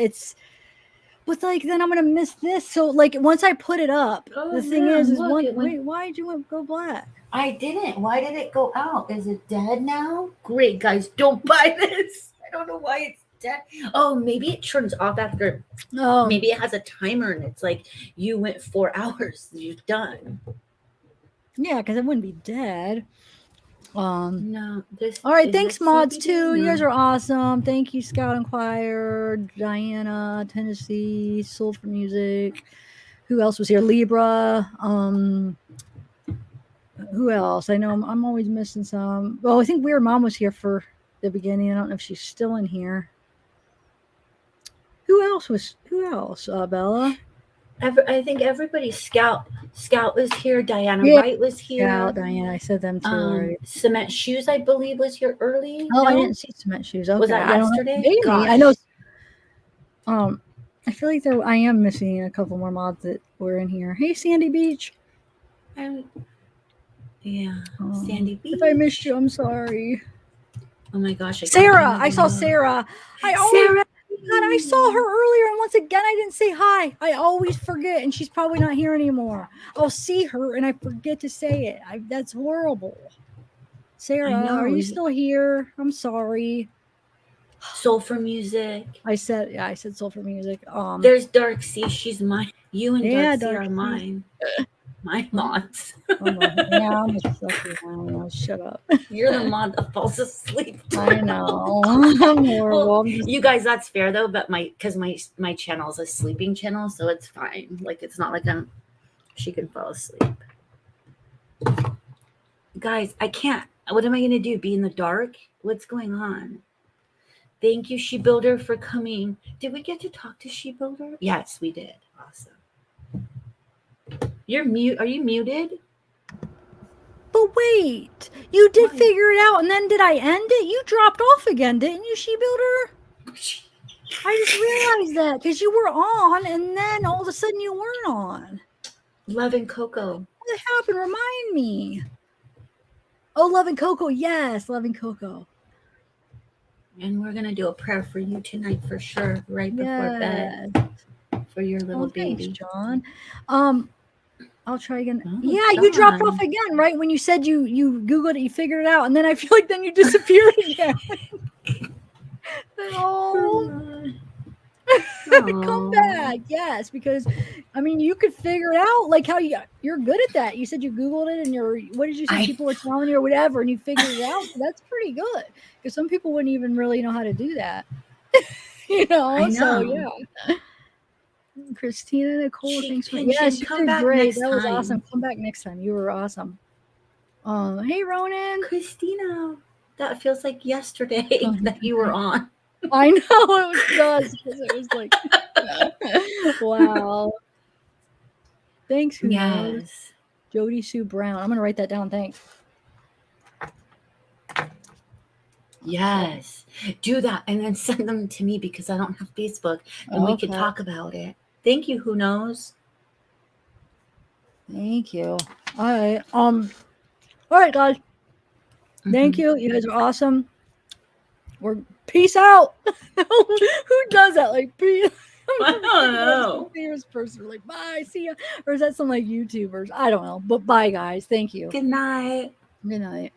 But like then I'm gonna miss this. So like once I put it up, the thing is wait, why did you go black?
I didn't. Why did it go out? Is it dead now? Great, guys, don't buy this. I don't know why it's dead. Oh, maybe it turns off after.
Oh,
maybe it has a timer and it's like you went 4 hours. You're done.
Yeah, because it wouldn't be dead.
No.
All right, thanks, mods too. You guys are awesome. Thank you, Scout and Choir, Diana, Tennessee, Sulfur Music. Who else was here? Libra. Who else? I know I'm always missing some. Well, I think Weird Mom was here for the beginning. I don't know if she's still in here. Who else? Bella?
I think everybody. Scout was here. Diana Wright was here.
Scout, Diana. I said them too. Right?
Cement Shoes, I believe, was here early.
Oh, no? I didn't see Cement Shoes. Okay.
Was that yesterday?
Maybe. I know. I feel like I am missing a couple more mods that were in here. Hey, Sandy Beach.
Yeah, Sandy Beach.
If I missed you, I'm sorry.
Oh my gosh,
Sarah, I saw Sarah.
Sarah.
God, I saw her earlier, and once again, I didn't say hi. I always forget, and she's probably not here anymore. I'll see her, and I forget to say it. That's horrible. Sarah, are you still here? I'm sorry.
Soul for Music.
I said Soul for Music.
There's Dark Sea. She's mine. You and
Yeah,
Dark Sea
Dark
are
Sea.
mine. My mods.
Yeah, I'm a sucker now. Shut up.
You're the mod that falls asleep.
I know. I'm horrible.
Well,
I'm just...
You guys, that's fair though. But my channel is a sleeping channel, so it's fine. Like it's not like she can fall asleep. Guys, I can't. What am I gonna do? Be in the dark? What's going on? Thank you, She Builder, for coming. Did we get to talk to She Builder? Yes, we did. Awesome. You're mute. Are you muted?
But wait, you did figure it out, and then did I end it? You dropped off again, didn't you, She Builder? I just realized that because you were on, and then all of a sudden you weren't on.
Love and Coco.
What happened? Remind me. Oh, Love and Coco. Yes, Love and Coco.
And we're gonna do a prayer for you tonight for sure, right before bed. For your little baby.
Thanks, John. I'll try again. You dropped off again, right? When you said you Googled it, you figured it out, and then I feel like then you disappeared again. Come back, yes, because I mean you could figure it out, like how you're good at that. You said you Googled it, and what did you say? People were telling you or whatever, and you figured it out. So that's pretty good because some people wouldn't even really know how to do that.
I know.
So yeah. Christina Nicole, thanks for you
come
did
back
great.
next
That was
time.
awesome. Come back next time. You were awesome. Hey Ronan.
Christina. That feels like yesterday that you were on.
I know it does because it was like wow. Thanks, who knows? Jody Sue Brown. I'm gonna write that down. Thanks.
Yes, do that and then send them to me because I don't have Facebook and we can talk about it. Thank you. Who knows?
Thank you. All right. All right, guys. Thank you. You guys are awesome. We're peace out. Who does that? Like peace.
I don't know.
Famous person like bye, see ya, or is that some like YouTubers? I don't know. But bye, guys. Thank you.
Good night.
Good night.